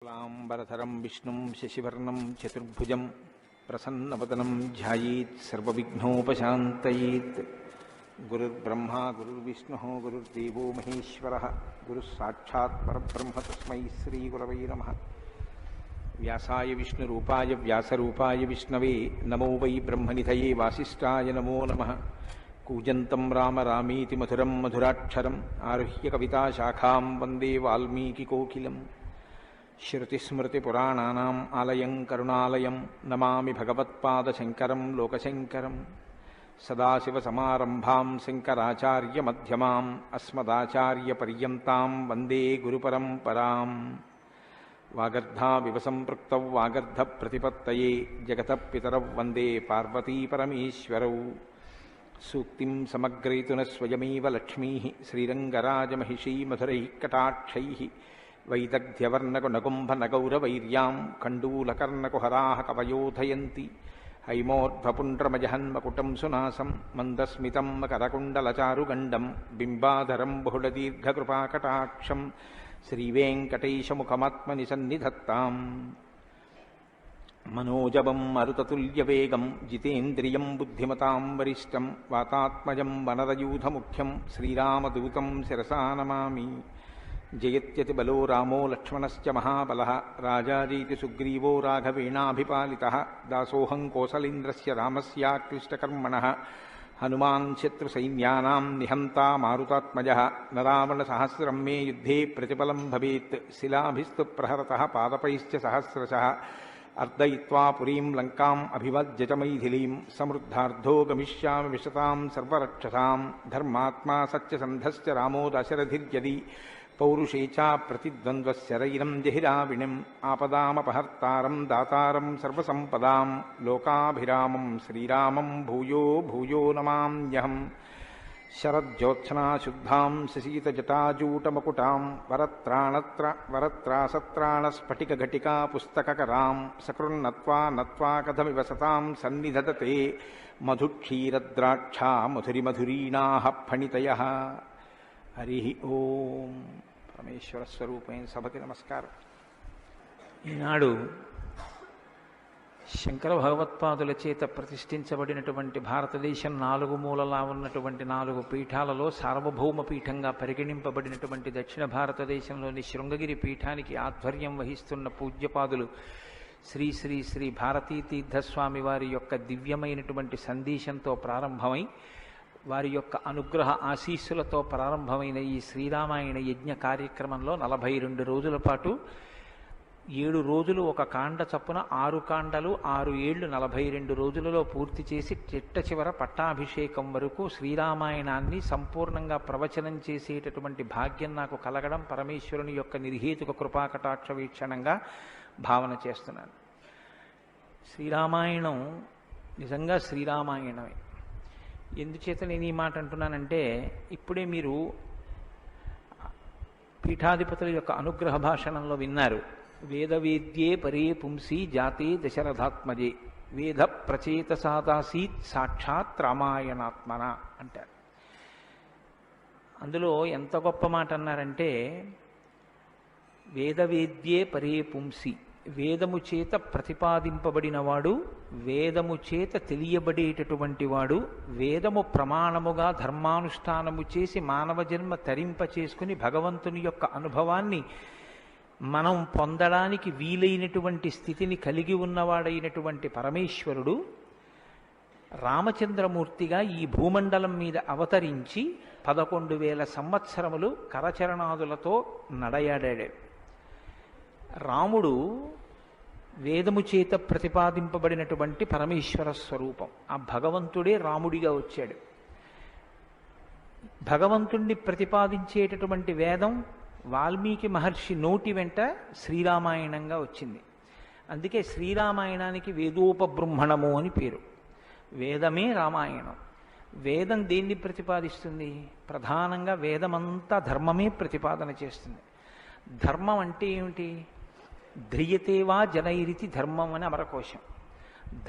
शुक्लांबरधरं विष्णुं शशिवर्णं चतुर्भुजं प्रसन्नवदनं ध्यायेत् सर्वविघ्नोपशान्तयेत्। गुरुर्ब्रह्मा गुरुर्विष्णुः गुरुर्देवो महेश्वरः गुरुस्साक्षात् परब्रह्म तस्मै श्रीगुरवे नमः। व्यासाय विष्णुरूपाय व्यासरूपाय विष्णवे नमो वै ब्रह्मनिधये वासिष्ठाय नमो नमः। कूजन्तं राम रामीति मधुरं मधुराक्षरम् आरुह्य कविताशाखां वन्दे वाल्मीकिकोकिलम्। श्रुतिस्मृतिपुराणानाम् आलयं करुणालयं नमामि भगवत्पादशङ्करं लोकशङ्करं। सदाशिवसमारम्भां शङ्कराचार्यमध्यमाम् अस्मदाचार्यपर्यन्तां वन्दे गुरुपरम्पराम्। वागर्धाविव सम्पृक्तौ वागर्धप्रतिपत्तये जगतः पितरौ वन्दे पार्वतीपरमेश्वरौ। सूक्तिं समग्रयितुनः स्वयमेव लक्ष्मीः श्रीरङ्गराजमहिषी मधुरैः कटाक्षैः वैदग्ध्यवर्णकुनकुम्भनगौरवैर्यां कण्डूलकर्णकुहराः कवयोधयन्ति। हैमोर्ध्वपुण्ड्रमजहन्मकुटं सुनासं मन्दस्मितं मकरकुण्डलचारुगण्डं बिम्बाधरं बहुलदीर्घकृपाकटाक्षं श्रीवेङ्कटेशमुखमात्मनि सन्निधत्ताम्। मनोजवं मरुततुल्यवेगं जितेन्द्रियं बुद्धिमतां वरिष्ठं वातात्मजं वनरयूथमुख्यं श्रीरामदूतं शिरसा नमामि। जयत्यतिबलो रामो लक्ष्मणश्च महाबलः राजाजीति सुग्रीवो राघवेणाभिपालितः। दासोऽहं कोसलेन्द्रस्य रामस्याक्लिष्टकर्मणः हनुमान् शत्रुसैन्यानां निहन्ता मारुतात्मजः। न रावणसहस्रं मे युद्धे प्रतिफलं भवेत् शिलाभिस्तु प्रहरतः पादपैश्च सहस्रशः। अर्दयित्वा पुरीं लङ्काम् अभिवज्य च मैथिलीं समृद्धार्धो गमिष्यामि विशतां सर्वरक्षसां। धर्मात्मा सत्यसन्धश्च रामो दशरथिर्यदि पौरुषे च प्रतिद्वन्द्वशरैरं जहिराविणिम् आपदामपहर्तारं दातारं सर्वसम्पदां लोकाभिरामं श्रीरामं भूयो भूयो नमाम्यहम्। शरज्योत्सनाशुद्धां शशीतजटाजूटमकुटां वरत्रासत्राणस्फटिकघटिका पुस्तककरां सकृन्नत्वा नत्वा कथमिव सतां सन्निधदते मधुक्षीरद्राक्षा मधुरिमधुरीणाः फणितयः। हरि ओम। పరమేశ్వర స్వరూపమైన సభకి నమస్కారం. ఈనాడు శంకర భగవత్పాదుల చేత ప్రతిష్ఠించబడినటువంటి భారతదేశం నాలుగు మూలలా ఉన్నటువంటి 4 పీఠాలలో సార్వభౌమ పీఠంగా పరిగణింపబడినటువంటి దక్షిణ భారతదేశంలోని శృంగగిరి పీఠానికి ఆధ్వర్యం వహిస్తున్న పూజ్యపాదులు శ్రీ శ్రీ శ్రీ భారతీతీర్థస్వామి వారి యొక్క దివ్యమైనటువంటి సందేశంతో ప్రారంభమై వారి యొక్క అనుగ్రహ ఆశీస్సులతో ప్రారంభమైన ఈ శ్రీరామాయణ యజ్ఞ కార్యక్రమంలో 42 రోజుల పాటు 7 రోజులు ఒక కాండ చప్పున 6 కాండలు 6 ఏళ్లు 42 రోజులలో పూర్తి చేసి చిట్ట చివర పట్టాభిషేకం వరకు శ్రీరామాయణాన్ని సంపూర్ణంగా ప్రవచనం చేసేటటువంటి భాగ్యం నాకు కలగడం పరమేశ్వరుని యొక్క నిర్హేతుక కృపాకటాక్ష వీక్షణంగా భావన చేస్తున్నాను. శ్రీరామాయణం నిజంగా శ్రీరామాయణమే. ఎందుచేత నేను ఈ మాట అంటున్నానంటే, ఇప్పుడే మీరు పీఠాధిపతుల యొక్క అనుగ్రహ భాషణంలో విన్నారు. వేదవేద్యే పరే పుంసి జాతే దశరథాత్మజే వేద ప్రచేతసాదాసీత్ సాక్షాత్ రామాయణాత్మన అంటారు. అందులో ఎంత గొప్ప మాట అన్నారంటే, వేదవేద్యే పరే పుంసి, వేదము చేత ప్రతిపాదింపబడినవాడు, వేదము చేత తెలియబడేటటువంటి వాడు, వేదము ప్రమాణముగా ధర్మానుష్ఠానము చేసి మానవ జన్మ తరింప చేసుకుని భగవంతుని యొక్క అనుభవాన్ని మనం పొందడానికి వీలైనటువంటి స్థితిని కలిగి ఉన్నవాడైనటువంటి పరమేశ్వరుడు రామచంద్రమూర్తిగా ఈ భూమండలం మీద అవతరించి 11,000 సంవత్సరములు కరచరణాదులతో నడయాడాడు. రాముడు వేదము చేత ప్రతిపాదింపబడినటువంటి పరమేశ్వర స్వరూపం. ఆ భగవంతుడే రాముడిగా వచ్చాడు. భగవంతుణ్ణి ప్రతిపాదించేటటువంటి వేదం వాల్మీకి మహర్షి నోటి వెంట శ్రీరామాయణంగా వచ్చింది. అందుకే శ్రీరామాయణానికి వేదోపబృంహణము అని పేరు. వేదమే రామాయణం. వేదం దేన్ని ప్రతిపాదిస్తుంది? ప్రధానంగా వేదమంతా ధర్మమే ప్రతిపాదన చేస్తుంది. ధర్మం అంటే ఏమిటి? ధ్రియతేవా జనైరితి ధర్మం అని అమరకోశం.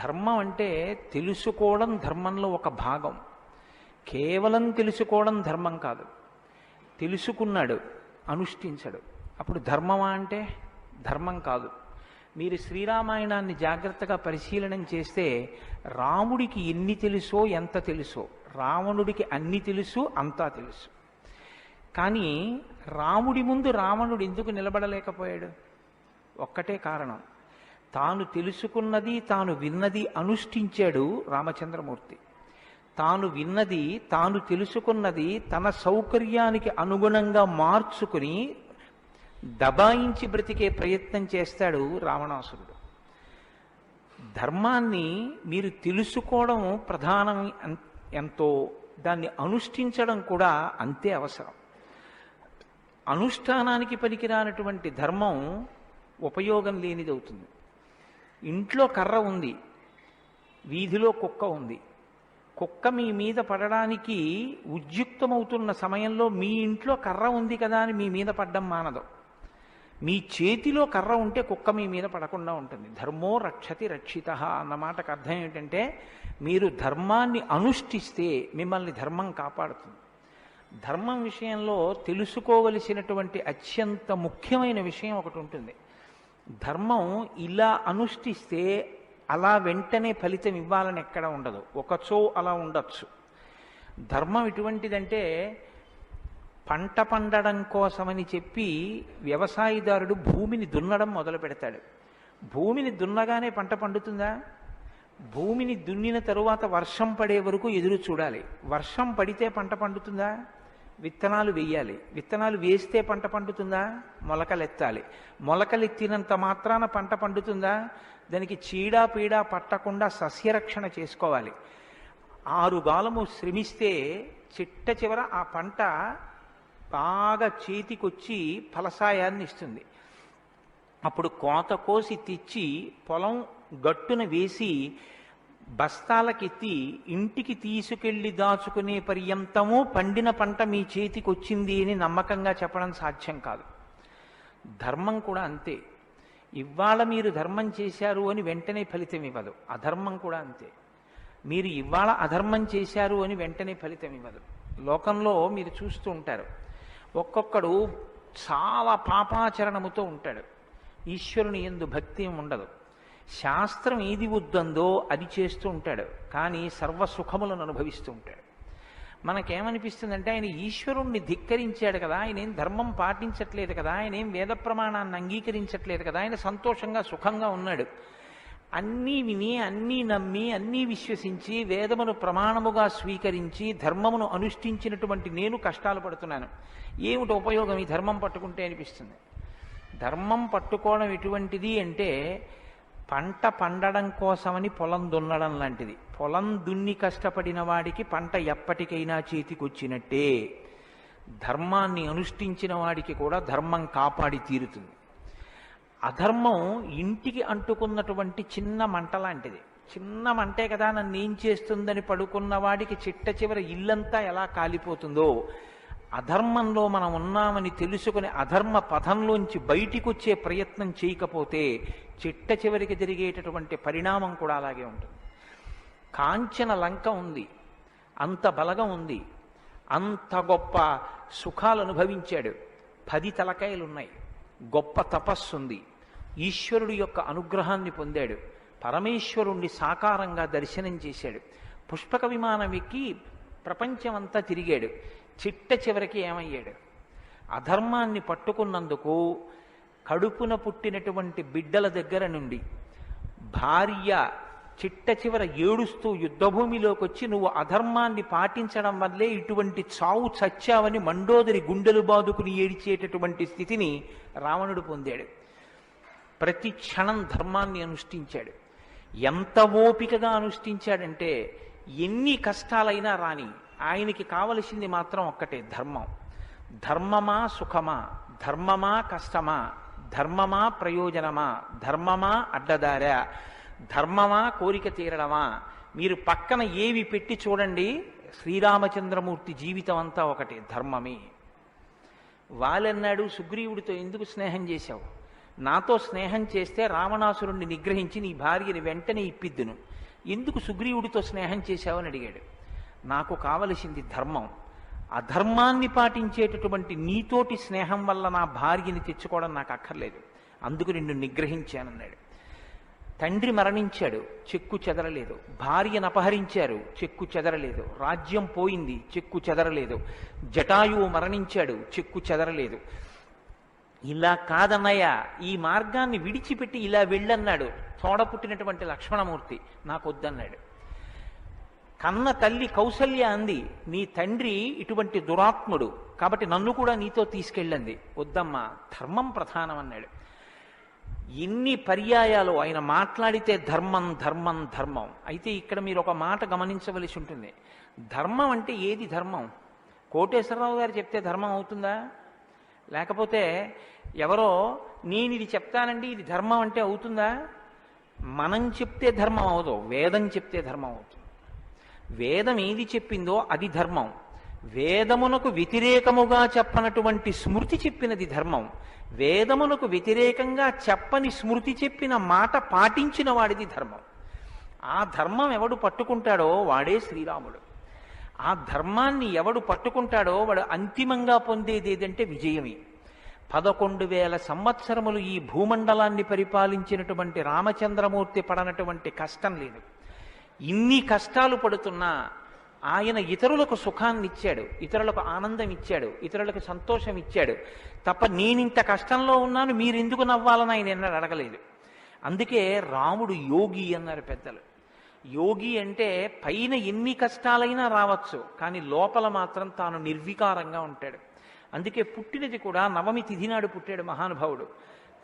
ధర్మం అంటే తెలుసుకోవడం ధర్మంలో ఒక భాగం. కేవలం తెలుసుకోవడం ధర్మం కాదు. తెలుసుకున్నాడు, అనుష్ఠించడు. అప్పుడు ధర్మమా అంటే ధర్మం కాదు. మీరు శ్రీరామాయణాన్ని జాగ్రత్తగా పరిశీలనం చేస్తే రాముడికి ఎన్ని తెలుసో ఎంత తెలుసో, రావణుడికి అన్ని తెలుసు అంతా తెలుసు. కానీ రాముడి ముందు రావణుడు ఎందుకు నిలబడలేకపోయాడు? ఒక్కటే కారణం, తాను తెలుసుకున్నది తాను విన్నది అనుష్ఠించాడు రామచంద్రమూర్తి. తాను విన్నది తాను తెలుసుకున్నది తన సౌకర్యానికి అనుగుణంగా మార్చుకుని దబాయించి బ్రతికే ప్రయత్నం చేస్తాడు రావణాసురుడు. ధర్మాన్ని మీరు తెలుసుకోవడం ప్రధానం ఎంతో, దాన్ని అనుష్ఠించడం కూడా అంతే అవసరం. అనుష్ఠానానికి పనికిరానటువంటి ధర్మం ఉపయోగం లేనిది అవుతుంది. ఇంట్లో కర్ర ఉంది, వీధిలో కుక్క ఉంది. కుక్క మీ మీద పడడానికి ఉద్యుక్తమవుతున్న సమయంలో మీ ఇంట్లో కర్ర ఉంది కదా అని మీ మీద పడ్డం మానదు. మీ చేతిలో కర్ర ఉంటే కుక్క మీ మీద పడకుండా ఉంటుంది. ధర్మో రక్షతి రక్షితః అన్న మాటకు అర్థం ఏంటంటే, మీరు ధర్మాన్ని అనుష్ఠిస్తే మిమ్మల్ని ధర్మం కాపాడుతుంది. ధర్మం విషయంలో తెలుసుకోవలసినటువంటి అత్యంత ముఖ్యమైన విషయం ఒకటి ఉంటుంది. ధర్మం ఇలా అనుష్ఠిస్తే అలా వెంటనే ఫలితం ఇవ్వాలని ఎక్కడ ఉండదు, ఒకచో అలా ఉండొచ్చు. ధర్మం ఎటువంటిదంటే, పంట పండడం కోసమని చెప్పి వ్యవసాయదారుడు భూమిని దున్నడం మొదలు పెడతాడు. భూమిని దున్నగానే పంట పండుతుందా? భూమిని దున్నిన తరువాత వర్షం పడే వరకు ఎదురు చూడాలి. వర్షం పడితే పంట పండుతుందా? విత్తనాలు వేయాలి. విత్తనాలు వేస్తే పంట పండుతుందా? మొలకలెత్తాలి. మొలకలెత్తినంత మాత్రాన పంట పండుతుందా? దానికి చీడా పీడా పట్టకుండా సస్యరక్షణ చేసుకోవాలి. 6 గాలము శ్రమిస్తే చిట్ట చివర ఆ పంట బాగా చేతికొచ్చి ఫలసాయాన్ని ఇస్తుంది. అప్పుడు కోత కోసి తెచ్చి పొలం గట్టున వేసి బస్తాలకెత్తి ఇంటికి తీసుకెళ్లి దాచుకునే పర్యంతము పండిన పంట మీ చేతికి వచ్చింది అని నమ్మకంగా చెప్పడం సాధ్యం కాదు. ధర్మం కూడా అంతే. ఇవాళ మీరు ధర్మం చేశారు అని వెంటనే ఫలితం ఇవ్వదు. అధర్మం కూడా అంతే. మీరు ఇవాళ అధర్మం చేశారు అని వెంటనే ఫలితం ఇవ్వదు. లోకంలో మీరు చూస్తూ ఉంటారు, ఒక్కొక్కడు చాలా పాపాచరణముతో ఉంటాడు, ఈశ్వరుని యందు భక్తి ఉండదు, శాస్త్రం ఏది వద్దందో అది చేస్తూ ఉంటాడు, కానీ సర్వసుఖములను అనుభవిస్తూ ఉంటాడు. మనకేమనిపిస్తుందంటే, ఆయన ఈశ్వరుణ్ణి ధిక్కరించాడు కదా, ఆయన ఏం ధర్మం పాటించట్లేదు కదా, ఆయన ఏం వేద ప్రమాణాన్ని అంగీకరించట్లేదు కదా, ఆయన సంతోషంగా సుఖంగా ఉన్నాడు. అన్నీ విని అన్నీ నమ్మి అన్నీ విశ్వసించి వేదమును ప్రమాణముగా స్వీకరించి ధర్మమును అనుష్ఠించినటువంటి నేను కష్టాలు పడుతున్నాను, ఏమిటి ఉపయోగం ఈ ధర్మం పట్టుకుంటే అనిపిస్తుంది. ధర్మం పట్టుకోవడం ఎటువంటిది అంటే, పంట పండడం కోసమని పొలం దున్నడం లాంటిది. పొలం దున్ని కష్టపడిన వాడికి పంట ఎప్పటికైనా చేతికొచ్చినట్టే. ధర్మాన్ని అనుష్ఠించిన వాడికి కూడా ధర్మం కాపాడి తీరుతుంది. అధర్మం ఇంటికి అంటుకున్నటువంటి చిన్న మంట లాంటిది. చిన్న మంటే కదా నన్ను ఏం చేస్తుందని పడుకున్న వాడికి చిట్ట చివర ఇల్లంతా ఎలా కాలిపోతుందో, అధర్మంలో మనం ఉన్నామని తెలుసుకుని అధర్మ పథంలోంచి బయటికి వచ్చే ప్రయత్నం చేయకపోతే చిట్ట చివరికి జరిగేటటువంటి పరిణామం కూడా అలాగే ఉంటుంది. కాంచన లంక ఉంది, అంత బలగం ఉంది, అంత గొప్ప సుఖాలు అనుభవించాడు, 10 తలకాయలున్నాయి, గొప్ప తపస్సు ఉంది, ఈశ్వరుడు యొక్క అనుగ్రహాన్ని పొందాడు, పరమేశ్వరుణ్ణి సాకారంగా దర్శనం చేశాడు, పుష్పక విమానం ఎక్కి ప్రపంచమంతా తిరిగాడు. చిట్ట చివరికి ఏమయ్యాడు? అధర్మాన్ని పట్టుకున్నందుకు కడుపున పుట్టినటువంటి బిడ్డల దగ్గర నుండి భార్య చిట్ట చివర ఏడుస్తూ యుద్ధభూమిలోకి వచ్చి, నువ్వు అధర్మాన్ని పాటించడం వల్లే ఇటువంటి చావు చచ్చావని మండోదరి గుండెలు బాదుకుని ఏడిచేటటువంటి స్థితిని రావణుడు పొందాడు. ప్రతి క్షణం ధర్మాన్ని అనుష్ఠించాడు. ఎంత ఓపికగా అనుష్ఠించాడంటే, ఎన్ని కష్టాలైనా రాని ఆయనకి కావలసింది మాత్రం ఒక్కటే, ధర్మం. ధర్మమా సుఖమా, ధర్మమా కష్టమా, ధర్మమా ప్రయోజనమా, ధర్మమా అడ్డదారా, ధర్మమా కోరిక తీరడమా, మీరు పక్కన ఏవి పెట్టి చూడండి, శ్రీరామచంద్రమూర్తి జీవితం అంతా ఒకటే, ధర్మమే. వాళ్ళన్నాడు, సుగ్రీవుడితో ఎందుకు స్నేహం చేశావు? నాతో స్నేహం చేస్తే రావణాసురుణ్ణి నిగ్రహించి నీ భార్యని వెంటనే ఇప్పిద్దును, ఎందుకు సుగ్రీవుడితో స్నేహం చేశావని అడిగాడు. నాకు కావలసింది ధర్మం. అధర్మాన్ని పాటించేటటువంటి నీతోటి స్నేహం వల్ల నా భార్యని తెచ్చుకోవడం నాకు అక్కర్లేదు. అందుకు నిన్ను నిగ్రహించానన్నాడు. తండ్రి మరణించాడు, చెక్కు చెదరలేదు. భార్యను అపహరించారు, చెక్కు చెదరలేదు. రాజ్యం పోయింది, చెక్కు చెదరలేదు. జటాయువు మరణించాడు, చెక్కు చెదరలేదు. ఇలా కాదన్నయ్య, ఈ మార్గాన్ని విడిచిపెట్టి ఇలా వెళ్ళన్నాడు. తోడ పుట్టినటువంటి లక్ష్మణమూర్తి నాకొద్దన్నాడు. కన్న తల్లి కౌసల్య అంది, నీ తండ్రి ఇటువంటి దురాత్ముడు, కాబట్టి నన్ను కూడా నీతో తీసుకెళ్ళండి. వద్దమ్మా, ధర్మం ప్రధానం అన్నాడు. ఎన్ని పర్యాయాలు ఆయన మాట్లాడితే ధర్మం ధర్మం ధర్మం. అయితే ఇక్కడ మీరు ఒక మాట గమనించవలసి ఉంటుంది. ధర్మం అంటే ఏది ధర్మం? కోటేశ్వరరావు గారు చెప్తే ధర్మం అవుతుందా? లేకపోతే ఎవరో నేను ఇది చెప్తానండి ఇది ధర్మం అంటే అవుతుందా? మనం చెప్తే ధర్మం అవదు, వేదం చెప్తే ధర్మం అవుతుంది. వేదం ఏది చెప్పిందో అది ధర్మం. వేదమునకు వ్యతిరేకముగా చెప్పనటువంటి స్మృతి చెప్పినది ధర్మం. వేదమునకు వ్యతిరేకంగా చెప్పని స్మృతి చెప్పిన మాట పాటించిన వాడిది ధర్మం. ఆ ధర్మం ఎవడు పట్టుకుంటాడో వాడే శ్రీరాముడు. ఆ ధర్మాన్ని ఎవడు పట్టుకుంటాడో వాడు అంతిమంగా పొందేది ఏదంటే విజయమే. 11,000 సంవత్సరములు ఈ భూమండలాన్ని పరిపాలించినటువంటి రామచంద్రమూర్తి పడనటువంటి కష్టం లేదు. ఇన్ని కష్టాలు పడుతున్నా ఆయన ఇతరులకు సుఖాన్ని ఇచ్చాడు, ఇతరులకు ఆనందం ఇచ్చాడు, ఇతరులకు సంతోషం ఇచ్చాడు తప్ప నేనింత కష్టంలో ఉన్నాను మీరెందుకు నవ్వాలని ఆయన ఎన్నడూ అడగలేదు. అందుకే రాముడు యోగి అన్నారు పెద్దలు. యోగి అంటే పైన ఎన్ని కష్టాలైనా రావచ్చు, కానీ లోపల మాత్రం తాను నిర్వికారంగా ఉంటాడు. అందుకే పుట్టినది కూడా నవమి తిథి నాడు పుట్టాడు మహానుభావుడు.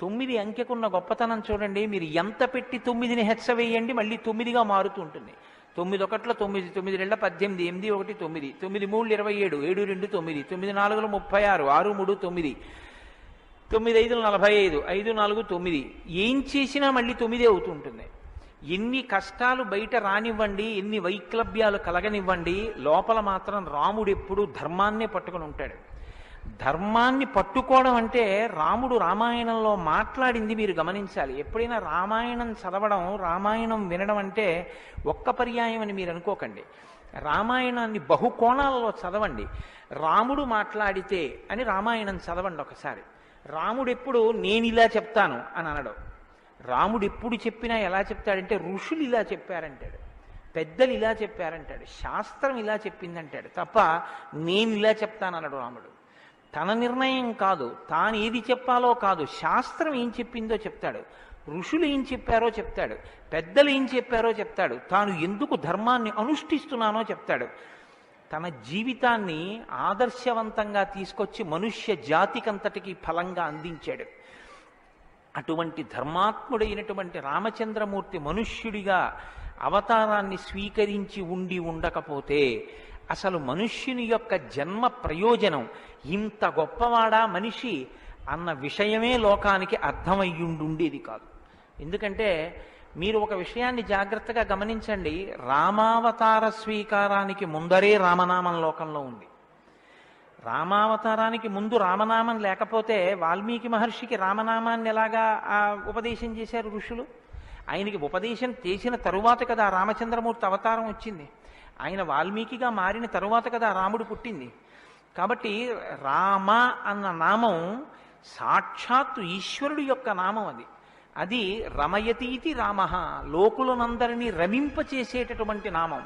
9 అంకెకున్న గొప్పతనం చూడండి. మీరు ఎంత పెట్టి 9ని హెచ్చవేయండి మళ్ళీ 9గా మారుతూ ఉంటుంది. 9 ఒకట్ల 9, 9 2 18, 8 1 9, 9 3 27, 7 2 9, 9 4 36, 6 3 9, 9 5 45, 5 4 9. ఏం చేసినా మళ్ళీ 9 అవుతూ ఉంటుంది. ఎన్ని కష్టాలు బయట రానివ్వండి, ఎన్ని వైక్లభ్యాలు కలగనివ్వండి, లోపల మాత్రం రాముడు ఎప్పుడూ ధర్మాన్నే పట్టుకుని ఉంటాడు. ధర్మాన్ని పట్టుకోవడం అంటే రాముడు రామాయణంలో మాట్లాడింది మీరు గమనించాలి. ఎప్పుడైనా రామాయణం చదవడం, రామాయణం వినడం అంటే ఒక్క పర్యాయం అని మీరు అనుకోకండి. రామాయణాన్ని బహుకోణాలలో చదవండి. రాముడు మాట్లాడితే అని రామాయణం చదవండి ఒకసారి. రాముడు ఎప్పుడు నేను ఇలా చెప్తాను అని అనడు. రాముడు ఎప్పుడు చెప్పినా ఎలా చెప్తాడంటే ఋషులు ఇలా చెప్పారంటాడు, పెద్దలు ఇలా చెప్పారంటాడు, శాస్త్రం ఇలా చెప్పిందంటాడు తప్ప నేను ఇలా చెప్తానన్నాడు రాముడు. తన నిర్ణయం కాదు, తాను ఏది చెప్పాలో కాదు, శాస్త్రం ఏం చెప్పిందో చెప్తాడు, ఋషులు ఏం చెప్పారో చెప్తాడు, పెద్దలు ఏం చెప్పారో చెప్తాడు, తాను ఎందుకు ధర్మాన్ని అనుష్ఠిస్తున్నానో చెప్తాడు. తన జీవితాన్ని ఆదర్శవంతంగా తీసుకొచ్చి మనుష్య జాతికంతటికి ఫలంగా అందించాడు. అటువంటి ధర్మాత్ముడైనటువంటి రామచంద్రమూర్తి మనుష్యుడిగా అవతారాన్ని స్వీకరించి ఉండకపోతే అసలు మనుష్యుని యొక్క జన్మ ప్రయోజనం ఇంత గొప్పవాడా మనిషి అన్న విషయమే లోకానికి అర్థమయ్యుండేది కాదు. ఎందుకంటే మీరు ఒక విషయాన్ని జాగ్రత్తగా గమనించండి. రామావతార స్వీకారానికి ముందరే రామనామం లోకంలో ఉంది. రామావతారానికి ముందు రామనామం లేకపోతే వాల్మీకి మహర్షికి రామనామాన్ని ఎలాగా ఉపదేశం చేశారు ఋషులు? ఆయనకి ఉపదేశం చేసిన తరువాత కదా రామచంద్రమూర్తి అవతారం వచ్చింది. ఆయన వాల్మీకిగా మారిన తరువాత కదా రాముడు పుట్టింది. కాబట్టి రామ అన్న నామం సాక్షాత్తు ఈశ్వరుడు యొక్క నామం. అది రమయతీతి రామ, లోకులనందరినీ రమింపచేసేటటువంటి నామం.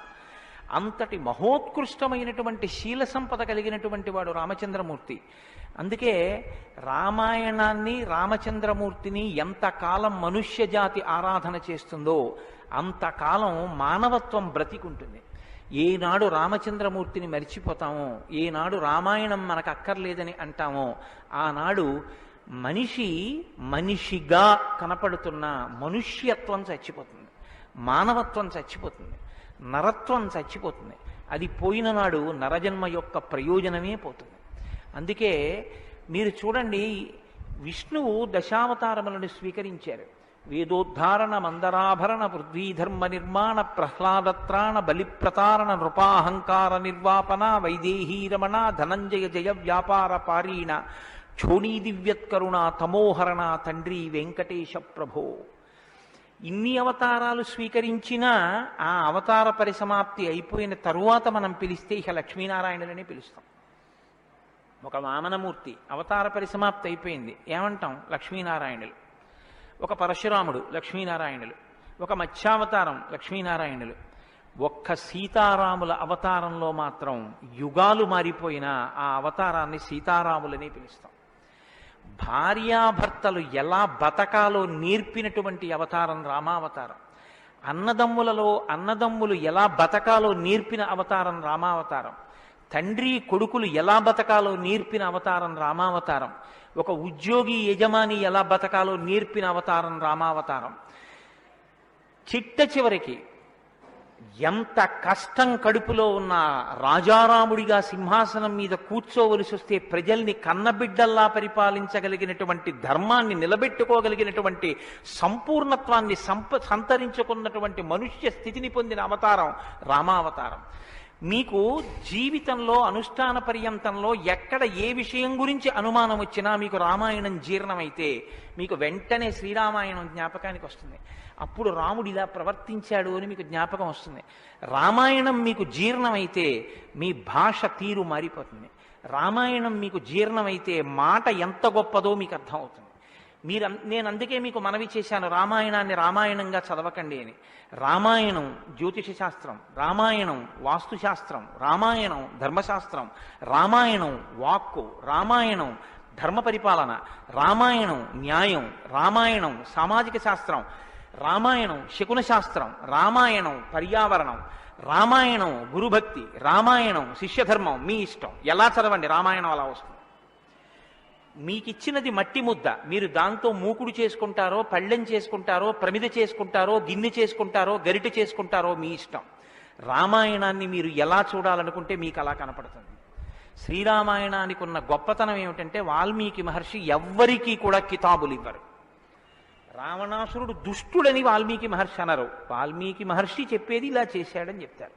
అంతటి మహోత్కృష్టమైనటువంటి శీల సంపద కలిగినటువంటి వాడు రామచంద్రమూర్తి. అందుకే రామాయణాన్ని రామచంద్రమూర్తిని ఎంతకాలం మనుష్య జాతి ఆరాధన చేస్తుందో అంతకాలం మానవత్వం బ్రతికుంటుంది. ఏనాడు రామచంద్రమూర్తిని మరిచిపోతామో, ఏనాడు రామాయణం మనకు అక్కర్లేదని అంటామో, ఆనాడు మనిషిగా కనపడుతున్న మనుష్యత్వం చచ్చిపోతుంది, మానవత్వం చచ్చిపోతుంది, నరత్వం చచ్చిపోతుంది. అది పోయిన నాడు నరజన్మ యొక్క ప్రయోజనమే పోతుంది. అందుకే మీరు చూడండి, విష్ణువు దశావతారములను స్వీకరించారు. వేదోద్ధారణ మందరాభరణ పృథ్వీధర్మ నిర్మాణ ప్రహ్లాదత్రాణ బలిప్రతారణ నృపాహంకార నిర్వాపన వైదేహీరమణ ధనంజయ జయ వ్యాపార పారీణ క్షోణీ దివ్యత్కరుణ తమోహరణ తండ్రి వెంకటేశ ప్రభో. ఇన్ని అవతారాలు స్వీకరించినా ఆ అవతార పరిసమాప్తి అయిపోయిన తరువాత మనం పిలిస్తే ఇక లక్ష్మీనారాయణులని పిలుస్తాం. ఒక వామనమూర్తి అవతార పరిసమాప్తి అయిపోయింది, ఏమంటాం? లక్ష్మీనారాయణులు. ఒక పరశురాముడు లక్ష్మీనారాయణులు, ఒక మత్స్యావతారం లక్ష్మీనారాయణులు. ఒక్క సీతారాముల అవతారంలో మాత్రం యుగాలు మారిపోయినా ఆ అవతారాన్ని సీతారాములనే పిలుస్తాం. భార్యాభర్తలు ఎలా బతకాలో నేర్పినటువంటి అవతారం రామావతారం. అన్నదమ్ములు ఎలా బతకాలో నేర్పిన అవతారం రామావతారం. తండ్రి కొడుకులు ఎలా బతకాలో నేర్పిన అవతారం రామావతారం. ఒక ఉద్యోగి యజమాని ఎలా బతకాలో నేర్పిన అవతారం రామావతారం. చివరికి ఎంత కష్టం కడుపులో ఉన్న రాజారాముడిగా సింహాసనం మీద కూర్చోవలసి వస్తే ప్రజల్ని కన్నబిడ్డల్లా పరిపాలించగలిగినటువంటి ధర్మాన్ని నిలబెట్టుకోగలిగినటువంటి సంపూర్ణత్వాన్ని సంతరించుకున్నటువంటి మనుష్య స్థితిని పొందిన అవతారం రామావతారం. మీకు జీవితంలో అనుష్ఠాన పర్యంతంలో ఎక్కడ ఏ విషయం గురించి అనుమానం వచ్చినా మీకు రామాయణం జీర్ణమైతే మీకు వెంటనే శ్రీరామాయణం జ్ఞాపకానికి వస్తుంది. అప్పుడు రాముడు ఇలా ప్రవర్తించాడు అని మీకు జ్ఞాపకం వస్తుంది. రామాయణం మీకు జీర్ణమైతే మీ భాష తీరు మారిపోతుంది. రామాయణం మీకు జీర్ణమైతే మాట ఎంత గొప్పదో మీకు అర్థమవుతుంది. నేను అందుకే మీకు మనవి చేశాను, రామాయణాన్ని రామాయణంగా చదవకండి అని. రామాయణం జ్యోతిష శాస్త్రం, రామాయణం వాస్తుశాస్త్రం, రామాయణం ధర్మశాస్త్రం, రామాయణం వాక్కు, రామాయణం ధర్మ పరిపాలన, రామాయణం న్యాయం, రామాయణం సామాజిక శాస్త్రం, రామాయణం శకున శాస్త్రం, రామాయణం పర్యావరణం, రామాయణం గురుభక్తి, రామాయణం శిష్యధర్మం. మీ ఇష్టం, ఎలా చదవండి, రామాయణం అలా వస్తుంది. మీకిచ్చినది మట్టి ముద్ద, మీరు దాంతో మూకుడు చేసుకుంటారో, పళ్ళెం చేసుకుంటారో, ప్రమిద చేసుకుంటారో, గిన్నె చేసుకుంటారో, గరిట చేసుకుంటారో మీ ఇష్టం. రామాయణాన్ని మీరు ఎలా చూడాలనుకుంటే మీకు అలా కనపడుతుంది. శ్రీరామాయణానికి ఉన్న గొప్పతనం ఏమిటంటే వాల్మీకి మహర్షి ఎవ్వరికీ కూడా కితాబులు ఇవ్వరు. రావణాసురుడు దుష్టుడని వాల్మీకి మహర్షి అనరు. వాల్మీకి మహర్షి చెప్పేది ఇలా చేశాడని చెప్తారు.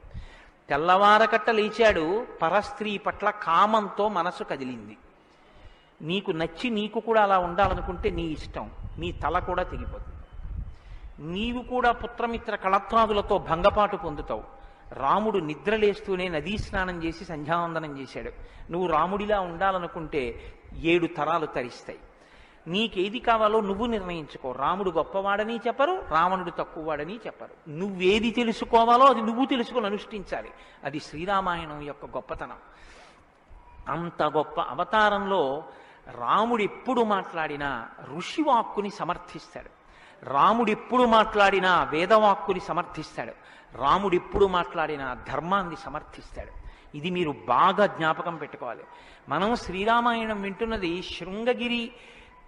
తెల్లవారకట్ట లేచాడు, పరస్త్రీ పట్ల కామంతో మనసు కదిలింది. నీకు నచ్చి నీకు కూడా అలా ఉండాలనుకుంటే నీ ఇష్టం, నీ తల కూడా తెగిపోతుంది. నీవు కూడా పుత్రమిత్ర కళత్రాదులతో భంగపాటు పొందుతావు. రాముడు నిద్రలేస్తూనే నదీ స్నానం చేసి సంధ్యావందనం చేశాడు. నువ్వు రాముడిలా ఉండాలనుకుంటే 7 తరాలు తరిస్తాయి. నీకేది కావాలో నువ్వు నిర్ణయించుకో. రాముడు గొప్పవాడని చెప్పరు, రావణుడు తక్కువవాడని చెప్పరు. నువ్వేది తెలుసుకోవాలో అది నువ్వు తెలుసుకుని అనుష్ఠించాలి. అది శ్రీరామాయణం యొక్క గొప్పతనం. అంత గొప్ప అవతారంలో రాముడు ఎప్పుడు మాట్లాడినా ఋషివాక్కుని సమర్థిస్తాడు. రాముడు ఎప్పుడు మాట్లాడినా వేదవాక్కుని సమర్థిస్తాడు. రాముడు ఎప్పుడు మాట్లాడినా ధర్మాన్ని సమర్థిస్తాడు. ఇది మీరు బాగా జ్ఞాపకం పెట్టుకోవాలి. మనం శ్రీరామాయణం వింటున్నది శృంగగిరి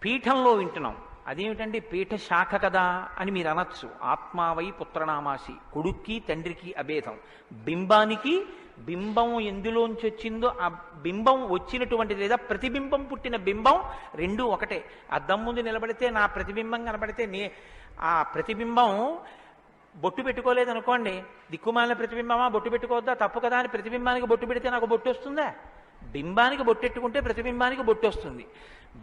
పీఠంలో వింటున్నాం. అదేమిటండి పీఠ శాఖ కదా అని మీరు అనొచ్చు. ఆత్మావై పుత్రనామాసి, కొడుక్కి తండ్రికి అభేదం. బింబం ఎందులోంచి వచ్చిందో ఆ బింబం వచ్చినటువంటిది లేదా ప్రతిబింబం పుట్టిన బింబం రెండూ ఒకటే. అద్దం ముందు నిలబడితే నా ప్రతిబింబం కనబడితే ఆ ప్రతిబింబం బొట్టు పెట్టుకోలేదనుకోండి, దిక్కుమాలిన ప్రతిబింబమా బొట్టు పెట్టుకోవద్దా, తప్పు కదా అని ప్రతిబింబానికి బొట్టు పెడితే నాకు బొట్టు వస్తుందా? బింబానికి బొట్టెట్టుకుంటే ప్రతిబింబానికి బొట్టు వస్తుంది.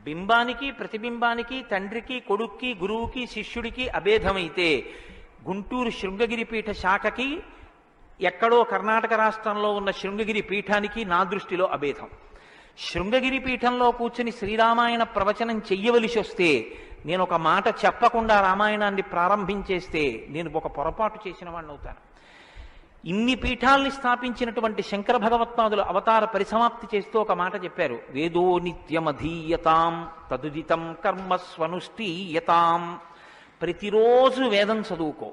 బింబానికి ప్రతిబింబానికి తండ్రికి కొడుక్కి గురువుకి శిష్యుడికి అభేదమైతే గుంటూరు శృంగగిరి పీఠ శాఖకి ఎక్కడో కర్ణాటక రాష్ట్రంలో ఉన్న శృంగగిరి పీఠానికి నా దృష్టిలో అభేదం. శృంగగిరి పీఠంలో కూర్చుని శ్రీరామాయణ ప్రవచనం చెయ్యవలసి వస్తే నేను ఒక మాట చెప్పకుండా రామాయణాన్ని ప్రారంభించేస్తే నేను ఒక పొరపాటు చేసిన వాడిని అవుతాను. ఇన్ని పీఠాల్ని స్థాపించినటువంటి శంకర భగవత్పాదులు అవతార పరిసమాప్తి చేస్తూ ఒక మాట చెప్పారు. వేదో నిత్యమధీయతాం తదుదితం కర్మస్వనుష్ఠీయతాం. ప్రతిరోజు వేదం చదువుకో.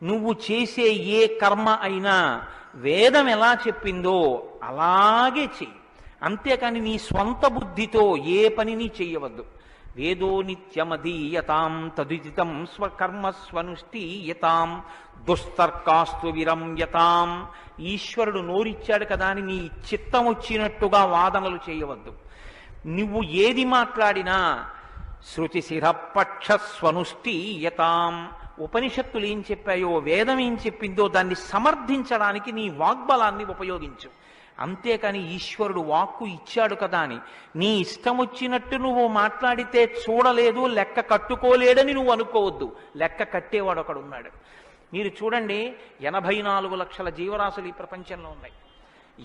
నువ్వు చేసే ఏ కర్మ అయినా వేదం ఎలా చెప్పిందో అలాగే చెయ్యి. అంతేకాని నీ స్వంత బుద్ధితో ఏ పనిని చెయ్యవద్దు. వేదో నిత్యమధీయతాం తదుదితం స్వకర్మస్వనుష్ఠీయతాం దుస్తర్కాస్తు విరమ్యతాం. ఈశ్వరుడు నోరిచ్చాడు కదా అని నీ చిత్తం వచ్చినట్టుగా వాదనలు చేయవద్దు. నువ్వు ఏది మాట్లాడినా శృతిశిరపక్షస్వనుష్ఠీయతాం. ఉపనిషత్తులు ఏం చెప్పాయో, వేదం ఏం చెప్పిందో దాన్ని సమర్థించడానికి నీ వాగ్బలాన్ని ఉపయోగించు. అంతేకాని ఈశ్వరుడు వాక్కు ఇచ్చాడు కదా అని నీ ఇష్టం వచ్చినట్టు నువ్వు మాట్లాడితే చూడలేదు, లెక్క కట్టుకోలేడని నువ్వు అనుకోవద్దు. లెక్క కట్టేవాడు ఒకడు ఉన్నాడు. మీరు చూడండి, 84 లక్షల జీవరాశులు ఈ ప్రపంచంలో ఉన్నాయి.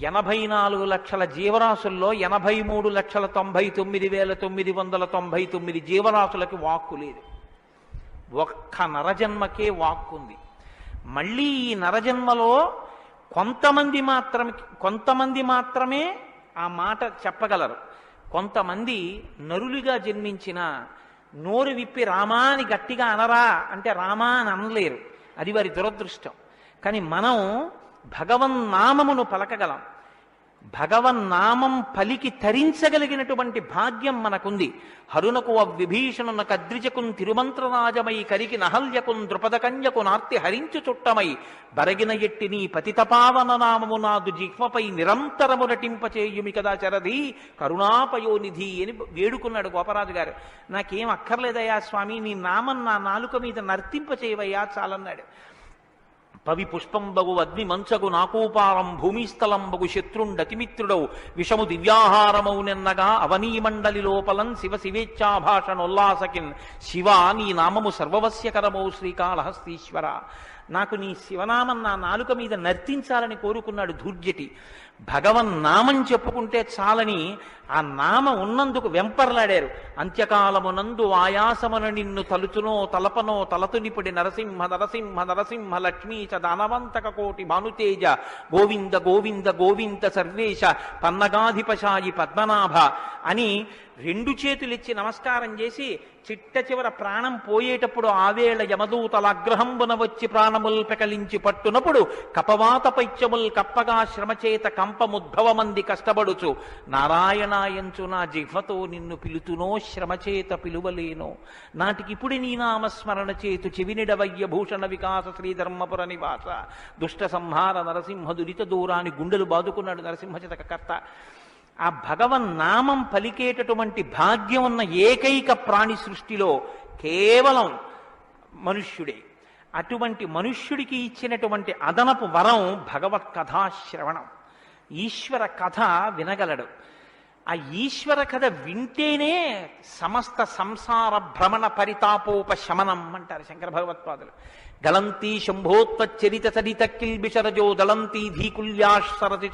84 లక్షల జీవరాశుల్లో 83,99,999 జీవరాశులకి వాక్కు లేదు. ఒక్క నరజన్మకే వాక్కుంది. మళ్ళీ ఈ నరజన్మలో కొంతమంది మాత్రమే ఆ మాట చెప్పగలరు. కొంతమంది నరులుగా జన్మించిన నోరు విప్పి రామా అని గట్టిగా అనరా అంటే రామా అని అనలేరు. అది వారి దురదృష్టం. కానీ మనం భగవన్నామమును పలకగలం. భగవన్నామం పలికి తరించగలిగినటువంటి భాగ్యం మనకుంది. హరునకు విభీషణున కద్రిజకున్ తిరుమంత్రరాజమై కరికి నహల్యకున్ ద్రుపదకన్యకు నార్తి హరించు చుట్టమై బరగిన ఎట్టి నీ పతితపావన నామము నాదు జిహ్వపై నిరంతరము నటింపచేయుమి కదా చరధి కరుణాపయోనిధి అని వేడుకున్నాడు గోపరాజు గారు. నాకేం అక్కర్లేదయ్యా స్వామి, నీ నామం నా నాలుక మీద నర్తింపచేయవయ్యా చాలన్నాడు. పవి పుష్పంబగు అగ్ని మంచగు నాకూపారం భూమిస్థలంబగు శత్రుండతిమిత్రుడవు విషము దివ్యాహారమౌ నిన్నగా అవనీమండలి లోపలం శివ శివేచ్ఛాభాషణోల్లాసకిన్ శివ నీ నామము సర్వవస్యకరమౌ శ్రీకాళహస్తీశ్వర. నాకు నీ శివనామం నా నాలుక మీద నర్తించాలని కోరుకున్నాడు ధూర్జటి. భగవన్నామం చెప్పుకుంటే చాలని ఆ నామం ఉన్నందుకు వెంపర్లాడారు. అంత్యకాలమునందు ఆయాసమున నిన్ను తలుచునో తలపనో తలతునిపుడి నరసింహ నరసింహ నరసింహ లక్ష్మీ చ దానవంతక కోటి భానుతేజ గోవింద గోవింద గోవింద సర్వేశ పన్నగాధిపశాయి పద్మనాభ అని రెండు చేతులిచ్చి నమస్కారం చేసి చిట్ట చివర ప్రాణం పోయేటప్పుడు ఆవేళ యమదూతల అగ్రహంబున వచ్చి ప్రాణముల్ పెకలించి పట్టునప్పుడు కపవాత పైత్యముల్ కప్పగా శ్రమచేత కంపముద్భవమంది కష్టపడుచు నారాయణాయంచు నా జిహ్వతో నిన్ను పిలుతునో శ్రమచేత పిలువలేనో నాటికిప్పుడు నీ నామస్మరణ చేతు చెవినిడవయ్య భూషణ వికాస శ్రీధర్మపుర నివాస దుష్ట సంహార నరసింహ దురిత దూరాన్ని గుండెలు బాదుకున్నాడు నరసింహచతక కర్త. ఆ భగవన్నామం పలికేటటువంటి భాగ్యం ఉన్న ఏకైక ప్రాణి సృష్టిలో కేవలం మనుష్యుడే. అటువంటి మనుష్యుడికి ఇచ్చినటువంటి అదనపు వరం భగవత్ కథాశ్రవణం. ఈశ్వర కథ వినగలడు. ఆ ఈశ్వర కథ వింటేనే సమస్త సంసార భ్రమణ పరితాపోపశమనం అంటారు శంకర భగవత్పాదులు. గలంతి శంభోత్వచ్చరిత సరిత కిల్బిషరజో దళంతి ధీకుల్యాశ్సరతి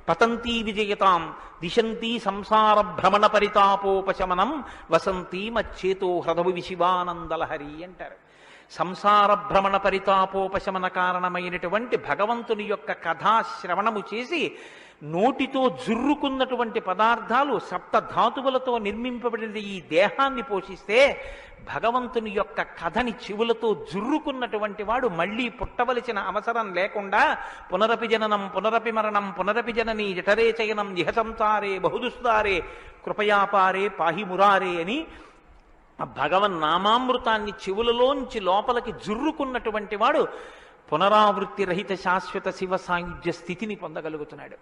పతంతి విజయతాం దిశంతి సంసార భ్రమణ పరితాపోపశమనం వసంతి మచ్చేతో హృదవు విశివానందలహరి అంటారు. సంసార భ్రమణ పరితాపోపశమన కారణమైనటువంటి భగవంతుని యొక్క కథాశ్రవణము చేసి నోటితో జుర్రుకున్నటువంటి పదార్థాలు సప్త ధాతువులతో నిర్మింపబడిన ఈ దేహాన్ని పోషిస్తే భగవంతుని యొక్క కథని చెవులతో జుర్రుకున్నటువంటి వాడు మళ్ళీ పుట్టవలసిన అవసరం లేకుండా పునరపి జననం పునరపి మరణం పునరపి జనని జఠరే చయనం ఇహ సంసారే బహుదుస్తారే కృపయాపారే పాహి మురారే అని ఆ భగవన్నామామృతాన్ని చెవులలోంచి లోపలికి జుర్రుకున్నటువంటి వాడు పునరావృత్తి రహిత శాశ్వత శివ సాయుధ్య స్థితిని పొందగలుగుతున్నాడు.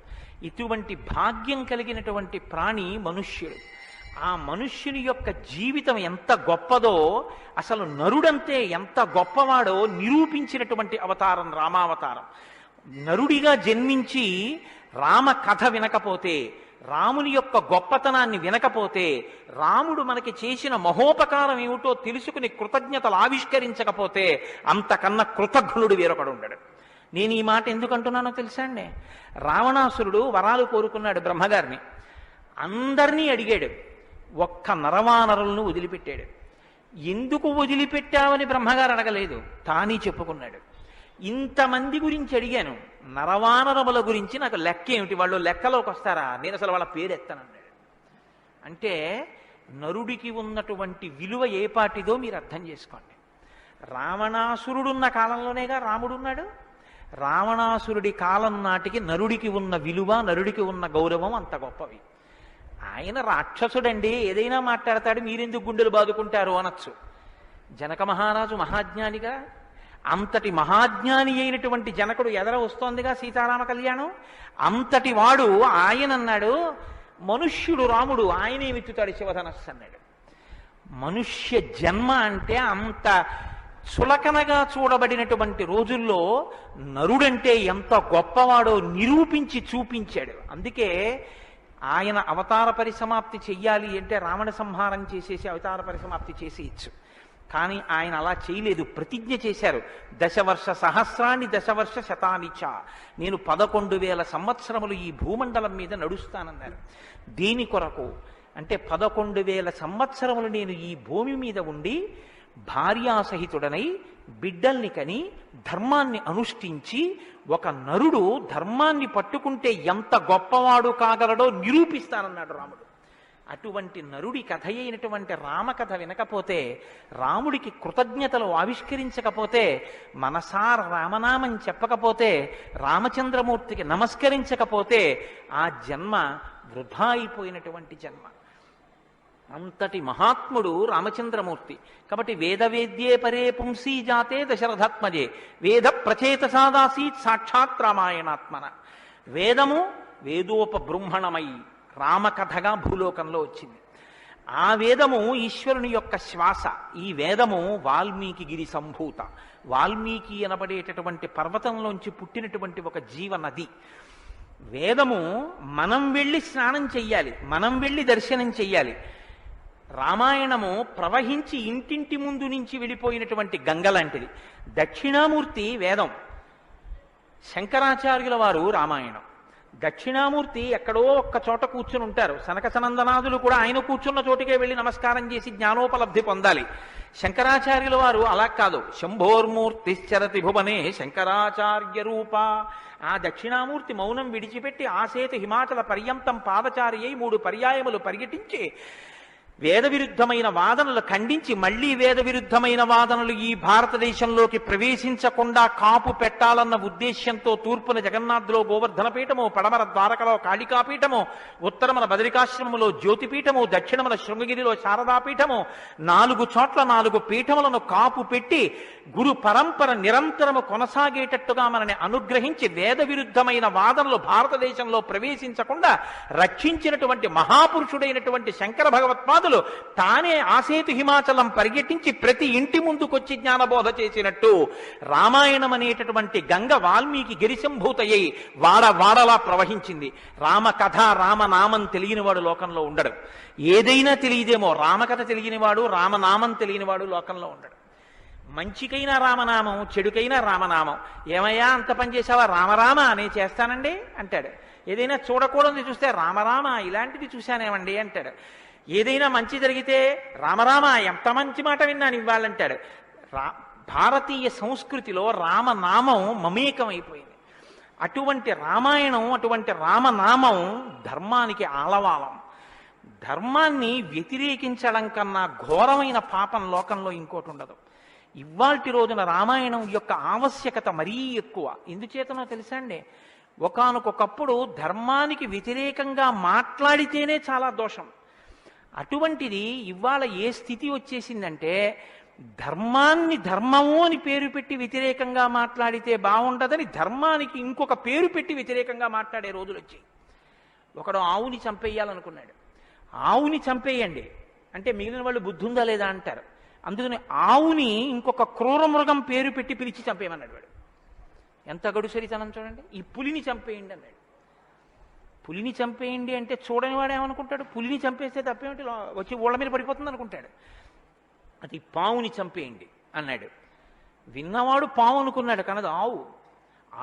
ఇటువంటి భాగ్యం కలిగినటువంటి ప్రాణి మనుష్యుడు. ఆ మనుష్యుని యొక్క జీవితం ఎంత గొప్పదో, అసలు నరుడంతే ఎంత గొప్పవాడో నిరూపించినటువంటి అవతారం రామావతారం. నరుడిగా జన్మించి రామ కథ వినకపోతే, రాముని యొక్క గొప్పతనాన్ని వినకపోతే, రాముడు మనకి చేసిన మహోపకారం ఏమిటో తెలుసుకుని కృతజ్ఞతలు ఆవిష్కరించకపోతే అంతకన్నా కృతజ్ఞుడు వేరొకడు ఉండడు. నేను ఈ మాట ఎందుకు అంటున్నానో తెలుసా అండి? రావణాసురుడు వరాలు కోరుకున్నాడు బ్రహ్మగారిని. అందరినీ అడిగాడు, ఒక్క నరవానరులను వదిలిపెట్టాడు. ఎందుకు వదిలిపెట్టావని బ్రహ్మగారు అడగలేదు, తానీ చెప్పుకున్నాడు. ఇంతమంది గురించి అడిగాను, నరవానరముల గురించి నాకు లెక్క ఏమిటి, వాళ్ళు లెక్కలోకి వస్తారా, నేను అసలు వాళ్ళ పేరు ఎత్తానన్నాడు. అంటే నరుడికి ఉన్నటువంటి విలువ ఏ పాటిదో మీరు అర్థం చేసుకోండి. రావణాసురుడున్న కాలంలోనేగా రాముడున్నాడు. రావణాసురుడి కాలం నాటికి నరుడికి ఉన్న విలువ, నరుడికి ఉన్న గౌరవం అంత గొప్పవి. ఆయన రాక్షసుడండి, ఏదైనా మాట్లాడతాడు, మీరెందుకు గుండెలు బాదుకుంటారు అనొచ్చు. జనక మహారాజు మహాజ్ఞానిగా, అంతటి మహాజ్ఞాని అయినటువంటి జనకుడు ఎదర వస్తోందిగా సీతారామ కళ్యాణం. అంతటి వాడు ఆయన అన్నాడు, మనుష్యుడు రాముడు ఆయనే విత్తుతాడు శివధనస్సు అన్నాడు. మనుష్య జన్మ అంటే అంత చులకనగా చూడబడినటువంటి రోజుల్లో నరుడంటే ఎంత గొప్పవాడో నిరూపించి చూపించాడు. అందుకే ఆయన అవతార పరిసమాప్తి చెయ్యాలి అంటే రావణ సంహారం చేసేసి అవతార పరిసమాప్తి చేసేయచ్చు. కానీ ఆయన అలా చేయలేదు, ప్రతిజ్ఞ చేశారు. దశవర్ష సహస్రాన్ని దశవర్ష శతానిచ, నేను 11,000 సంవత్సరములు ఈ భూమండలం మీద నడుస్తానన్నారు. దేని కొరకు అంటే 11,000 సంవత్సరములు నేను ఈ భూమి మీద ఉండి భార్యాసహితుడనై బిడ్డల్ని కని ధర్మాన్ని అనుష్ఠించి ఒక నరుడు ధర్మాన్ని పట్టుకుంటే ఎంత గొప్పవాడు కాగలడో నిరూపిస్తానన్నాడు రాముడు. అటువంటి నరుడి కథ అయినటువంటి రామకథ వినకపోతే, రాముడికి కృతజ్ఞతలు ఆవిష్కరించకపోతే, మనసార రామనామం చెప్పకపోతే, రామచంద్రమూర్తికి నమస్కరించకపోతే ఆ జన్మ వృధా అయిపోయినటువంటి జన్మ. అంతటి మహాత్ముడు రామచంద్రమూర్తి. కాబట్టి వేదవేద్యే పరే పుంసీ జాతే దశరథాత్మజే వేద ప్రచేతసాదాసీత్ సాక్షాత్ రామాయణాత్మన. వేదము వేదోపబృంహణమై రామకథగా భూలోకంలో వచ్చింది. ఆ వేదము ఈశ్వరుని యొక్క శ్వాస. ఈ వేదము వాల్మీకి గిరి సంభూత. వాల్మీకి అనబడేటటువంటి పర్వతంలోంచి పుట్టినటువంటి ఒక జీవనది. వేదము మనం వెళ్ళి స్నానం చెయ్యాలి, మనం వెళ్ళి దర్శనం చెయ్యాలి. రామాయణము ప్రవహించి ఇంటింటి ముందు నుంచి వెళ్ళిపోయినటువంటి గంగ లాంటిది. దక్షిణామూర్తి వేదం, శంకరాచార్యుల వారు రామాయణం. దక్షిణామూర్తి ఎక్కడో ఒక్క చోట కూర్చుని ఉంటారు. సనక సనందనాదులు కూడా ఆయన కూర్చున్న చోటుకే వెళ్ళి నమస్కారం చేసి జ్ఞానోపలబ్ధి పొందాలి. శంకరాచార్యుల వారు అలా కాదు. శంభోర్మూర్తిశ్చరతి భువనే శంకరాచార్య రూప. ఆ దక్షిణామూర్తి మౌనం విడిచిపెట్టి ఆసేతు హిమాచల పర్యంతం పాదచారి అయి 3 పర్యాయములు పర్యటించి వేద విరుద్ధమైన వాదనలు ఖండించి, మళ్లీ వేద విరుద్ధమైన వాదనలు ఈ భారతదేశంలోకి ప్రవేశించకుండా కాపు పెట్టాలన్న ఉద్దేశ్యంతో తూర్పున జగన్నాథ్లో గోవర్ధన పీఠము, పడమర ద్వారకలో కాళికాపీఠము, ఉత్తరమున బదరికాశ్రమములో జ్యోతిపీఠము, దక్షిణమున శృంగగిరిలో శారదాపీఠము, 4 చోట్ల 4 పీఠములను కాపు పెట్టి గురు పరంపర నిరంతరము కొనసాగేటట్టుగా మనని అనుగ్రహించి వేద విరుద్ధమైన వాదనలు భారతదేశంలో ప్రవేశించకుండా రక్షించినటువంటి మహాపురుషుడైనటువంటి శంకర భగవత్పాదులు తానే ఆసేతు హిమాచలం పరిగెట్టించి ప్రతి ఇంటి ముందుకొచ్చి జ్ఞానబోధ చేసినట్టు రామాయణం అనేటటువంటి గంగ వాల్మీకి గిరిశంభూతయ్యి వాడవాడలా ప్రవహించింది. రామకథ రామనామం తెలియనివాడు లోకంలో ఉండడు. ఏదైనా తెలియదేమో, రామకథ తెలియనివాడు రామనామం తెలియనివాడు లోకంలో ఉండడు. మంచికైనా రామనామం, చెడుకైనా రామనామం. ఏమయ్యా అంత పని చేసావా? రామరామ అనే చేస్తానండి అంటాడు. ఏదైనా చూడకూడదు చూస్తే రామరామ ఇలాంటిది చూశానేమండి అంటాడు. ఏదైనా మంచి జరిగితే రామరామ ఎంత మంచి మాట విన్నాను ఇవ్వాలంటాడు. భారతీయ సంస్కృతిలో రామనామం మమేకం అయిపోయింది. అటువంటి రామాయణం, అటువంటి రామనామం ధర్మానికి ఆలవాలం. ధర్మాన్ని వ్యతిరేకించడం కన్నా ఘోరమైన పాపం లోకంలో ఇంకోటి ఉండదు. ఇవాల్టి రోజున రామాయణం యొక్క ఆవశ్యకత మరీ ఎక్కువ. ఎందుచేతనో తెలుసా అండి? ఒకానొకప్పుడు ధర్మానికి వ్యతిరేకంగా మాట్లాడితేనే చాలా దోషం. అటువంటిది ఇవాళ ఏ స్థితి వచ్చేసిందంటే, ధర్మాన్ని ధర్మము అని పేరు పెట్టి వ్యతిరేకంగా మాట్లాడితే బాగుండదని ధర్మానికి ఇంకొక పేరు పెట్టి వ్యతిరేకంగా మాట్లాడే రోజులు వచ్చాయి. ఒకడు ఆవుని చంపేయాలనుకున్నాడు. ఆవుని చంపేయండి అంటే మిగిలిన వాళ్ళు బుద్ధి ఉందా లేదా అంటారు. అందుకని ఆవుని ఇంకొక క్రూర మృగం పేరు పెట్టి పిలిచి చంపేయమన్నాడు వాడు. ఎంత గడుసరితనం చూడండి. ఈ పులిని చంపేయండి అన్నాడు. పులిని చంపేయండి అంటే చూడని వాడు ఏమనుకుంటాడు? పులిని చంపేస్తే తప్పేమిటి, వచ్చి ఊళ్ళ మీద పడిపోతుంది అనుకుంటాడు. అది పావుని చంపేయండి అన్నాడు. విన్నవాడు పావు అనుకున్నాడు, కనదు ఆవు.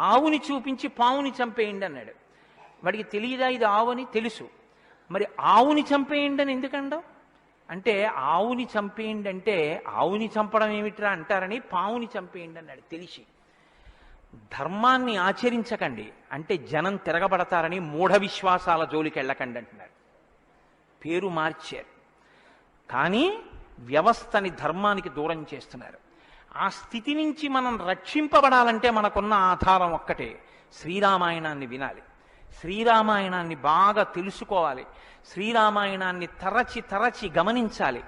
ఆవుని చూపించి పావుని చంపేయండి అన్నాడు. వాడికి తెలియదా ఇది ఆవు అని? తెలుసు. మరి ఆవుని చంపేయండి అని ఎందుకంటావు అంటే, ఆవుని చంపేయండి అంటే ఆవుని చంపడం ఏమిట్రా అంటారని పావుని చంపేయండి అన్నాడు తెలిసి. ధర్మాన్ని ఆచరించకండి అంటే జనం తిరగబడతారని మూఢ విశ్వాసాల జోలికి వెళ్ళకండి అంటున్నారు. పేరు మార్చారు కానీ వ్యవస్థని ధర్మానికి దూరం చేస్తున్నారు. ఆ స్థితి నుంచి మనం రక్షింపబడాలంటే మనకున్న ఆధారం ఒక్కటే, శ్రీరామాయణాన్ని వినాలి, శ్రీరామాయణాన్ని బాగా తెలుసుకోవాలి, శ్రీరామాయణాన్ని తరచి తరచి గమనించాలి.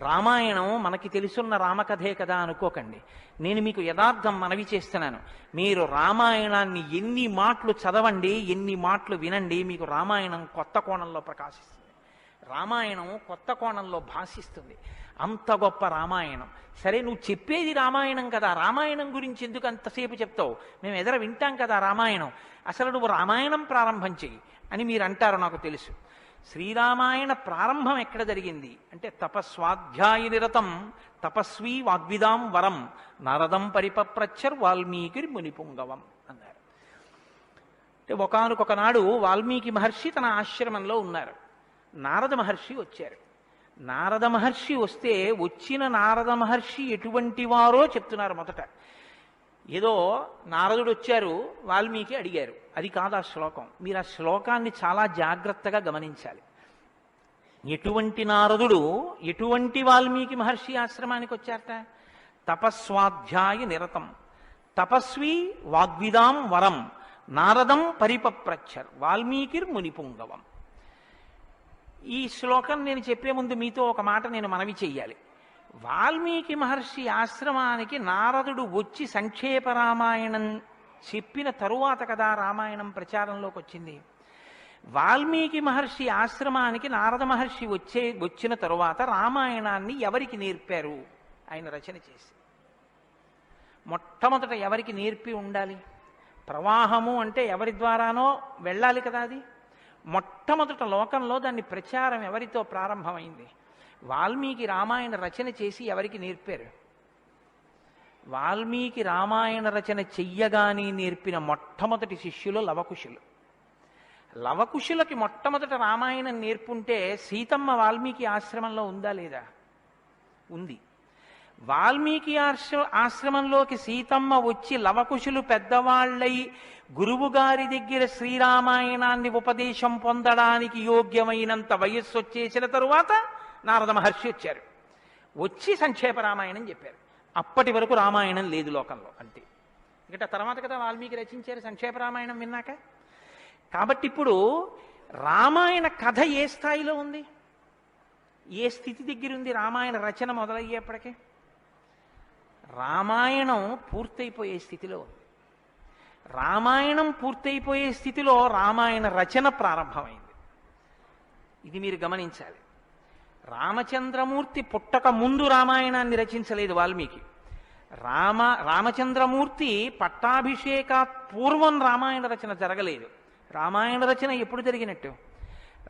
రామాయణం మనకి తెలుసున్న రామకథే కదా అనుకోకండి. నేను మీకు యథార్థం మనవి చేస్తున్నాను. మీరు రామాయణాన్ని ఎన్ని మాటలు చదవండి, ఎన్ని మాటలు వినండి, మీకు రామాయణం కొత్త కోణంలో ప్రకాశిస్తుంది, రామాయణం కొత్త కోణంలో భాషిస్తుంది. అంత గొప్ప రామాయణం. సరే నువ్వు చెప్పేది రామాయణం కదా, రామాయణం గురించి ఎందుకు అంతసేపు చెప్తావు? మేము ఎదుర వింటాం కదా రామాయణం. అసలు నువ్వు రామాయణం ప్రారంభం చెయ్యి అని మీరు అంటారు, నాకు తెలుసు. శ్రీరామాయణ ప్రారంభం ఎక్కడ జరిగింది అంటే, తపస్వాధ్యాయ నిరతం తపస్వీ వాగ్విదాం వరం నారదం పరిపప్రచ్చర్ వాల్మీకి మునిపుంగవం అన్నారు. అంటే ఒకానొక నాడు వాల్మీకి మహర్షి తన ఆశ్రమంలో ఉన్నారు. నారద మహర్షి వచ్చారు. నారద మహర్షి వస్తే వచ్చిన నారద మహర్షి ఎటువంటి వారో చెప్తున్నారు మొదట. ఏదో నారదుడు వచ్చారు, వాల్మీకి అడిగారు, అది కాదు ఆ శ్లోకం. మీరు ఆ శ్లోకాన్ని చాలా జాగ్రత్తగా గమనించాలి. ఎటువంటి నారదుడు ఎటువంటి వాల్మీకి మహర్షి ఆశ్రమానికి వచ్చారట? తపస్వాధ్యాయ నిరతం తపస్వి వాగ్విదాం వరం నారదం పరిపప్రచ్చర్ వాల్మీకిర్ మునిపుంగవం. ఈ శ్లోకం నేను చెప్పే ముందు మీతో ఒక మాట నేను మనవి చెయ్యాలి. వాల్మీకి మహర్షి ఆశ్రమానికి నారదుడు వచ్చి సంక్షేప రామాయణం చెప్పిన తరువాత కదా రామాయణం ప్రచారంలోకి వచ్చింది. వాల్మీకి మహర్షి ఆశ్రమానికి నారద మహర్షి వచ్చిన తరువాత రామాయణాన్ని ఎవరికి నేర్పారు? ఆయన రచన చేసి మొట్టమొదట ఎవరికి నేర్పి ఉండాలి? ప్రవాహము అంటే ఎవరి ద్వారానో వెళ్ళాలి కదా. అది మొట్టమొదట లోకంలో దాన్ని ప్రచారం ఎవరితో ప్రారంభమైంది? వాల్మీకి రామాయణ రచన చేసి ఎవరికి నేర్పారు? వాల్మీకి రామాయణ రచన చెయ్యగానే నేర్పిన మొట్టమొదటి శిష్యులు లవకుశులు. లవకుశులకి మొట్టమొదట రామాయణం నేర్పుంటే సీతమ్మ వాల్మీకి ఆశ్రమంలో ఉందా లేదా? ఉంది. వాల్మీకి ఆశ్రమంలోకి సీతమ్మ వచ్చి లవకుశులు పెద్దవాళ్ళై గురువు గారి దగ్గర శ్రీరామాయణాన్ని ఉపదేశం పొందడానికి యోగ్యమైనంత వయస్సు వచ్చేసిన తరువాత నారద మహర్షి వచ్చారు. వచ్చి సంక్షేప రామాయణం చెప్పారు. అప్పటి వరకు రామాయణం లేదు లోకంలో, అంతే. ఇంకా తర్వాత కదా వాల్మీకి రచించారు సంక్షేప రామాయణం విన్నాక. కాబట్టి ఇప్పుడు రామాయణ కథ ఏ స్థాయిలో ఉంది, ఏ స్థితి దగ్గర ఉంది? రామాయణ రచన మొదలయ్యేప్పటికే రామాయణం పూర్తయిపోయే స్థితిలో ఉంది. రామాయణం పూర్తయిపోయే స్థితిలో రామాయణ రచన ప్రారంభమైంది. ఇది మీరు గమనించాలి. రామచంద్రమూర్తి పుట్టక ముందు రామాయణాన్ని రచించలేదు వాల్మీకి. రామచంద్రమూర్తి పట్టాభిషేకాత్ పూర్వం రామాయణ రచన జరగలేదు. రామాయణ రచన ఎప్పుడు జరిగినట్టు?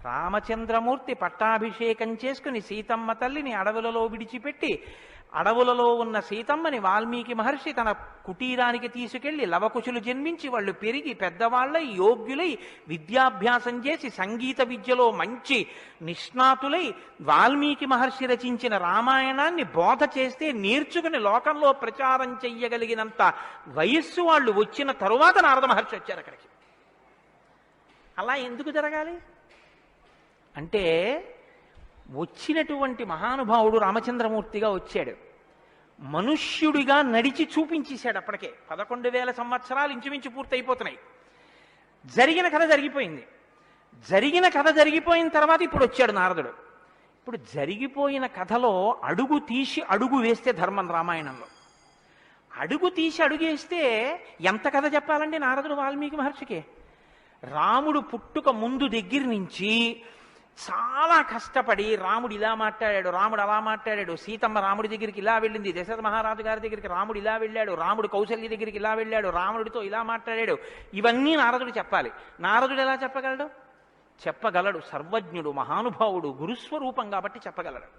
రామచంద్రమూర్తి పట్టాభిషేకం చేసుకుని సీతమ్మ తల్లిని అడవులలో విడిచిపెట్టి అడవులలో ఉన్న సీతమ్మని వాల్మీకి మహర్షి తన కుటీరానికి తీసుకెళ్లి లవకుశులు జన్మించి వాళ్ళు పెరిగి పెద్దవాళ్ళై యోగ్యులై విద్యాభ్యాసం చేసి సంగీత విద్యలో మంచి నిష్ణాతులై వాల్మీకి మహర్షి రచించిన రామాయణాన్ని బోధ చేస్తే నేర్చుకుని లోకంలో ప్రచారం చెయ్యగలిగినంత వయస్సు వాళ్ళు వచ్చిన తరువాత నారద మహర్షి వచ్చారు అక్కడికి. అలా ఎందుకు జరగాలి అంటే, వచ్చినటువంటి మహానుభావుడు రామచంద్రమూర్తిగా వచ్చాడు, మనుష్యుడిగా నడిచి చూపించేశాడు. అప్పటికే 11,000 సంవత్సరాలు ఇంచుమించు పూర్తయిపోతున్నాయి. జరిగిన కథ జరిగిపోయింది. జరిగిన కథ జరిగిపోయిన తర్వాత ఇప్పుడు వచ్చాడు నారదుడు. ఇప్పుడు జరిగిపోయిన కథలో అడుగు తీసి అడుగు వేస్తే ధర్మం. రామాయణంలో అడుగు తీసి అడుగేస్తే ఎంత కథ చెప్పాలండి నారదుడు వాల్మీకి మహర్షికి? రాముడు పుట్టుక ముందు దగ్గర నుంచి చాలా కష్టపడి రాముడు ఇలా మాట్లాడాడు, రాముడు అలా మాట్లాడాడు, సీతమ్మ రాముడి దగ్గరికి ఇలా వెళ్ళింది, దశరథ మహారాజు గారి దగ్గరికి రాముడు ఇలా వెళ్ళాడు, రాముడు కౌసల్య దగ్గరికి ఇలా వెళ్ళాడు, రాముడితో ఇలా మాట్లాడాడు, ఇవన్నీ నారదుడు చెప్పాలి. నారదుడు ఎలా చెప్పగలడు? చెప్పగలడు. సర్వజ్ఞుడు, మహానుభావుడు, గురుస్వరూపం కాబట్టి చెప్పగలడు.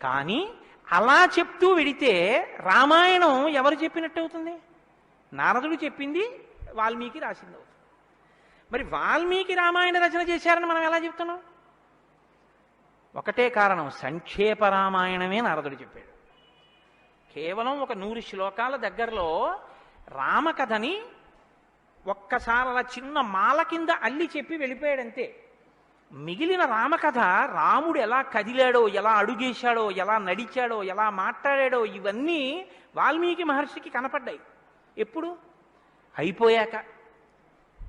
కానీ అలా చెప్తూ వెడితే రామాయణం ఎవరు చెప్పినట్టు అవుతుంది? నారదుడు చెప్పింది వాల్మీకి రాసింది అవుతుంది. మరి వాల్మీకి రామాయణ రచన చేశారని మనం ఎలా చెప్తున్నాం? ఒకటే కారణం, సంక్షేప రామాయణమే నారదుడు చెప్పాడు. కేవలం ఒక 100 శ్లోకాల దగ్గరలో రామకథని ఒక్కసారి అలా చిన్న మాల కింద అల్లి చెప్పి వెళ్ళిపోయాడంతే. మిగిలిన రామకథ రాముడు ఎలా కదిలాడో, ఎలా అడుగేశాడో, ఎలా నడిచాడో, ఎలా మాట్లాడాడో ఇవన్నీ వాల్మీకి మహర్షికి కనపడ్డాయి. ఎప్పుడు? అయిపోయాక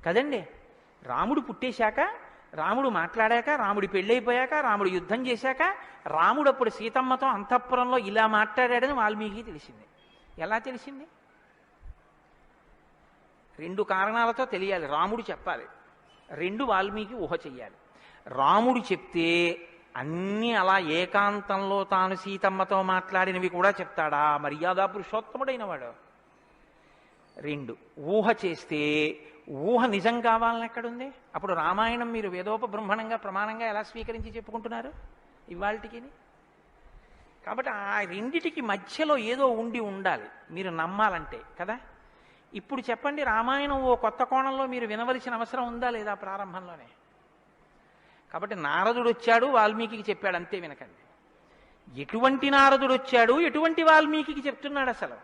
కదండి. రాముడు పుట్టేశాక, రాముడు మాట్లాడాక, రాముడి పెళ్ళైపోయాక, రాముడు యుద్ధం చేశాక, రాముడు అప్పుడు సీతమ్మతో అంతఃపురంలో ఇలా మాట్లాడాడని వాల్మీకి తెలిసింది. ఎలా తెలిసింది? 2 కారణాలతో తెలియాలి. రాముడు చెప్పాలి, 2 వాల్మీకి ఊహ చెయ్యాలి. రాముడు చెప్తే అన్నీ అలా ఏకాంతంలో తాను సీతమ్మతో మాట్లాడినవి కూడా చెప్తాడా? మర్యాదా పురుషోత్తముడైన వాడు. 2 ఊహ చేస్తే ఊహ నిజం కావాలని ఎక్కడుంది? అప్పుడు రామాయణం మీరు వేదోపబ్రహ్మణంగా ప్రమాణంగా ఎలా స్వీకరించి చెప్పుకుంటున్నారు ఇవాళకి? కాబట్టి ఆ రెండిటికి మధ్యలో ఏదో ఉండాలి మీరు నమ్మాలంటే కదా. ఇప్పుడు చెప్పండి, రామాయణం ఓ కొత్త కోణంలో మీరు వినవలసిన అవసరం ఉందా లేదా ప్రారంభంలోనే? కాబట్టి నారదుడు వచ్చాడు, వాల్మీకి చెప్పాడు, అంతే. వినకండి. ఎటువంటి నారదుడు వచ్చాడు, ఎటువంటి వాల్మీకి చెప్తున్నాడు అసలు?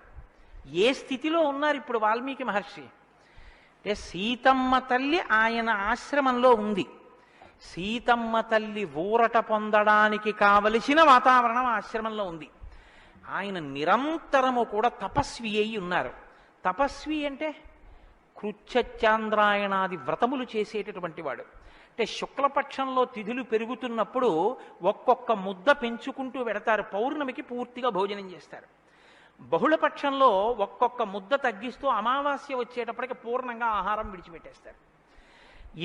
ఏ స్థితిలో ఉన్నారు ఇప్పుడు వాల్మీకి మహర్షి అంటే? సీతమ్మ తల్లి ఆయన ఆశ్రమంలో ఉంది. సీతమ్మ తల్లి ఊరట పొందడానికి కావలసిన వాతావరణం ఆశ్రమంలో ఉంది. ఆయన నిరంతరము కూడా తపస్వి అయి ఉన్నారు. తపస్వి అంటే కృచ్ఛచాంద్రాయణాది వ్రతములు చేసేటటువంటి వాడు. అంటే శుక్లపక్షంలో తిథులు పెరుగుతున్నప్పుడు ఒక్కొక్క ముద్ద పెంచుకుంటూ వెడతారు. పౌర్ణమికి పూర్తిగా భోజనం చేస్తారు. బహుళపక్షంలో ఒక్కొక్క ముద్ద తగ్గిస్తూ అమావాస్య వచ్చేటప్పటికి పూర్ణంగా ఆహారం విడిచిపెట్టేస్తారు.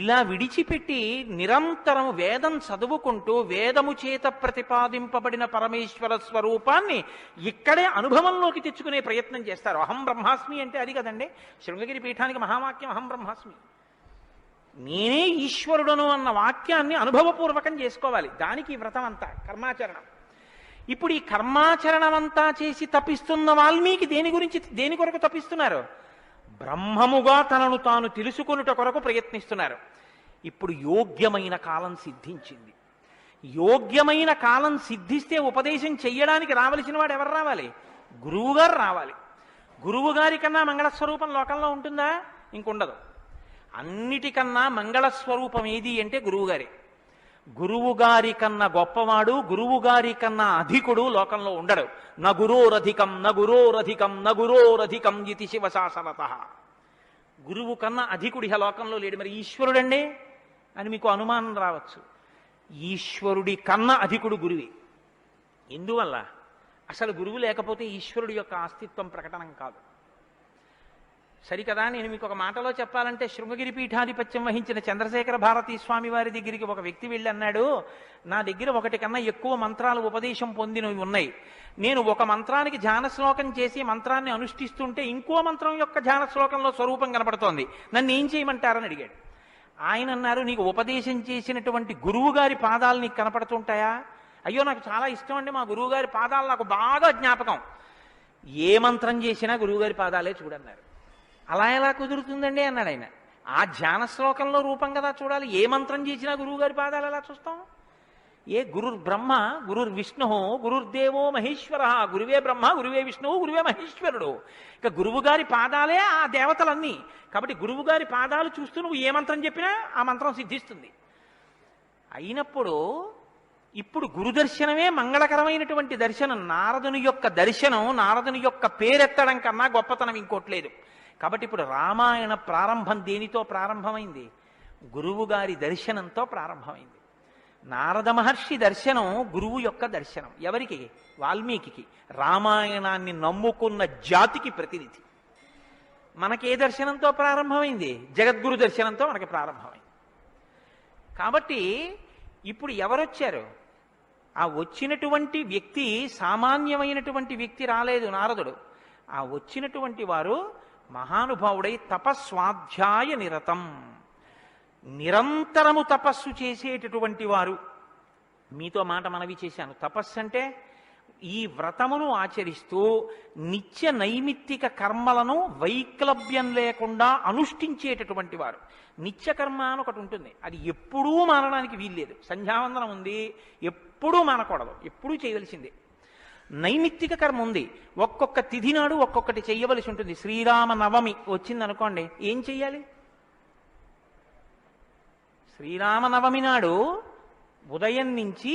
ఇలా విడిచిపెట్టి నిరంతరం వేదం చదువుకుంటూ వేదము చేత ప్రతిపాదింపబడిన పరమేశ్వర స్వరూపాన్ని ఇక్కడే అనుభవంలోకి తెచ్చుకునే ప్రయత్నం చేస్తారు. అహం బ్రహ్మాస్మి అంటే అది కదండి శృంగగిరి పీఠానికి మహావాక్యం, అహం బ్రహ్మాస్మి. నేనే ఈశ్వరుడను అన్న వాక్యాన్ని అనుభవపూర్వకం చేసుకోవాలి. దానికి వ్రతం అంతా కర్మాచరణం. ఇప్పుడు ఈ కర్మాచరణం అంతా చేసి తపిస్తున్న వాల్మీకి దేని కొరకు తపిస్తున్నారు? బ్రహ్మముగా తనను తాను తెలుసుకొనుట కొరకు ప్రయత్నిస్తున్నారు. ఇప్పుడు యోగ్యమైన కాలం సిద్ధించింది. యోగ్యమైన కాలం సిద్ధిస్తే ఉపదేశం చెయ్యడానికి రావలసిన వాడు ఎవరు రావాలి? గురువుగారు రావాలి. గురువుగారి కన్నా మంగళస్వరూపం లోకంలో ఉంటుందా? ఇంకుండదు. అన్నిటికన్నా మంగళస్వరూపం ఏది అంటే గురువుగారే. గురువుగారి కన్నా గొప్పవాడు, గురువుగారి కన్నా అధికుడు లోకంలో ఉండడు. నగురోరధికం నగురోరధికం నగురోరధికం ఇది శివశాసనత. గురువు కన్నా అధికుడి లోకంలో లేడు. మరి ఈశ్వరుడండి అని మీకు అనుమానం రావచ్చు. ఈశ్వరుడి కన్నా అధికుడు గురువే. ఎందువల్ల? అసలు గురువు లేకపోతే ఈశ్వరుడి యొక్క అస్తిత్వం ప్రకటనం కాదు. సరికదా? నేను మీకు ఒక మాటలో చెప్పాలంటే శృంగగిరి పీఠాధిపత్యం వహించిన చంద్రశేఖర భారతీ స్వామి వారి దగ్గరికి ఒక వ్యక్తి వెళ్ళి అన్నాడు, నా దగ్గర ఒకటి కన్నా ఎక్కువ మంత్రాలు ఉపదేశం పొందినవి ఉన్నాయి. నేను ఒక మంత్రానికి ధ్యాన శ్లోకం చేసి మంత్రాన్ని అనుష్ఠిస్తుంటే ఇంకో మంత్రం యొక్క ధ్యాన శ్లోకంలో స్వరూపం కనపడుతోంది, నన్ను ఏం చేయమంటారని అడిగాడు. ఆయన అన్నారు, నీకు ఉపదేశం చేసినటువంటి గురువు గారి పాదాలు నీకు కనపడుతుంటాయా? అయ్యో నాకు చాలా ఇష్టం అండి, మా గురువు గారి పాదాలు నాకు బాగా జ్ఞాపకం. ఏ మంత్రం చేసినా గురువుగారి పాదాలే చూడన్నారు. అలా ఎలా కుదురుతుందండి అన్నాడు ఆయన. ఆ ధ్యాన శ్లోకంలో రూపం కదా చూడాలి. ఏ మంత్రం చేసినా గురువుగారి పాదాలు ఎలా చూస్తాం? ఏ గురుర్ బ్రహ్మ గురుర్ విష్ణు గురుర్దేవో మహేశ్వర. గురువే బ్రహ్మ, గురువే విష్ణువు, గురువే మహేశ్వరుడు. ఇక గురువుగారి పాదాలే ఆ దేవతలన్నీ. కాబట్టి గురువుగారి పాదాలు చూస్తూ నువ్వు ఏ మంత్రం చెప్పినా ఆ మంత్రం సిద్ధిస్తుంది. అయినప్పుడు ఇప్పుడు గురుదర్శనమే మంగళకరమైనటువంటి దర్శనం. నారదుని యొక్క దర్శనం, నారదుని యొక్క పేరెత్తడం కన్నా గొప్పతనం ఇంకోట్లేదు. కాబట్టి ఇప్పుడు రామాయణ ప్రారంభం దేనితో ప్రారంభమైంది? గురువుగారి దర్శనంతో ప్రారంభమైంది. నారద మహర్షి దర్శనం గురువు యొక్క దర్శనం. ఎవరికి? వాల్మీకి. రామాయణాన్ని నమ్ముకున్న జాతికి ప్రతినిధి. మనకే దర్శనంతో ప్రారంభమైంది? జగద్గురు దర్శనంతో మనకి ప్రారంభమైంది. కాబట్టి ఇప్పుడు ఎవరొచ్చారు? ఆ వచ్చినటువంటి వ్యక్తి సామాన్యమైనటువంటి వ్యక్తి రాలేదు. నారదుడు ఆ వచ్చినటువంటి వారు మహానుభావుడై తపస్వాధ్యాయ నిరతం, నిరంతరము తపస్సు చేసేటటువంటి వారు. మీతో మాట మనవి చేశాను. తపస్సు అంటే ఈ వ్రతమును ఆచరిస్తూ నిత్య నైమిత్తిక కర్మలను వైక్లభ్యం లేకుండా అనుష్ఠించేటటువంటి వారు. నిత్యకర్మ అని ఒకటి ఉంటుంది, అది ఎప్పుడూ మానడానికి వీల్లేదు. సంధ్యావందనం ఉంది, ఎప్పుడూ మానకూడదు, ఎప్పుడూ చేయవలసిందే. నైమిత్తిక కర్మ ఉంది, ఒక్కొక్క తిథి నాడు ఒక్కొక్కటి చెయ్యవలసి ఉంటుంది. శ్రీరామ నవమి వచ్చిందనుకోండి, ఏం చెయ్యాలి? శ్రీరామనవమి నాడు ఉదయం నుంచి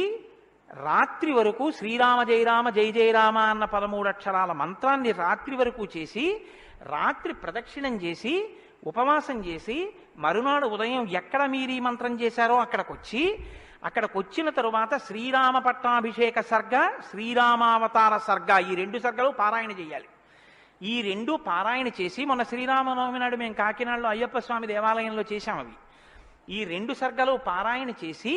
రాత్రి వరకు శ్రీరామ జయ రామ జయ జయ రామ అన్న 13 అక్షరాల మంత్రాన్ని రాత్రి వరకు చేసి, రాత్రి ప్రదక్షిణం చేసి, ఉపవాసం చేసి, మరునాడు ఉదయం ఎక్కడ మీరు ఈ మంత్రం చేశారో అక్కడికి వచ్చిన తరువాత శ్రీరామ పట్టాభిషేక సర్గ, శ్రీరామావతార సర్గ, ఈ 2 సర్గలు పారాయణ చేయాలి. ఈ 2 పారాయణ చేసి, మొన్న శ్రీరామనవమి నాడు మేము కాకినాడలో అయ్యప్ప స్వామి దేవాలయంలో చేశాం. అవి ఈ 2 సర్గలు పారాయణ చేసి,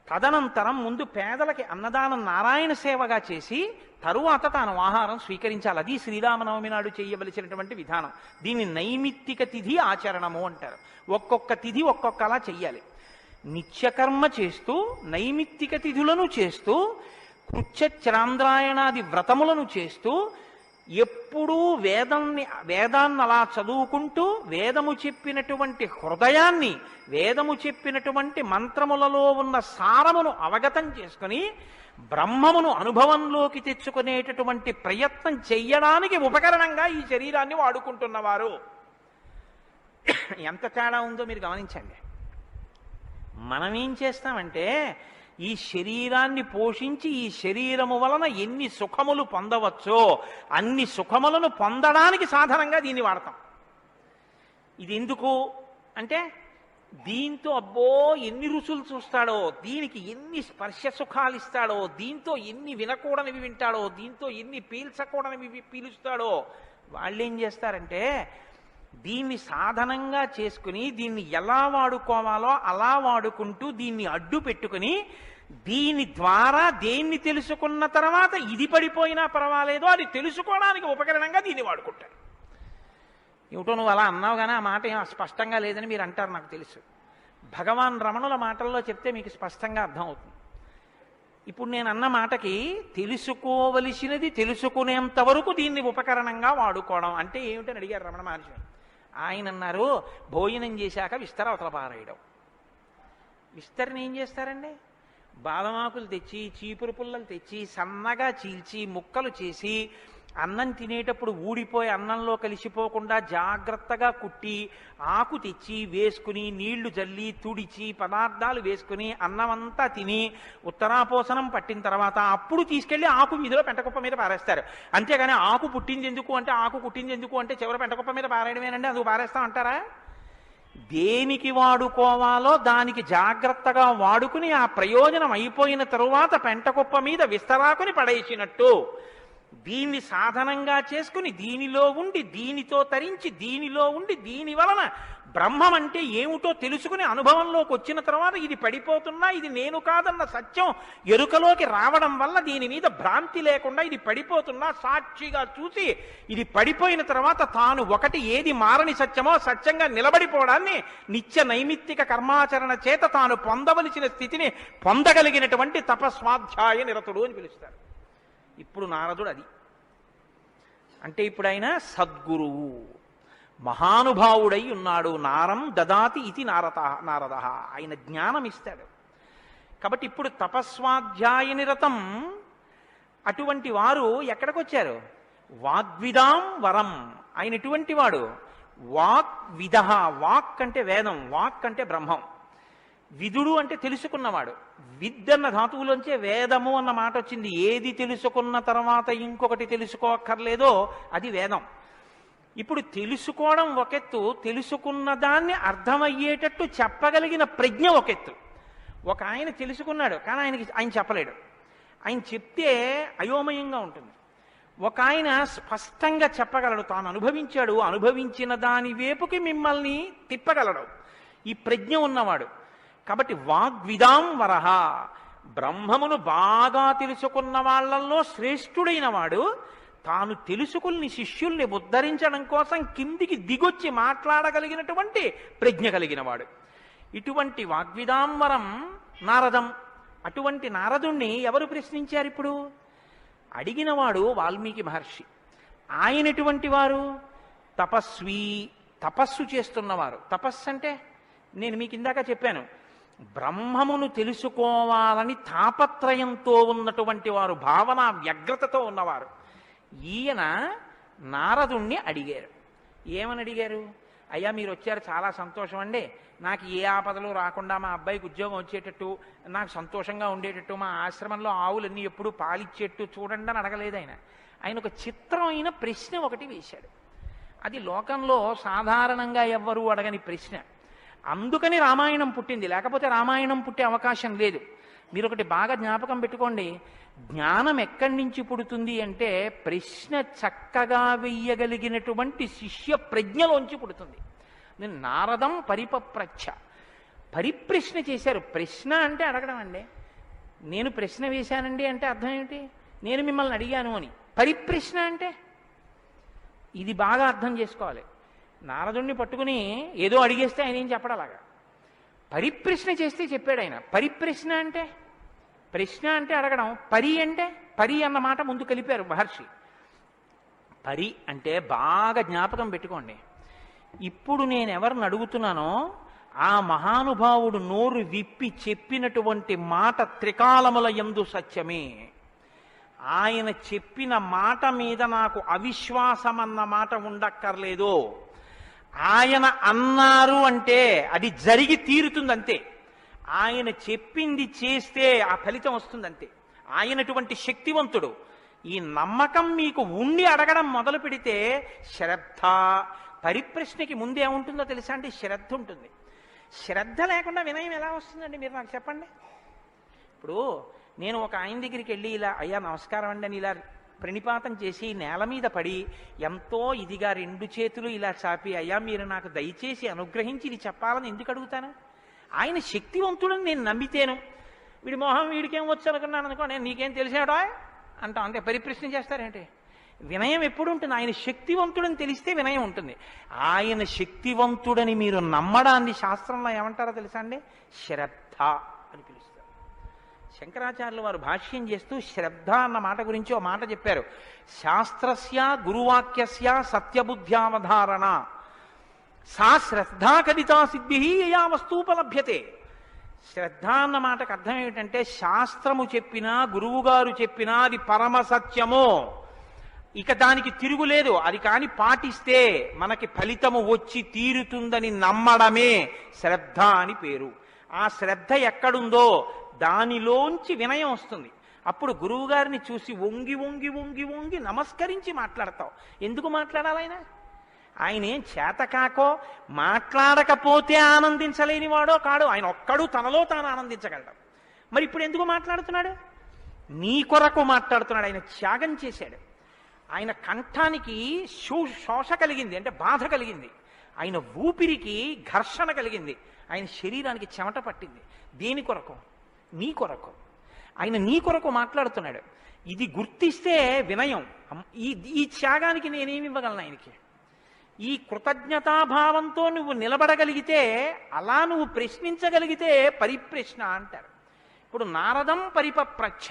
తదనంతరం ముందు పేదలకి అన్నదానం నారాయణ సేవగా చేసి, తరువాత తాను ఆహారం స్వీకరించాలి. అది శ్రీరామనవమి నాడు చేయవలసినటువంటి విధానం. దీన్ని నైమిత్తిక తిథి ఆచరణము అంటారు. ఒక్కొక్క తిథి ఒక్కొక్కలా చెయ్యాలి. నిత్యకర్మ చేస్తూ, నైమిత్తిక తిథులను చేస్తూ, కృచ్ఛచాంద్రాయణాది వ్రతములను చేస్తూ, ఎప్పుడూ వేదాన్ని అలా చదువుకుంటూ వేదము చెప్పినటువంటి హృదయాన్ని, వేదము చెప్పినటువంటి మంత్రములలో ఉన్న సారమును అవగతం చేసుకుని బ్రహ్మమును అనుభవంలోకి తెచ్చుకునేటటువంటి ప్రయత్నం చెయ్యడానికి ఉపకరణంగా ఈ శరీరాన్ని వాడుకుంటున్నవారు. ఎంత తేడా ఉందో మీరు గమనించండి. మనం ఏం చేస్తామంటే ఈ శరీరాన్ని పోషించి ఈ శరీరము వలన ఎన్ని సుఖములు పొందవచ్చో అన్ని సుఖములను పొందడానికి సాధనంగా దీన్ని వాడతాం. ఇది ఎందుకు అంటే దీంతో అబ్బో ఎన్ని రుచులు చూస్తాడో, దీనికి ఎన్ని స్పర్శ సుఖాలు ఇస్తాడో, దీంతో ఎన్ని వినకూడనివి వింటాడో, దీంతో ఎన్ని పీల్చకూడనివి పీలుస్తాడో. వాళ్ళేం చేస్తారంటే దీన్ని సాధనంగా చేసుకుని దీన్ని ఎలా వాడుకోవాలో అలా వాడుకుంటూ దీన్ని అడ్డు పెట్టుకుని దీని ద్వారా దేన్ని తెలుసుకున్న తర్వాత ఇది పడిపోయినా పర్వాలేదో అది తెలుసుకోవడానికి ఉపకరణంగా దీన్ని వాడుకుంటారు. ఏమిటో నువ్వు అలా అన్నావు కానీ ఆ మాట ఏం స్పష్టంగా లేదని మీరు అంటారు, నాకు తెలుసు. భగవాన్ రమణుల మాటల్లో చెప్తే మీకు స్పష్టంగా అర్థమవుతుంది. ఇప్పుడు నేను అన్న మాటకి తెలుసుకోవలసినది తెలుసుకునేంత వరకు దీన్ని ఉపకరణంగా వాడుకోవడం అంటే ఏమిటని అడిగారు రమణ మహర్షి. ఆయన అన్నారు, భోజనం చేశాక విస్తర అవతల పారేయడం. విస్తరని ఏం చేస్తారండి? బాదమాకులు తెచ్చి, చీపురు పుల్లలు తెచ్చి, సన్నగా చీల్చి ముక్కలు చేసి అన్నం తినేటప్పుడు ఊడిపోయి అన్నంలో కలిసిపోకుండా జాగ్రత్తగా కుట్టి ఆకు తెచ్చి వేసుకుని నీళ్లు జల్లి తుడిచి పదార్థాలు వేసుకుని అన్నమంతా తిని ఉత్తరాపోసనం పట్టిన తర్వాత అప్పుడు తీసుకెళ్లి ఆకు వీధిలో పెంటకుప్ప మీద పారేస్తారు. అంతేగాని ఆకు పుట్టింది ఎందుకు అంటే ఆకు కుట్టింది ఎందుకు అంటే చివరి పెంటకుప్ప మీద పారేయడమేనండి, అందుకు పారేస్తాం అంటారా? దేనికి వాడుకోవాలో దానికి జాగ్రత్తగా వాడుకుని ఆ ప్రయోజనం అయిపోయిన తరువాత పెంటకుప్ప మీద విస్తరాకుని పడేసినట్టు దీన్ని సాధనంగా చేసుకుని దీనిలో ఉండి దీనితో తరించి దీనిలో ఉండి దీని వలన బ్రహ్మం అంటే ఏమిటో తెలుసుకుని అనుభవంలోకి వచ్చిన తర్వాత ఇది పడిపోతున్నా ఇది నేను కాదన్న సత్యం ఎరుకలోకి రావడం వల్ల దీని మీద భ్రాంతి లేకుండా ఇది పడిపోతున్నా సాక్షిగా చూసి ఇది పడిపోయిన తర్వాత తాను ఒకటి ఏది మారని సత్యమో సత్యంగా నిలబడిపోవడాన్ని నిత్య నైమిత్తిక కర్మాచరణ చేత తాను పొందవలసిన స్థితిని పొందగలిగినటువంటి తపస్వాధ్యాయ నిరతుడు అని పిలుస్తారు. ఇప్పుడు నారదుడు అది అంటే ఇప్పుడు ఆయన సద్గురువు మహానుభావుడై ఉన్నాడు. నారం దదాతి ఇది నారద, ఆయన జ్ఞానం ఇస్తాడు. కాబట్టి ఇప్పుడు తపస్వాధ్యాయ నిరతం అటువంటి వారు ఎక్కడికి వచ్చారు? వాగ్విదాం వరం. ఆయన ఎటువంటి వాడు? వాగ్విద. వాక్ అంటే వేదం, వాక్ అంటే బ్రహ్మం, విదుడు అంటే తెలుసుకున్నవాడు. విద్దన్న ధాతువులోంచే వేదము అన్న మాట వచ్చింది. ఏది తెలుసుకున్న తర్వాత ఇంకొకటి తెలుసుకోక్కర్లేదో అది వేదం. ఇప్పుడు తెలుసుకోవడం ఒకెత్తు, తెలుసుకున్న దాన్ని అర్థమయ్యేటట్టు చెప్పగలిగిన ప్రజ్ఞ ఒకెత్తు. ఒక ఆయన తెలుసుకున్నాడు కానీ ఆయన చెప్పలేడు, ఆయన చెప్తే అయోమయంగా ఉంటుంది. ఒక ఆయన స్పష్టంగా చెప్పగలడు, తాను అనుభవించాడు, అనుభవించిన దాని వైపుకి మిమ్మల్ని తిప్పగలడు, ఈ ప్రజ్ఞ ఉన్నవాడు. కాబట్టి వాగ్విదాం వరహ, బ్రహ్మమును బాగా తెలుసుకున్న వాళ్ళల్లో శ్రేష్ఠుడైన వాడు తాను తెలుసుకుని శిష్యుల్ని ఉద్ధరించడం కోసం కిందికి దిగొచ్చి మాట్లాడగలిగినటువంటి ప్రజ్ఞ కలిగిన వాడు. ఇటువంటి వాగ్విదాంవరం నారదం. అటువంటి నారదుణ్ణి ఎవరు ప్రశ్నించారు? ఇప్పుడు అడిగినవాడు వాల్మీకి మహర్షి. ఆయన ఎటువంటి వారు? తపస్వి, తపస్సు చేస్తున్నవారు. తపస్సు అంటే నేను మీకు ఇందాక చెప్పాను, బ్రహ్మమును తెలుసుకోవాలని తాపత్రయంతో ఉన్నటువంటి వారు, భావన వ్యగ్రతతో ఉన్నవారు. ఈయన నారదుణ్ణి అడిగారు. ఏమని అడిగారు? అయ్యా మీరు వచ్చారు, చాలా సంతోషం అండి, నాకు ఏ ఆపదలు రాకుండా మా అబ్బాయికి ఉద్యోగం వచ్చేటట్టు, నాకు సంతోషంగా ఉండేటట్టు, మా ఆశ్రమంలో ఆవులన్నీ ఎప్పుడు పాలిచ్చేట్టు చూడండి అని అడగలేదు ఆయన. ఆయన ఒక చిత్రమైన ప్రశ్న ఒకటి వేశాడు. అది లోకంలో సాధారణంగా ఎవ్వరూ అడగని ప్రశ్న. అందుకని రామాయణం పుట్టింది, లేకపోతే రామాయణం పుట్టే అవకాశం లేదు. మీరు ఒకటి బాగా జ్ఞాపకం పెట్టుకోండి, జ్ఞానం ఎక్కడి నుంచి పుడుతుంది అంటే ప్రశ్న చక్కగా వెయ్యగలిగినటువంటి శిష్య ప్రజ్ఞలోంచి పుడుతుంది. నేను నారదం పరిపప్రచ్ఛ, పరిప్రశ్న చేశారు. ప్రశ్న అంటే అడగడం అండి. నేను ప్రశ్న వేశానండి అంటే అర్థం ఏమిటి? నేను మిమ్మల్ని అడిగాను అని. పరిప్రశ్న అంటే ఇది బాగా అర్థం చేసుకోవాలి. నారదుణ్ణి పట్టుకుని ఏదో అడిగేస్తే ఆయన ఏం చెప్పడలాగా, పరిప్రశ్న చేస్తే చెప్పాడు ఆయన. పరిప్రశ్న అంటే, ప్రశ్న అంటే అడగడం, పరి అంటే, పరి అన్న మాట ముందు కలిపారు మహర్షి. పరి అంటే బాగా జ్ఞాపకం పెట్టుకోండి. ఇప్పుడు నేను ఎవరిని అడుగుతున్నానో ఆ మహానుభావుడు నోరు విప్పి చెప్పినటువంటి మాట త్రికాలముల యందు సత్యమే. ఆయన చెప్పిన మాట మీద నాకు అవిశ్వాసం అన్న మాట ఉండక్కర్లేదు. ఆయన అన్నారు అంటే అది జరిగి తీరుతుందంతే. ఆయన చెప్పింది చేస్తే ఆ ఫలితం వస్తుందంతే. ఆయనటువంటి శక్తివంతుడు. ఈ నమ్మకం మీకు ఉండి అడగడం మొదలు పెడితే శ్రద్ధ, పరిప్రశ్నకి ముందేముంటుందో తెలుసా అండి? శ్రద్ధ ఉంటుంది. శ్రద్ధ లేకుండా వినయం ఎలా వస్తుందండి? మీరు నాకు చెప్పండి. ఇప్పుడు నేను ఒక ఆయన దగ్గరికి వెళ్ళి ఇలా అయ్యా నమస్కారం అండి అని ఇలా ప్రణిపాతం చేసి నేల మీద పడి ఎంతో ఇదిగా 2 చేతులు ఇలా చాపి అయ్యా మీరు నాకు దయచేసి అనుగ్రహించి ఇది చెప్పాలని ఎందుకు అడుగుతాను? ఆయన శక్తివంతుడని నేను నమ్మితేను. వీడి మొహం వీడికేం వచ్చు అనుకున్నాను అనుకో, నేను నీకేం తెలిసాడో అంటాం అంతే. పరిప్రశ్న చేస్తారేంటి? వినయం ఎప్పుడు ఉంటుంది? ఆయన శక్తివంతుడని తెలిస్తే వినయం ఉంటుంది. ఆయన శక్తివంతుడని మీరు నమ్మడాన్ని శాస్త్రంలో ఏమంటారో తెలుసా అండి? శ్రద్ధ అని పిలుస్తారు. శంకరాచార్యులు వారు భాష్యం చేస్తూ శ్రద్ధ అన్న మాట గురించి ఒక మాట చెప్పారు. శాస్త్రస్య గురువాక్యస్య సత్యబుద్ధ్యావధారణ సా శ్రద్ధా కదితా సిద్ధి యా వస్తూపలభ్యతే. శ్రద్ధ అన్న మాటకు అర్థం ఏమిటంటే శాస్త్రము చెప్పినా గురువుగారు చెప్పినా అది పరమ సత్యము, ఇక దానికి తిరుగులేదు, అది కాని పాటిస్తే మనకి ఫలితము వచ్చి తీరుతుందని నమ్మడమే శ్రద్ధ అని పేరు. ఆ శ్రద్ధ ఎక్కడుందో దానిలోంచి వినయం వస్తుంది. అప్పుడు గురువుగారిని చూసి వంగి వంగి వంగి వంగి నమస్కరించి మాట్లాడతావు. ఎందుకు మాట్లాడాలి? ఆయన ఏం చేతకాకో మాట్లాడకపోతే ఆనందించలేని వాడో కాడు. ఆయన ఒక్కడు తనలో తాను ఆనందించగలడు. మరి ఇప్పుడు ఎందుకు మాట్లాడుతున్నాడు? నీ కొరకు మాట్లాడుతున్నాడు. ఆయన త్యాగం చేశాడు. ఆయన కంఠానికి శోష కలిగింది, అంటే బాధ కలిగింది. ఆయన ఊపిరికి ఘర్షణ కలిగింది. ఆయన శరీరానికి చెమట పట్టింది. దేని కొరకు? నీ కొరకు. ఆయన నీ కొరకు మాట్లాడుతున్నాడు. ఇది గుర్తిస్తే వినయం. ఈ త్యాగానికి నేనేమి ఇవ్వగలను ఆయనకి? ఈ కృతజ్ఞతాభావంతో నువ్వు నిలబడగలిగితే, అలా నువ్వు ప్రశ్నించగలిగితే పరిప్రశ్న అంటారు. ఇప్పుడు నారదం పరిపప్రచ్ఛ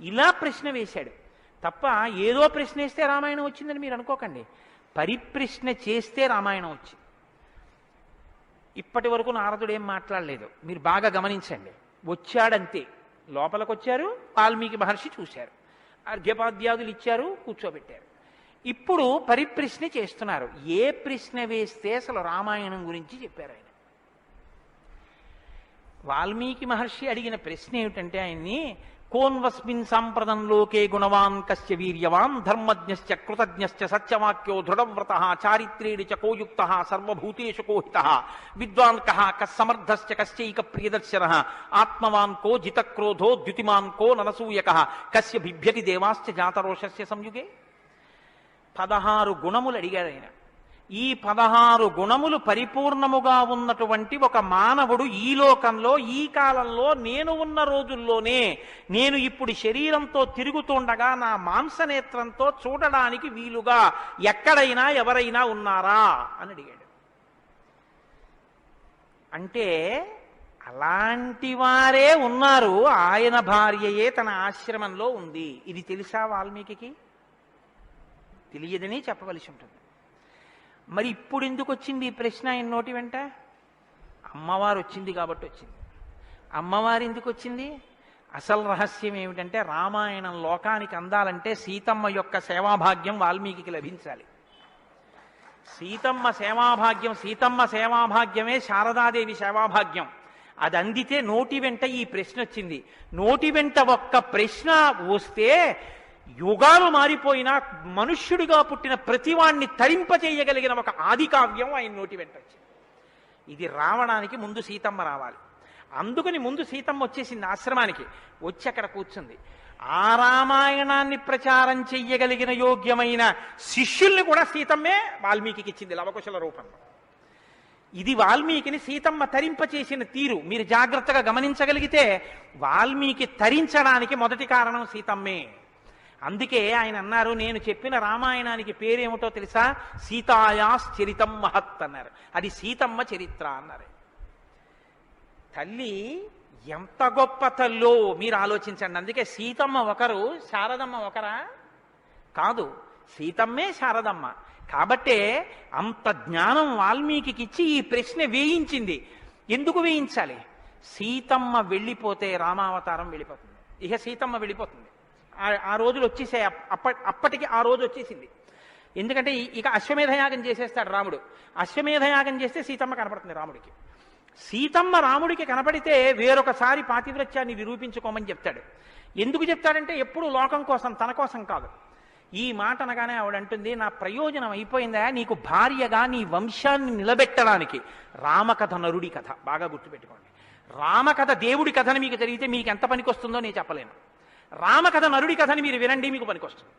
ఇలా ప్రశ్న వేశాడు తప్ప ఏదో ప్రశ్న వేస్తే రామాయణం వచ్చిందని మీరు అనుకోకండి. పరిప్రశ్న చేస్తే రామాయణం వచ్చింది. ఇప్పటి వరకు నారదుడు ఏం మాట్లాడలేదు, మీరు బాగా గమనించండి. వచ్చాడంతే. లోపలికి వచ్చారు, వాల్మీకి మహర్షి చూశారు, అర్ఘ్యపాద్యాదులు ఇచ్చారు, కూర్చోబెట్టారు. ఇప్పుడు పరిప్రశ్న చేస్తున్నారు. ఏ ప్రశ్న వేస్తే అసలు రామాయణం గురించి చెప్పారు ఆయన? వాల్మీకి మహర్షి అడిగిన ప్రశ్న ఏమిటంటే ఆయన్ని, కోన్వస్మిన్ సాంప్రదం లోకే గుణవాన్ కస్య వీర్యవాన్ ధర్మజ్ఞశ్చ కృతజ్ఞశ్చ సత్యవాక్యో దృఢవ్రతః చారిత్రేణ చ కోయుక్తః సర్వభూతేషు కోహితః విద్వాన్ కః కస్సమర్థశ్చ కస్యైక ప్రియదర్శనః ఆత్మవాన్ కో జితక్రోధో ద్యుతిమాన్ కో ననసూయకః కస్య బిభ్యతి దేవాశ్చ జాతరోషస్య సంయుగే. 16 గుణములు అడిగాడు ఆయన. ఈ 16 గుణములు పరిపూర్ణముగా ఉన్నటువంటి ఒక మానవుడు ఈ లోకంలో ఈ కాలంలో నేను ఉన్న రోజుల్లోనే, నేను ఇప్పుడు శరీరంతో తిరుగుతుండగా నా మాంసనేత్రంతో చూడడానికి వీలుగా ఎక్కడైనా ఎవరైనా ఉన్నారా అని అడిగాడు. అంటే అలాంటి వారే ఉన్నారు. ఆయన భార్యయే తన ఆశ్రమంలో ఉంది. ఇది తెలుసా వాల్మీకి? తెలియదని చెప్పవలసి ఉంటుంది. మరి ఇప్పుడు ఎందుకు వచ్చింది ఈ ప్రశ్న ఆయన నోటి వెంట? అమ్మవారు వచ్చింది కాబట్టి వచ్చింది. అమ్మవారు ఎందుకు వచ్చింది? అసలు రహస్యం ఏమిటంటే, రామాయణం లోకానికి అందాలంటే సీతమ్మ యొక్క సేవాభాగ్యం వాల్మీకి లభించాలి. సీతమ్మ సేవాభాగ్యమే శారదాదేవి సేవాభాగ్యం. అది అందితే నోటి వెంట ఈ ప్రశ్న వచ్చింది. నోటి వెంట ఒక్క ప్రశ్న వస్తే యుగాలు మారిపోయినా మనుష్యుడిగా పుట్టిన ప్రతివాణ్ణి తరింపచేయగలిగిన ఒక ఆది కావ్యం ఆయన నోటి వెంట వచ్చింది. ఇది రావడానికి ముందు సీతమ్మ రావాలి. అందుకని ముందు సీతమ్మ వచ్చేసింది ఆశ్రమానికి. వచ్చి అక్కడ కూర్చుంది. ఆ రామాయణాన్ని ప్రచారం చెయ్యగలిగిన యోగ్యమైన శిష్యుల్ని కూడా సీతమ్మే వాల్మీకి ఇచ్చింది లవకుశల రూపంలో. ఇది వాల్మీకిని సీతమ్మ తరింపచేసిన తీరు మీరు జాగ్రత్తగా గమనించగలిగితే, వాల్మీకి తరించడానికి మొదటి కారణం సీతమ్మే. అందుకే ఆయన అన్నారు, నేను చెప్పిన రామాయణానికి పేరేమిటో తెలుసా? సీతాయాశ్చరితం మహత్ అన్నారు. అది సీతమ్మ చరిత్ర అన్నారు. తల్లి ఎంత గొప్ప తల్లో మీరు ఆలోచించండి. అందుకే సీతమ్మ ఒకరు, శారదమ్మ ఒకరా? కాదు. సీతమ్మే శారదమ్మ. కాబట్టే అంత జ్ఞానం వాల్మీకి ఇచ్చి ఈ ప్రశ్న వేయించింది. ఎందుకు వేయించాలి? సీతమ్మ వెళ్ళిపోతే రామావతారం వెళ్ళిపోతుంది. ఇక సీతమ్మ వెళ్ళిపోతుంది. ఆ రోజులు వచ్చేసాయి. అప్పటికి ఆ రోజు వచ్చేసింది. ఎందుకంటే ఇక అశ్వమేధయాగం చేసేస్తాడు రాముడు. అశ్వమేధయాగం చేస్తే సీతమ్మ కనపడుతుంది రాముడికి. సీతమ్మ రాముడికి కనపడితే వేరొకసారి పాతివ్రత్యాన్ని నిరూపించుకోమని చెప్తాడు. ఎందుకు చెప్తాడంటే ఎప్పుడు లోకం కోసం, తన కోసం కాదు. ఈ మాట అనగానే ఆవిడ అంటుంది, నా ప్రయోజనం అయిపోయిందా, నీకు భార్యగా నీ వంశాన్ని నిలబెట్టడానికి. రామకథ నరుడి కథ బాగా గుర్తుపెట్టుకోండి. రామకథ దేవుడి కథని మీకు తెలిగితే మీకు ఎంత పనికొస్తుందో నేను చెప్పలేను. రామకథ నరుడి కథని మీరు వినండి, మీకు పనికొస్తుంది.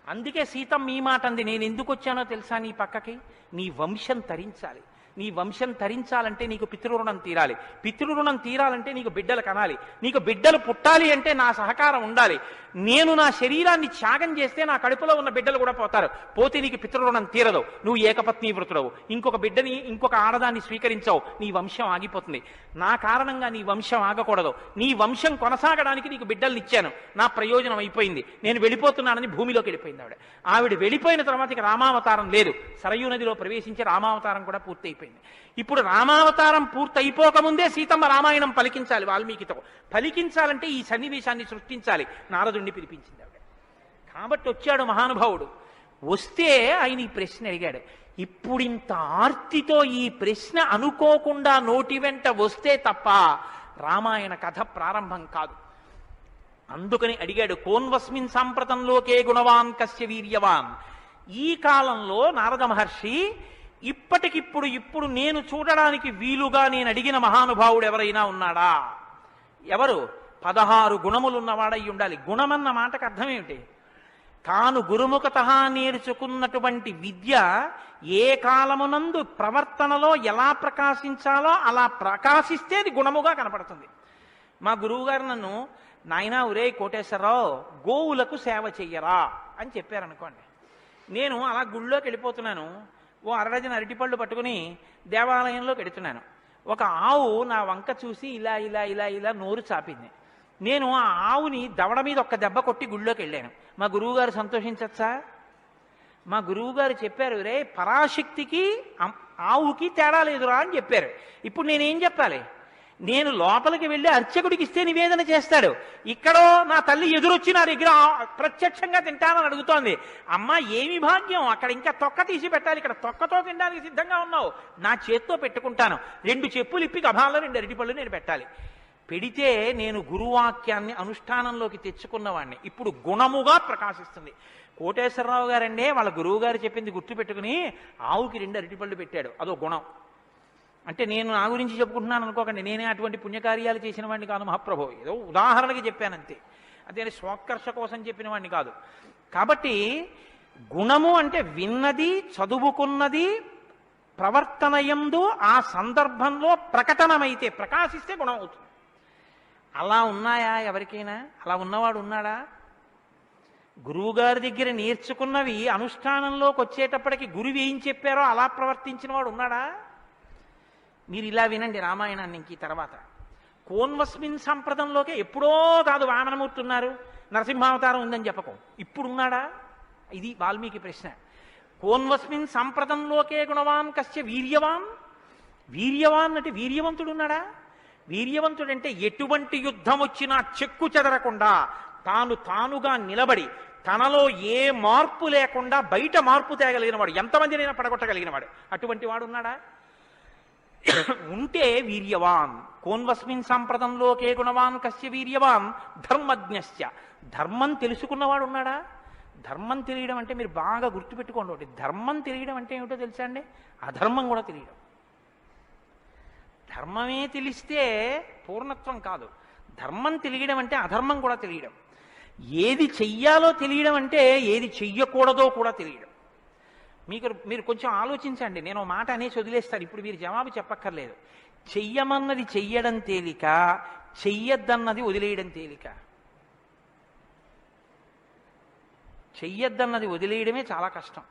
అందుకే సీతమ్మ ఈ మాట అంది, నేను ఎందుకు వచ్చానో తెలుసా నీ పక్కకి? నీ వంశం తరించాలి. నీ వంశం తరించాలంటే నీకు పితృరుణం తీరాలి. పితృరుణం తీరాలంటే నీకు బిడ్డలు కనాలి. నీకు బిడ్డలు పుట్టాలి అంటే నా సహకారం ఉండాలి. నేను నా శరీరాన్ని త్యాగం చేస్తే నా కడుపులో ఉన్న బిడ్డలు కూడా పోతారు. పోతే నీకు పితృరుణం తీరదు. నువ్వు ఏకపత్ని వృతుడవు. ఇంకొక బిడ్డని, ఇంకొక ఆడదాన్ని స్వీకరించవు. నీ వంశం ఆగిపోతుంది. నా కారణంగా నీ వంశం ఆగకూడదు. నీ వంశం కొనసాగడానికి నీకు బిడ్డల్ని ఇచ్చాను. నా ప్రయోజనం అయిపోయింది. నేను వెళ్ళిపోతున్నానని భూమిలోకి వెళ్ళిపోయింది ఆవిడ. ఆవిడ వెళ్ళిపోయిన తర్వాత ఇక రామావతారం లేదు. సరయూ నదిలో ప్రవేశించి రామావతారం కూడా పూర్తయిపోయింది. ఇప్పుడు రామావతారం పూర్తయిపోకముందే సీతమ్మ రామాయణం పలికించాలి వాల్మీకితో. పలికించాలంటే ఈ సన్నివేశాన్ని సృష్టించాలి. నారదుణ్ణి పిలిపించింది ఆవిడ. కాబట్టి వచ్చాడు మహానుభావుడు. వస్తే ఆయన ఈ ప్రశ్న అడిగాడు. ఇప్పుడింత ఆర్తితో ఈ ప్రశ్న అనుకోకుండా నోటి వెంట వస్తే తప్ప రామాయణ కథ ప్రారంభం కాదు. అందుకని అడిగాడు, కోన్వస్మిన్ సాంప్రతంలోకే గుణవాన్ కస్య వీర్యవాన్. ఈ కాలంలో నారద మహర్షి ఇప్పుడు నేను చూడడానికి వీలుగా నేను అడిగిన మహానుభావుడు ఎవరైనా ఉన్నాడా? ఎవరు? 16 గుణములున్నవాడై ఉండాలి. గుణమన్న మాటకు అర్థం ఏమిటి? తాను గురుముఖత నేర్చుకున్నటువంటి విద్య ఏ కాలమునందు ప్రవర్తనలో ఎలా ప్రకాశించాలో అలా ప్రకాశిస్తే అది గుణముగా కనపడుతుంది. మా గురువు గారు నన్ను, నాయనా ఒరే కోటేశ్వరరావు, గోవులకు సేవ చెయ్యరా అని చెప్పారనుకోండి. నేను అలా గుళ్ళోకి వెళ్ళిపోతున్నాను. ఓ అరడజన అరటిపళ్ళు పట్టుకుని దేవాలయంలోకి వెడుతున్నాను. ఒక ఆవు నా వంక చూసి ఇలా ఇలా ఇలా ఇలా నోరు చాపింది. నేను ఆ ఆవుని దవడ మీద ఒక్క దెబ్బ కొట్టి గుళ్ళోకి వెళ్ళాను. మా గురువుగారు సంతోషించచ్చా? మా గురువుగారు చెప్పారు, రే పరాశక్తికి ఆవుకి తేడా లేదురా అని చెప్పారు. ఇప్పుడు నేనేం చెప్పాలి? నేను లోపలికి వెళ్ళి అర్చకుడికి ఇస్తే నివేదన చేస్తాడు. ఇక్కడో నా తల్లి ఎదురొచ్చి నా దగ్గర ప్రత్యక్షంగా తింటానని అడుగుతోంది. అమ్మ ఏమి భాగ్యం, అక్కడ ఇంకా తొక్క తీసి పెట్టాలి, ఇక్కడ తొక్కతో తినడానికి సిద్ధంగా ఉన్నావు. నా చేత్తో పెట్టుకుంటాను. 2 చెప్పులు ఇప్పి గభాల్లో 2 అరటిపళ్ళు నేను పెట్టాలి. పెడితే నేను గురువాక్యాన్ని అనుష్ఠానంలోకి తెచ్చుకున్నవాడిని. ఇప్పుడు గుణముగా ప్రకాశిస్తుంది. కోటేశ్వరరావు గారండే వాళ్ళ గురువు గారు చెప్పింది గుర్తు పెట్టుకుని ఆవుకి 2 అరటిపళ్ళు పెట్టాడు. అదో గుణం. అంటే నేను నా గురించి చెప్పుకుంటున్నాను అనుకోకండి. నేనే అటువంటి పుణ్యకార్యాలు చేసిన వాడిని కాదు మహాప్రభు. ఏదో ఉదాహరణకి చెప్పానంతే. అదే స్వకర్ష కోసం చెప్పిన వాడిని కాదు. కాబట్టి గుణము అంటే విన్నది, చదువుకున్నది, ప్రవర్తనయందు ఆ సందర్భంలో ప్రకటనమైతే, ప్రకాశిస్తే గుణం అవుతుంది. అలా ఉన్నాయా ఎవరికైనా? అలా ఉన్నవాడు ఉన్నాడా? గురువుగారి దగ్గర నేర్చుకున్నవి అనుష్ఠానంలోకి వచ్చేటప్పటికి గురువు ఏం చెప్పారో అలా ప్రవర్తించిన వాడు ఉన్నాడా? మీరు ఇలా వినండి రామాయణాన్ని. ఇంక తర్వాత కోన్వస్మిన్ సంప్రదంలోకే ఎప్పుడో కాదు వామనమూర్తి ఉన్నారు, నరసింహావతారం ఉందని చెప్పకు. ఇప్పుడున్నాడా? ఇది వాల్మీకి ప్రశ్న. కోన్వస్మిన్ సంప్రదంలోకే గుణవాన్ కస్య వీర్యవాన్. వీర్యవాన్ అంటే వీర్యవంతుడు ఉన్నాడా? వీర్యవంతుడంటే ఎటువంటి యుద్ధం వచ్చినా చెక్కు చెదరకుండా తానుగా నిలబడి తనలో ఏ మార్పు లేకుండా బయట మార్పు తేగలిగిన వాడు, ఎంతమందినైనా పడగొట్టగలిగిన వాడు. అటువంటి వాడు ఉన్నాడా? ఉంటే వీర్యవాన్. కోన్వస్మిన్ సంప్రదంలోకే గుణవాన్ కస్య వీర్యవాన్ ధర్మజ్ఞస్య. ధర్మం తెలుసుకున్నవాడు ఉన్నాడా? ధర్మం తెలియడం అంటే మీరు బాగా గుర్తుపెట్టుకోండి ఒకటి. ధర్మం తెలియడం అంటే ఏమిటో తెలుసా అండి? అధర్మం కూడా తెలియడం. ధర్మమే తెలిస్తే పూర్ణత్వం కాదు. ధర్మం తెలియడం అంటే అధర్మం కూడా తెలియడం. ఏది చెయ్యాలో తెలియడం అంటే ఏది చెయ్యకూడదో కూడా తెలియడం. మీరు కొంచెం ఆలోచించండి. నేను మాట అనేసి వదిలేస్తాను. ఇప్పుడు మీరు జవాబు చెప్పక్కర్లేదు. చెయ్యమన్నది చెయ్యడం తేలిక, చెయ్యొద్దన్నది వదిలేయడం తేలిక. చెయ్యొద్దన్నది వదిలేయడమే చాలా కష్టం.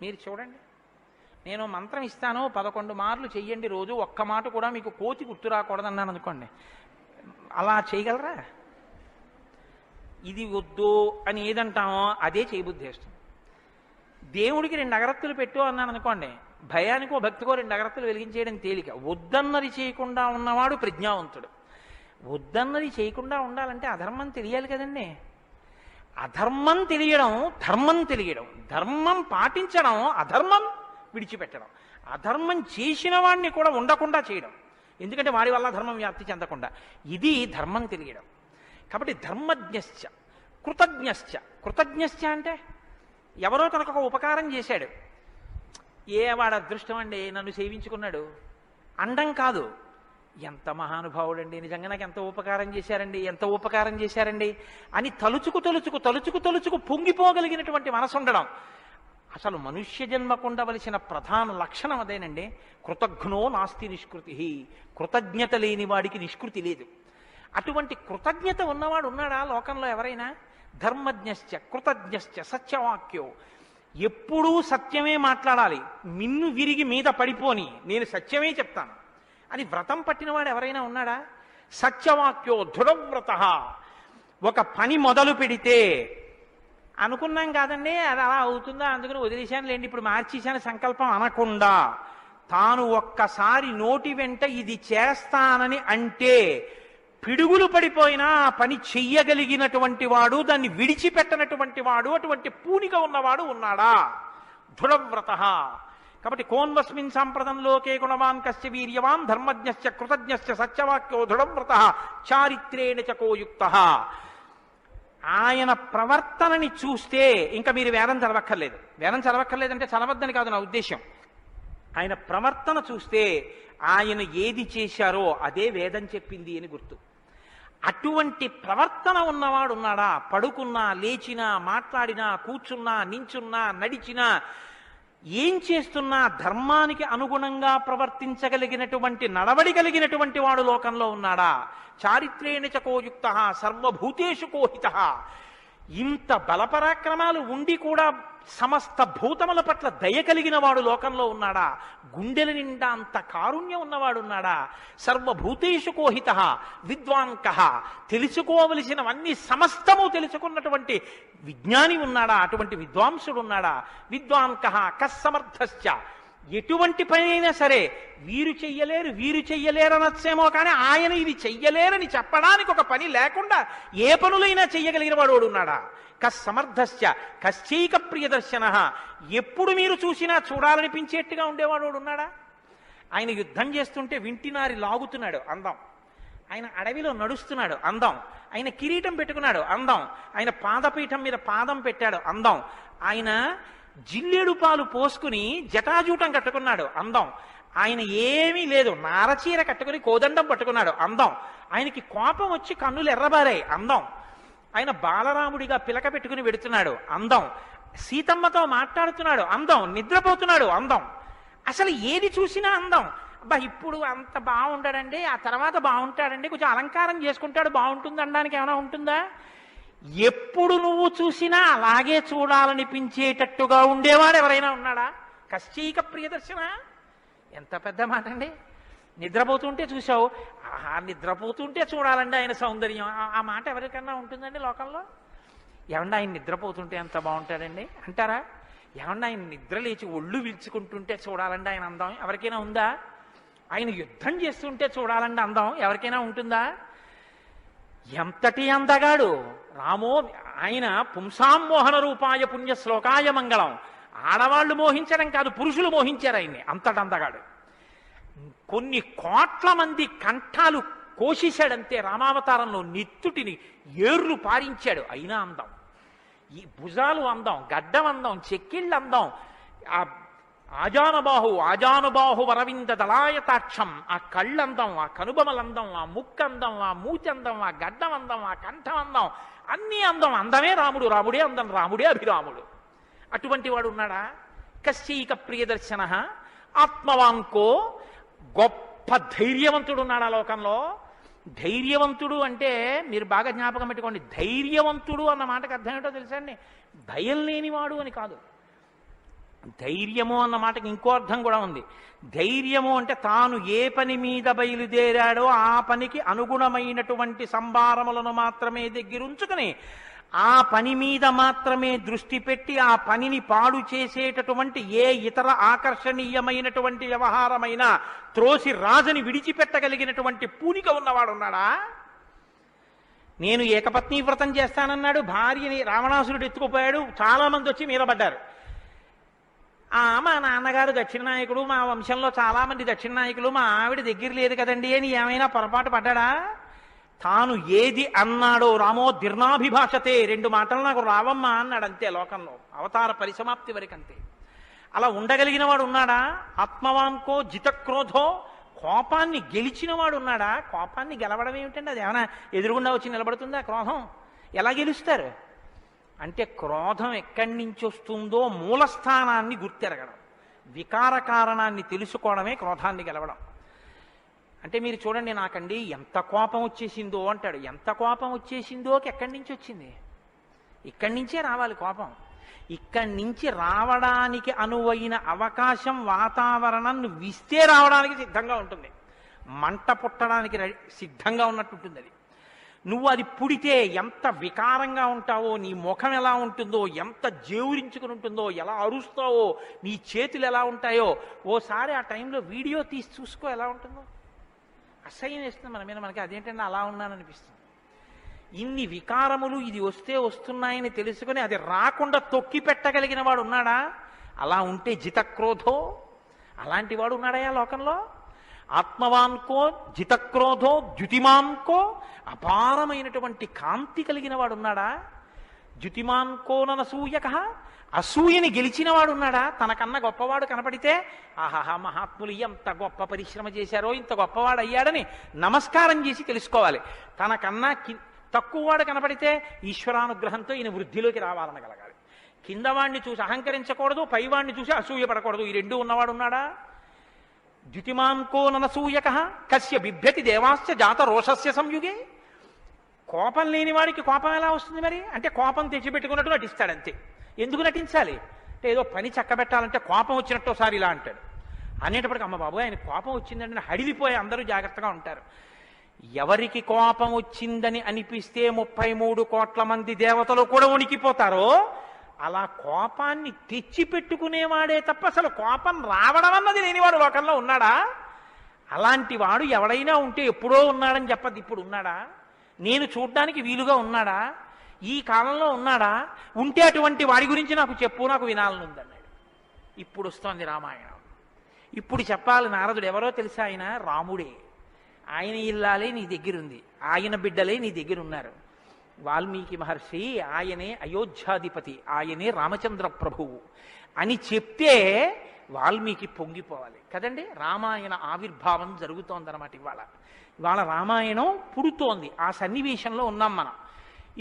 మీరు చూడండి, నేను మంత్రం ఇస్తాను 11 మార్లు చెయ్యండి రోజు, ఒక్క మాట కూడా మీకు కోతి గుర్తు రాకూడదన్నాను అనుకోండి, అలా చేయగలరా? ఇది వద్దు అని ఏదంటామో అదే చేయబుద్ధి వేస్తుంది. దేవుడికి 2 అగరత్తులు పెట్టు అన్నాను అనుకోండి, భయానికో భక్తికో 2 అగరత్తులు వెలిగించేయడం తేలిక. వద్దన్నది చేయకుండా ఉన్నవాడు ప్రజ్ఞావంతుడు. వద్దన్నది చేయకుండా ఉండాలంటే అధర్మం తెలియాలి కదండి. అధర్మం తెలియడం, ధర్మం తెలియడం, ధర్మం పాటించడం, అధర్మం విడిచిపెట్టడం, అధర్మం చేసిన వాడిని కూడా ఉండకుండా చేయడం, ఎందుకంటే వాడి వల్ల ధర్మం వ్యాప్తి చెందకుండా. ఇది ధర్మం తెలియడం. కాబట్టి ధర్మజ్ఞశ్చ కృతజ్ఞశ్చ. కృతజ్ఞశ్చ అంటే ఎవరో తనకు ఒక ఉపకారం చేశాడు, వాడు అదృష్టం అండి నన్ను సేవించుకున్నాడు అండం కాదు. ఎంత మహానుభావుడండి, నిజంగా నాకు ఎంత ఉపకారం చేశారండి, ఎంత ఉపకారం చేశారండి అని తలుచుకు తలుచుకు తలుచుకు తలుచుకు పొంగిపోగలిగినటువంటి మనసు ఉండడం. అసలు మనుష్య జన్మకు ఉండవలసిన ప్రధాన లక్షణం అదేనండి. కృతజ్ఞో నాస్తి నిష్కృతి. కృతజ్ఞత లేని వాడికి నిష్కృతి లేదు. అటువంటి కృతజ్ఞత ఉన్నవాడు ఉన్నాడా లోకంలో ఎవరైనా? ధర్మజ్ఞశ్చ కృతజ్ఞశ్చ సత్యవాక్యో. ఎప్పుడూ సత్యమే మాట్లాడాలి, మిన్ను విరిగి మీద పడిపోని నేను సత్యమే చెప్తాను అని వ్రతం పట్టినవాడు ఎవరైనా ఉన్నాడా? సత్యవాక్యో దృఢవ్రత. ఒక పని మొదలు పెడితే అనుకున్నాం కాదండి అది అలా అవుతుందా అందుకని వదిలేశాను లేండి ఇప్పుడు మార్చేశాను సంకల్పం అనకుండా, తాను ఒక్కసారి నోటి వెంట ఇది చేస్తానని అంటే పిడుగులు పడిపోయినా ఆ పని చెయ్యగలిగినటువంటి వాడు, దాన్ని విడిచిపెట్టనటువంటి వాడు, అటువంటి పూనిక ఉన్నవాడు ఉన్నాడా? దృఢవ్రత. కాబట్టి కోన్వస్మిన్ సాంప్రదంలోకే గుణవాన్ కస్య వీర్యవాన్ ధర్మజ్ఞశ్చ కృతజ్ఞశ్చ సత్యవాక్యో దృఢవ్రత చారిత్రేణ చకోయుక్త. ఆయన ప్రవర్తనని చూస్తే ఇంకా మీరు వేదం చదవక్కర్లేదు. వేదం చదవక్కర్లేదంటే చదవద్దని కాదు నా ఉద్దేశం. ఆయన ప్రవర్తన చూస్తే ఆయన ఏది చేశారో అదే వేదం చెప్పింది అని గుర్తు. అటువంటి ప్రవర్తన ఉన్నవాడు ఉన్నాడా? పడుకున్నా, లేచినా, మాట్లాడినా, కూర్చున్నా, నించున్నా, నడిచినా, ఏం చేస్తున్నా ధర్మానికి అనుగుణంగా ప్రవర్తించగలిగినటువంటి నడవడి కలిగినటువంటి వాడు లోకంలో ఉన్నాడా? చారిత్రేణ చకోయుక్త సర్వభూతేషు కోహిత. ఇంత బలపరాక్రమాలు ఉండి కూడా సమస్త భూతముల పట్ల దయ కలిగిన వాడు లోకంలో ఉన్నాడా? గుండెల నిండా అంత కారుణ్యం ఉన్నవాడు ఉన్నాడా? సర్వభూతేషు కోహిత విద్వాంక. తెలుసుకోవలసినవన్నీ సమస్తము తెలుసుకున్నటువంటి విజ్ఞాని ఉన్నాడా? అటువంటి విద్వాంసుడు ఉన్నాడా? విద్వాంక కస్సమర్థశ్చ. ఎటువంటి పని అయినా సరే వీరు చెయ్యలేరు వీరు చెయ్యలేరు అనొచ్చేమో కానీ ఆయన ఇది చెయ్యలేరని చెప్పడానికి ఒక పని లేకుండా ఏ పనులైనా చెయ్యగలిగిన వాడు ఉన్నాడా? కస్సమర్థశ్చ కశ్చైక ప్రియదర్శన. ఎప్పుడు మీరు చూసినా చూడాలనిపించేట్టుగా ఉండేవాడు ఉన్నాడా? ఆయన యుద్ధం చేస్తుంటే వింటినారి లాగుతున్నాడు అందం. ఆయన అడవిలో నడుస్తున్నాడు అందం. ఆయన కిరీటం పెట్టుకున్నాడు అందం. ఆయన పాదపీఠం మీద పాదం పెట్టాడు అందం. ఆయన జిల్లేడు పాలు పోసుకుని జటాజూటం కట్టుకున్నాడు అందం. ఆయన ఏమీ లేదు, నారచీర కట్టుకుని కోదండం పట్టుకున్నాడు అందం. ఆయనకి కోపం వచ్చి కన్నులు ఎర్రబారాయి అందం. ఆయన బాలరాముడిగా పిలక పెట్టుకుని వెడుతున్నాడు అందం. సీతమ్మతో మాట్లాడుతున్నాడు అందం. నిద్రపోతున్నాడు అందం. అసలు ఏది చూసినా అందం. అబ్బా ఇప్పుడు అంత బాగుంటాడండి, ఆ తర్వాత బాగుంటాడండి, కొంచెం అలంకారం చేసుకుంటాడు బాగుంటుంది అనడానికి ఏమైనా ఉంటుందా? ఎప్పుడు నువ్వు చూసినా అలాగే చూడాలనిపించేటట్టుగా ఉండేవాడు ఎవరైనా ఉన్నాడా? కశ్చైక ప్రియదర్శన. ఎంత పెద్ద మాట అండి. నిద్రపోతుంటే చూసావు, ఆహా నిద్రపోతుంటే చూడాలండి ఆయన సౌందర్యం. ఆ మాట ఎవరికన్నా ఉంటుందండి లోకంలో? ఏమన్నా ఆయన నిద్రపోతుంటే ఎంత బాగుంటాడండి అంటారా? ఏమన్నా ఆయన నిద్ర లేచి ఒళ్ళు విల్చుకుంటుంటే చూడాలండి ఆయన అందం ఎవరికైనా ఉందా? ఆయన యుద్ధం చేస్తుంటే చూడాలండి అందం ఎవరికైనా ఉంటుందా? ఎంతటి అందగాడు రామో. ఆయన పుంసాం మోహన రూపాయ పుణ్య శ్లోకాయ మంగళం. ఆడవాళ్లు మోహించడం కాదు, పురుషులు మోహించారు ఆయన్ని. అంతటి అందగాడు. కొన్ని కోట్ల మంది కంఠాలు కోసేశాడంతే రామావతారంలో. నెత్తుటిని ఏర్లు పారించాడు. అయినా అందం. ఈ భుజాలు అందం, గడ్డం అందం, చెక్కిళ్ళు అందం, ఆ ఆజానుబాహు వరవింద దళాయతాక్షం, ఆ కళ్ళందం, ఆ కనుబమలందం, ఆ ముక్కందం, ఆ మూచందం, ఆ గడ్డం అందం, ఆ కంఠం అందం, అన్నీ అందం. అందమే రాముడు, రాముడే అందం, రాముడే అభిరాముడు. అటువంటి వాడు ఉన్నాడా? కశ్చైక ప్రియదర్శన ఆత్మవాంకో. గొప్ప ధైర్యవంతుడు ఉన్నాడా లోకంలో? ధైర్యవంతుడు అంటే మీరు బాగా జ్ఞాపకం పెట్టుకోండి. ధైర్యవంతుడు అన్న మాటకు అర్థం ఏంటో తెలుసా అండి? భయం లేనివాడు అని కాదు. ధైర్యము అన్న మాటకి ఇంకో అర్థం కూడా ఉంది. ధైర్యము అంటే తాను ఏ పని మీద బయలుదేరాడో ఆ పనికి అనుగుణమైనటువంటి సంభారములను మాత్రమే దగ్గరుంచుకుని ఆ పని మీద మాత్రమే దృష్టి పెట్టి ఆ పనిని పాడు చేసేటటువంటి ఏ ఇతర ఆకర్షణీయమైనటువంటి వ్యవహారమైనా త్రోసి రాజని విడిచిపెట్టగలిగినటువంటి పూనిక ఉన్నవాడున్నాడా? నేను ఏకపత్ని వ్రతం చేస్తానన్నాడు, భార్యని రావణాసురుడు ఎత్తుకుపోయాడు, చాలా మంది వచ్చి మీద పడ్డారు. మా నాన్నగారు దక్షిణ నాయకుడు, మా వంశంలో చాలా మంది దక్షిణ నాయకులు, మా ఆవిడ దగ్గర లేదు కదండి అని ఏమైనా పొరపాటు పడ్డాడా? తాను ఏది అన్నాడో రామో దీర్ణాభిభాషతే, 2 మాటలు నాకు రావమ్మా అన్నాడు అంతే. లోకంలో అవతార పరిసమాప్తి వరకు అంతే. అలా ఉండగలిగిన వాడు ఉన్నాడా? ఆత్మవాన్కో జితక్రోధో, కోపాన్ని గెలిచిన వాడు ఉన్నాడా? కోపాన్ని గెలవడం ఏమిటండి? అది ఏమైనా ఎదురుగుండా వచ్చి నిలబడుతుందా? క్రోధం ఎలా గెలుస్తారు అంటే, క్రోధం ఎక్కడి నుంచి వస్తుందో మూలస్థానాన్ని గుర్తెరగడం, వికార కారణాన్ని తెలుసుకోవడమే క్రోధాన్ని గెలవడం. అంటే మీరు చూడండి, నాకండి ఎంత కోపం వచ్చేసిందో అంటాడు. ఎంత కోపం వచ్చేసిందోకి ఎక్కడి నుంచి వచ్చింది? ఇక్కడి నుంచే రావాలి కోపం. ఇక్కడి నుంచి రావడానికి అనువైన అవకాశం, వాతావరణం నువ్వు ఇస్తే రావడానికి సిద్ధంగా ఉంటుంది. మంట పుట్టడానికి సిద్ధంగా ఉన్నట్టుంటుంది అది. నువ్వు అది పుడితే ఎంత వికారంగా ఉంటావో, నీ ముఖం ఎలా ఉంటుందో, ఎంత జేవురించుకుని ఉంటుందో, ఎలా అరుస్తావో, నీ చేతులు ఎలా ఉంటాయో ఓసారి ఆ టైంలో వీడియో తీసి చూసుకో ఎలా ఉంటుందో. అసహ్యం వేస్తుంది మన మీద. మనకి అదేంటంటే అలా ఉన్నాననిపిస్తుంది. ఇన్ని వికారములు ఇది వస్తే వస్తున్నాయని తెలుసుకుని అది రాకుండా తొక్కి పెట్టగలిగిన వాడు ఉన్నాడా? అలా ఉంటే జితక్రోధో, అలాంటి వాడు ఉన్నాడా లోకంలో? ఆత్మవాన్కో జితక్రోధో ద్యుతిమాన్కో, అపారమైనటువంటి కాంతి కలిగిన వాడు ఉన్నాడా? ద్యుతిమాన్కో ననసూయక, అసూయని గెలిచిన వాడు ఉన్నాడా? తనకన్నా గొప్పవాడు కనపడితే ఆహాహా మహాత్ములు ఎంత గొప్ప పరిశ్రమ చేశారో, ఇంత గొప్పవాడు అయ్యాడని నమస్కారం చేసి తెలుసుకోవాలి. తనకన్నా తక్కువవాడు కనపడితే ఈశ్వరానుగ్రహంతో ఈయన వృద్ధిలోకి రావాలనగలగాలి. కిందవాణ్ణి చూసి అహంకరించకూడదు, పైవాణ్ణి చూసి అసూయ పడకూడదు. ఈ 2 ఉన్నవాడు ఉన్నాడా? ద్యుతిమాన్కో ననసూయక కస్య బిభ్యతి దేవాస్య జాత రోషస్య సంయుగే. కోపం లేని వాడికి కోపం ఎలా వస్తుంది మరి? అంటే కోపం తెచ్చిపెట్టుకున్నట్టు నటిస్తాడంతే. ఎందుకు నటించాలి అంటే, ఏదో పని చక్కబెట్టాలంటే కోపం వచ్చినట్టు ఒకసారి ఇలా అంటాడు. అనేటప్పటికి అమ్మ బాబు ఆయన కోపం వచ్చిందంటే హడిలిపోయి అందరూ జాగ్రత్తగా ఉంటారు. ఎవరికి కోపం వచ్చిందని అనిపిస్తే 33 కోట్ల మంది దేవతలు కూడా ఉనికిపోతారో, అలా కోపాన్ని తెచ్చిపెట్టుకునేవాడే తప్ప అసలు కోపం రావడం అన్నది లేనివాడు లోకంలో ఉన్నాడా? అలాంటి వాడు ఎవడైనా ఉంటే ఎప్పుడో ఉన్నాడని చెప్పదు, ఇప్పుడు ఉన్నాడా? నేను చూడ్డానికి వీలుగా ఉన్నాడా? ఈ కాలంలో ఉన్నాడా? ఉంటే అటువంటి వాడి గురించి నాకు చెప్పు, నాకు వినాలనుందన్నాడు. ఇప్పుడు వస్తోంది రామాయణం. ఇప్పుడు చెప్పాలి. నారదుడు ఎవరో తెలుసా? ఆయన రాముడే. ఆయన ఇల్లాలే నీ దగ్గరుంది, ఆయన బిడ్డలే నీ దగ్గర ఉన్నారు. వాల్మీకి మహర్షి ఆయనే అయోధ్యాధిపతి, ఆయనే రామచంద్ర ప్రభువు అని చెప్తే వాల్మీకి పొంగిపోవాలి కదండి. రామాయణ ఆవిర్భావం జరుగుతోందన్నమాట. ఇవాళ రామాయణం పుడుతోంది. ఆ సన్నివేశంలో ఉన్నాం మనం.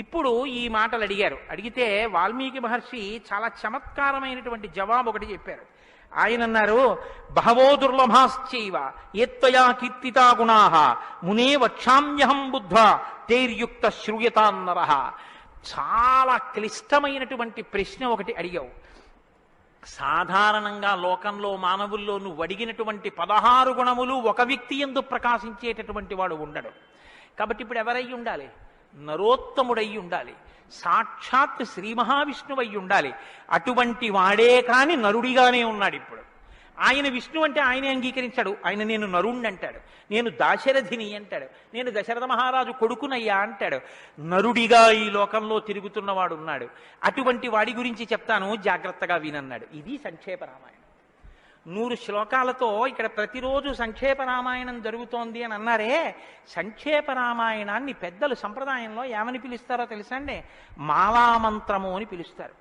ఇప్పుడు ఈ మాటలు అడిగితే వాల్మీకి మహర్షి చాలా చమత్కారమైనటువంటి జవాబు ఒకటి చెప్పారు. ఆయన అన్నారు, బహవో దుర్లభాశ్చైవ ఏత్వయా కీర్తితా గుణాః మునే వక్షామ్యహం బుద్ధ్వా తైర్యుక్త శ్రూయతాన్నరః. చాలా క్లిష్టమైనటువంటి ప్రశ్న ఒకటి అడిగావు. సాధారణంగా లోకంలో మానవుల్లో నువ్వు అడిగినటువంటి 16 గుణములు ఒక వ్యక్తి యందు ప్రకాశించేటటువంటి వాడు ఉండడు. కాబట్టి ఇప్పుడు ఎవరై ఉండాలి? నరోత్తముడై ఉండాలి, సాక్షాత్ శ్రీ మహావిష్ణువై ఉండాలి. అటువంటి వాడే కాని నరుడిగానే ఉన్నాడు ఇప్పుడు. ఆయన విష్ణు అంటే ఆయనే అంగీకరించాడు. ఆయన నేను నరుణ్ణి అంటాడు, నేను దాశరథిని అంటాడు, నేను దశరథ మహారాజు కొడుకునయ్యా అంటాడు. నరుడిగా ఈ లోకంలో తిరుగుతున్నవాడు ఉన్నాడు. అటువంటి వాడి గురించి చెప్తాను, జాగ్రత్తగా వినన్నాడు. ఇది సంక్షేప రామాయణం. 100 శ్లోకాలతో ఇక్కడ ప్రతిరోజు సంక్షేప రామాయణం జరుగుతోంది అని అన్నారే. సంక్షేప రామాయణాన్ని పెద్దలు సంప్రదాయంలో ఏమని పిలుస్తారో తెలుసా అండి? మాలామంత్రము అని పిలుస్తారు.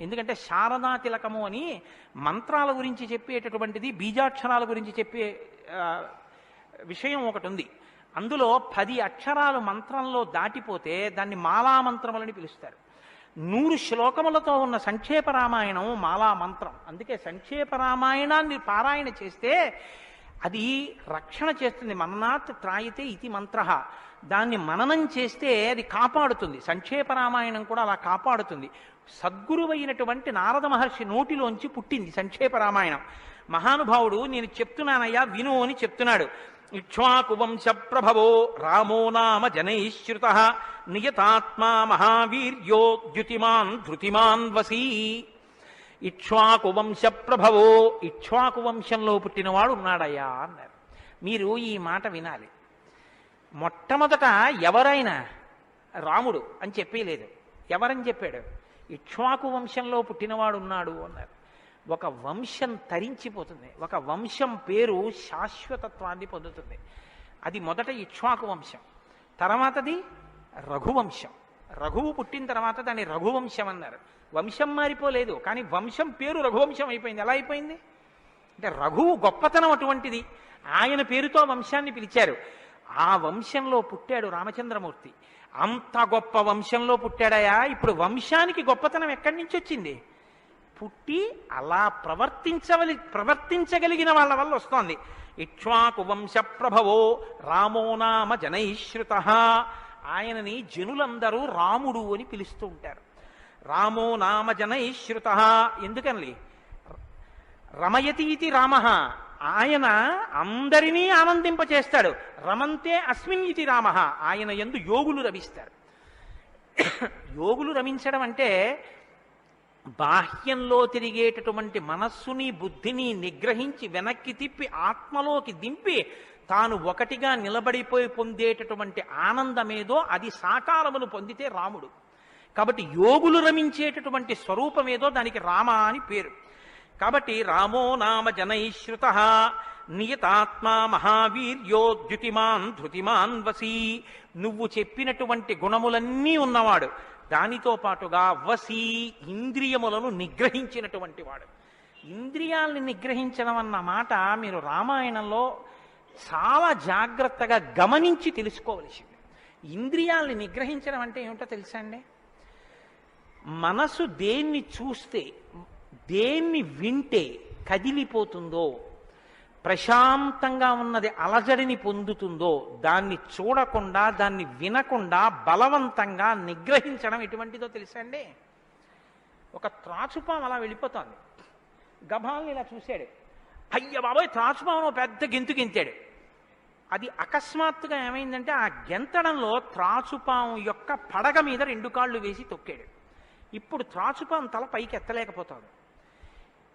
ఎందుకంటే శారదా తిలకము అని మంత్రాల గురించి చెప్పేటటువంటిది, బీజాక్షరాల గురించి చెప్పే విషయం ఒకటి ఉంది. అందులో 10 అక్షరాలు మంత్రంలో దాటిపోతే దాన్ని మాలామంత్రములని పిలుస్తారు. 100 శ్లోకములతో ఉన్న సంక్షేప రామాయణం మాలా మంత్రం. అందుకే సంక్షేప రామాయణాన్ని పారాయణ చేస్తే అది రక్షణ చేస్తుంది. మననాత్ త్రాయితే ఇది మంత్ర. దాన్ని మననం చేస్తే అది కాపాడుతుంది. సంక్షేప రామాయణం కూడా అలా కాపాడుతుంది. సద్గురువైనటువంటి నారద మహర్షి నోటిలోంచి పుట్టింది సంక్షేప రామాయణం. మహానుభావుడు నేను చెప్తున్నానయ్యా విను అని చెప్తున్నాడు. ఇక్ష్వాకు వంశ ప్రభవో రామో నామ జనైశ్రుత నియతాత్మా మహావీర్యో ద్యుతిమాన్ ధృతిమాన్ వసీ. ఇక్ష్వాకు వంశ ప్రభవో, ఇక్ష్వాకు వంశంలో పుట్టినవాడు ఉన్నాడయ్యా అన్నారు. మీరు ఈ మాట వినాలి. మొట్టమొదట ఎవరైనా రాముడు అని చెప్పలేదు. ఎవరని చెప్పాడు? ఇక్ష్వాకు వంశంలో పుట్టినవాడు ఉన్నాడు అన్నారు. ఒక వంశం తరించిపోతుంది, ఒక వంశం పేరు శాశ్వతత్వాన్ని పొందుతుంది. అది మొదట ఇక్ష్వాకు వంశం, తర్వాతది రఘువంశం. రఘువు పుట్టిన తర్వాత దాన్ని రఘువంశం అన్నారు. వంశం మారిపోలేదు, కానీ వంశం పేరు రఘువంశం అయిపోయింది. ఎలా అయిపోయింది అంటే రఘువు గొప్పతనం అటువంటిది, ఆయన పేరుతో వంశాన్ని పిలిచారు. ఆ వంశంలో పుట్టాడు రామచంద్రమూర్తి. అంత గొప్ప వంశంలో పుట్టాడయా. ఇప్పుడు వంశానికి గొప్పతనం ఎక్కడి నుంచి వచ్చింది? పుట్టి అలా ప్రవర్తించగలిగిన వాళ్ళ వల్ల వస్తోంది. ఇక్ష్వాకు వంశ ప్రభవో రామో నామ జనైశ్రుత. ఆయనని జనులందరూ రాముడు అని పిలుస్తూ ఉంటారు. రామో నామ జనైశ్రుత ఎందుకని? రమయతీతి రామ, ఆయన అందరినీ ఆనందింపచేస్తాడు. రమంతే అస్మిన్ ఇతి రామ, ఆయన యందు యోగులు రమిస్తారు. యోగులు రమించడం అంటే బాహ్యంలో తిరిగేటటువంటి మనస్సుని బుద్ధిని నిగ్రహించి వెనక్కి తిప్పి ఆత్మలోకి దింపి తాను ఒకటిగా నిలబడిపోయి పొందేటటువంటి ఆనందమేదో అది సాకారమును పొందితే రాముడు. కాబట్టి యోగులు రమించేటటువంటి స్వరూపమేదో దానికి రామ అని పేరు. కాబట్టి రామో నామ జనైశ్రుత నియతాత్మా మహావీర్యో ద్యుతిమాన్ ధృతిమాన్ వసీ. నువ్వు చెప్పినటువంటి గుణములన్నీ ఉన్నవాడు, దానితో పాటుగా వసీ ఇంద్రియములను నిగ్రహించినటువంటి వాడు. ఇంద్రియాల్ని నిగ్రహించడం అన్న మాట మీరు రామాయణంలో చాలా జాగ్రత్తగా గమనించి తెలుసుకోవలసింది. ఇంద్రియాల్ని నిగ్రహించడం అంటే ఏమిటో తెలుసా అండి? మనసు దేన్ని చూస్తే, దేన్ని వింటే కదిలిపోతుందో, ప్రశాంతంగా ఉన్నది అలజడిని పొందుతుందో దాన్ని చూడకుండా, దాన్ని వినకుండా బలవంతంగా నిగ్రహించడం ఎటువంటిదో తెలుసా అండి? ఒక త్రాచుపాము అలా వెళ్ళిపోతోంది, గభాల్ని ఇలా చూశాడు, అయ్య బాబోయ్ త్రాచుపాము పెద్ద గెంతు గెంతాడు. అది అకస్మాత్తుగా ఏమైందంటే ఆ గెంతడంలో త్రాచుపాము యొక్క పడగ మీద 2 కాళ్ళు వేసి తొక్కాడు. ఇప్పుడు త్రాచుపాము తల పైకి ఎత్తలేకపోతాడు.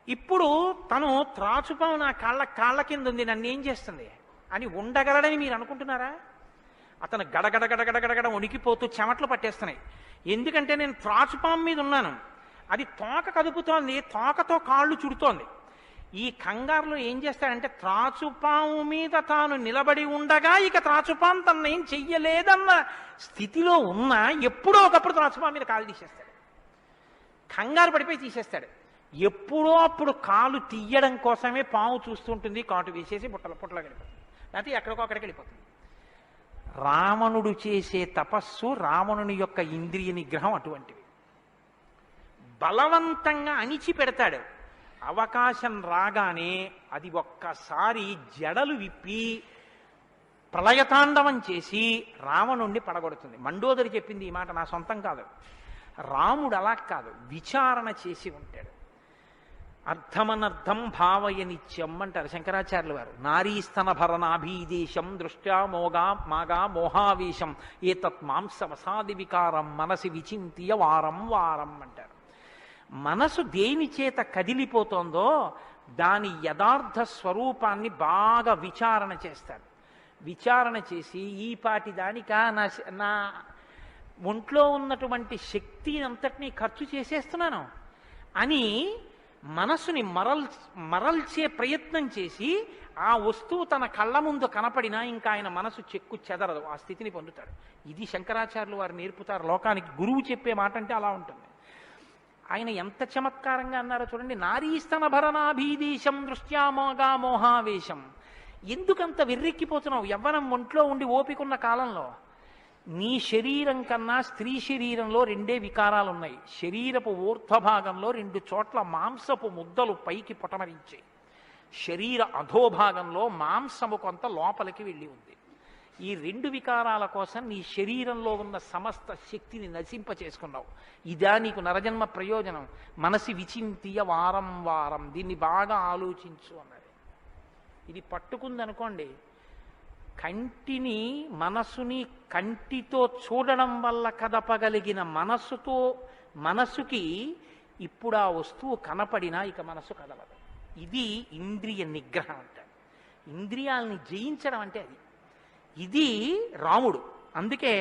ఇప్పుడు తను త్రాచుపాము నా కాళ్ళ కింద ఉంది, నన్ను ఏం చేస్తుంది అని ఉండగలడని మీరు అనుకుంటున్నారా? అతను గడగడ వణికిపోతూ చెమట్లు పట్టేస్తున్నాయి. ఎందుకంటే నేను త్రాచుపాము మీద ఉన్నాను, అది తోక కదుపుతోంది, తోకతో కాళ్ళు చుడుతోంది. ఈ కంగారులో ఏం చేస్తాడంటే త్రాచుపాము మీద తాను నిలబడి ఉండగా ఇక త్రాచుపాము తన ఏం చెయ్యలేదన్న స్థితిలో ఉన్నా ఎప్పుడో ఒకప్పుడు త్రాచుపాము మీద కాలు తీసేస్తాడు. కంగారు పడిపోయి తీసేస్తాడు. ఎప్పుడో అప్పుడు కాలు తీయడం కోసమే పాము చూస్తుంటుంది, కాటు వేసేసి పుట్టలో వెళ్ళిపోతుంది, లేకపోతే ఎక్కడికో అక్కడికి వెళ్ళిపోతుంది. రావణుడు చేసే తపస్సు, రావణుని యొక్క ఇంద్రియ నిగ్రహం అటువంటివి. బలవంతంగా అణిచిపెడతాడు. అవకాశం రాగానే అది ఒక్కసారి జడలు విప్పి ప్రళయతాండవం చేసి రావణుణ్ణి పడగొడుతుంది. మండోదరి చెప్పింది ఈ మాట, నా సొంతం కాదు. రాముడు అలా కాదు, విచారణ చేసి ఉంటాడు. అర్థమనర్థం భావయ నిత్యం అంటారు శంకరాచార్యుల వారు. నారీస్తన భరనాభీదేశం దృష్ట్యా మాగా మోహావేశం ఏతత్ మాంసవసాది వికారం మనసి విచింత్య వారం వారం అంటారు. మనసు దేని చేత కదిలిపోతోందో దాని యథార్థ స్వరూపాన్ని బాగా విచారణ చేస్తారు. విచారణ చేసి ఈ పాటి దానికా నా ఒంట్లో ఉన్నటువంటి శక్తి అంతటినీ ఖర్చు చేసేస్తున్నాను అని మనసుని మరల్చే ప్రయత్నం చేసి ఆ వస్తువు తన కళ్ళ ముందు కనపడినా ఇంకా ఆయన మనసు చెక్కు చెదరదు, ఆ స్థితిని పొందుతాడు. ఇది శంకరాచార్యులు వారు నేర్పుతారు లోకానికి. గురువు చెప్పే మాట అంటే అలా ఉంటుంది. ఆయన ఎంత చమత్కారంగా అన్నారో చూడండి. నారీస్తన భరనాభీదేశం దృష్ట్యామోగా మోహావేశం. ఎందుకంత వెర్రెక్కిపోతున్నావు? యవ్వనం ఒంట్లో ఉండి ఓపికన్న కాలంలో నీ శరీరం కన్నా స్త్రీ శరీరంలో 2 వికారాలు ఉన్నాయి. శరీరపు ఊర్ధ్వభాగంలో 2 చోట్ల మాంసపు ముద్దలు పైకి పొటమరించాయి. శరీర అధోభాగంలో మాంసము కొంత లోపలికి వెళ్ళి ఉంది. ఈ రెండు వికారాల కోసం నీ శరీరంలో ఉన్న సమస్త శక్తిని నశింప చేసుకున్నావు. ఇదా నీకు నరజన్మ ప్రయోజనం? మనసి విచింతియ వారం వారం, దీన్ని బాగా ఆలోచించు అన్నది. ఇది పట్టుకుందనుకోండి, కంటిని మనసుని కంటితో చూడడం వల్ల కదపగలిగిన మనసుకి ఇప్పుడు ఆ వస్తువు కనపడినా ఇక మనసు కదలదు. ఇది ఇంద్రియ నిగ్రహం అంటారు. ఇంద్రియాలని జయించడం అంటే అది. ఇది రాముడు. అందుకే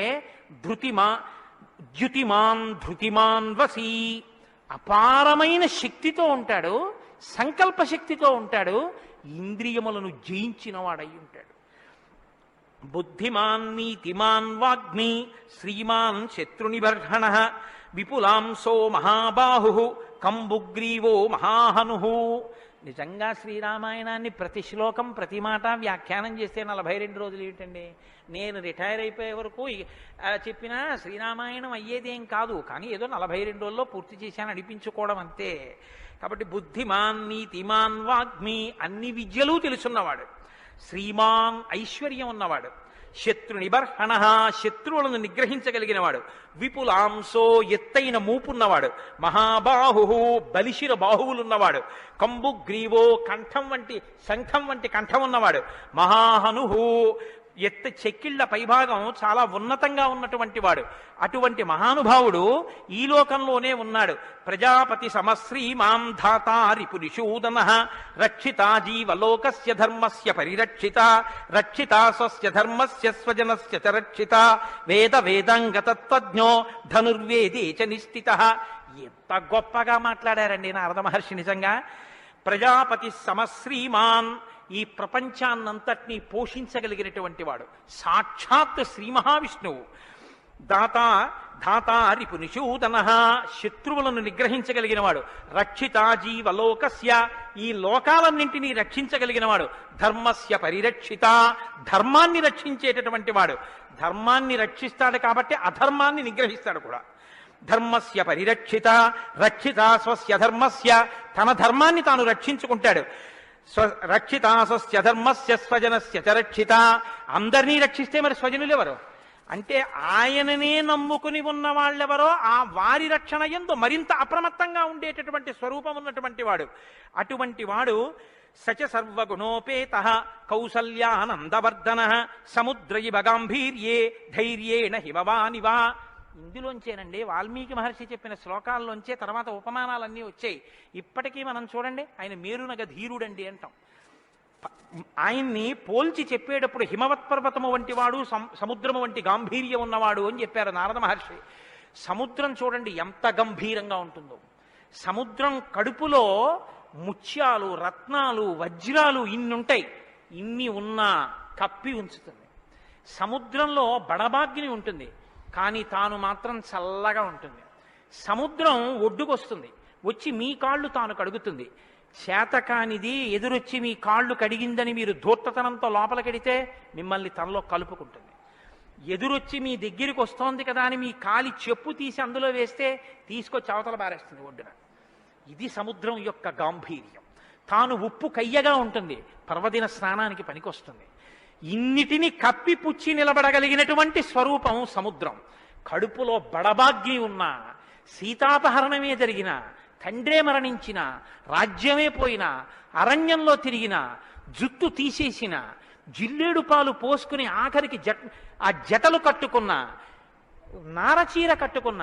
ధృతిమాన్ వసీ, అపారమైన శక్తితో ఉంటాడు, సంకల్ప శక్తితో ఉంటాడు, ఇంద్రియములను జయించిన వాడై ఉంటాడు. బుద్ధిమాన్ నీతిమాన్ వాగ్మి శ్రీమాన్ శత్రునిబర్హణ విపులాంసో మహాబాహు కంబుగ్రీవో మహాహను. నిజంగా శ్రీరామాయణాన్ని ప్రతి శ్లోకం ప్రతి మాట వ్యాఖ్యానం చేస్తే 42 రోజులు ఏమిటండి? నేను రిటైర్ అయిపోయే వరకు చెప్పినా శ్రీరామాయణం అయ్యేదేం కాదు, కానీ ఏదో 42 రోజుల్లో పూర్తి చేశాను అనిపించుకోవడం అంతే. కాబట్టి బుద్ధిమాన్ నీతిమాన్ వాగ్మి, అన్ని విద్యలు తెలుసున్నవాడు, శ్రీమాన్ ఐశ్వర్యం ఉన్నవాడు, శత్రు నిబర్హణ శత్రువులను నిగ్రహించగలిగినవాడు, విపులాంసో ఎత్తైన మూపున్నవాడు, మహాబాహు బలిశిర బాహువులున్నవాడు, కంబుగ్రీవో శంఖం వంటి కంఠం ఉన్నవాడు, మహాహనుహు చెక్కిళ్ల పైభాగం చాలా ఉన్నతంగా ఉన్నటువంటి వాడు. అటువంటి మహానుభావుడు ఈ లోకంలోనే ఉన్నాడు. ప్రజాపతి సమశ్రీమాం ధాతా రిపునిషూదన రక్షితా జీవలోకస్య ధర్మస్య పరిరక్షిత రక్షితా స్వస్య ధర్మస్య స్వజనస్య చ రక్షిత వేదాంగతత్వజ్ఞో ధనుర్వేదే చ నిష్ఠితః. ఎంత గొప్పగా మాట్లాడారండి నారద మహర్షి. నిజంగా ప్రజాపతి సమశ్రీమాన్, ఈ ప్రపంచాన్నంతటినీ పోషించగలిగినటువంటి వాడు, సాక్షాత్ శ్రీ మహావిష్ణువు. ధాతా రిపునిషూదన శత్రువులను నిగ్రహించగలిగిన వాడు, రక్షితా జీవలోకస్య ఈ లోకాలన్నింటినీ రక్షించగలిగిన వాడు, ధర్మస్య పరిరక్షిత ధర్మాన్ని రక్షించేటటువంటి వాడు. ధర్మాన్ని రక్షిస్తాడు కాబట్టి అధర్మాన్ని నిగ్రహిస్తాడు కూడా. ధర్మస్య పరిరక్షిత రక్షిత స్వస్య ధర్మస్య, తన ధర్మాన్ని తాను రక్షించుకుంటాడు. రక్షిత స్వస్య ధర్మస్య స్వజనస్య చ రక్షిత, అందరినీ రక్షిస్తే మరి స్వజనులు ఎవరు అంటే ఆయననే నమ్ముకుని ఉన్న వాళ్ళెవరో ఆ వారి రక్షణ యందు మరింత అప్రమత్తంగా ఉండేటటువంటి స్వరూపం ఉన్నటువంటి వాడు. అటువంటి వాడు సచ సర్వగుణోపేత కౌసల్యానందవర్ధన సముద్రయివ గాంభీర్యే ధైర్యేణ హిమవానివా. ఇందులోంచేనండి వాల్మీకి మహర్షి చెప్పిన శ్లోకాల్లోంచే తర్వాత ఉపమానాలన్నీ వచ్చాయి. ఇప్పటికీ మనం చూడండి, ఆయన మేరునగ ధీరుడండి అంటాం. ఆయన్ని పోల్చి చెప్పేటప్పుడు హిమవత్ పర్వతము వంటి వాడు, సముద్రము వంటి గాంభీర్యం ఉన్నవాడు అని చెప్పారు నారద మహర్షి. సముద్రం చూడండి ఎంత గంభీరంగా ఉంటుందో. సముద్రం కడుపులో ముత్యాలు, రత్నాలు, వజ్రాలు ఇన్నుంటాయి. ఇన్ని ఉన్నా కప్పి ఉంచుతుంది. సముద్రంలో బడబాగ్ని ఉంటుంది, కానీ తాను మాత్రం చల్లగా ఉంటుంది. సముద్రం ఒడ్డుకొస్తుంది, వచ్చి మీ కాళ్ళు తాను కడుగుతుంది. చేతకానిది ఎదురొచ్చి మీ కాళ్ళు కడిగిందని మీరు ధూర్తతనంతో లోపలికెడితే మిమ్మల్ని తనలో కలుపుకుంటుంది. ఎదురొచ్చి మీ దగ్గరికి వస్తోంది కదా అని మీ కాలి చెప్పు తీసి అందులో వేస్తే తీసుకొచ్చి అవతల బారేస్తుంది ఒడ్డున. ఇది సముద్రం యొక్క గాంభీర్యం. తాను ఉప్పు కయ్యగా ఉంటుంది, పర్వదిన స్నానానికి పనికొస్తుంది. ఇన్నిటిని కప్పిపుచ్చి నిలబడగలిగినటువంటి స్వరూపం సముద్రం. కడుపులో బడబాగ్ని ఉన్న, సీతాపహరణమే జరిగిన, తండ్రే మరణించిన, రాజ్యమే పోయిన, అరణ్యంలో తిరిగిన, జుట్టు తీసేసిన, జిల్లేడు పాలు పోసుకుని ఆఖరికి ఆ జటలు కట్టుకున్న, నారచీర కట్టుకున్న,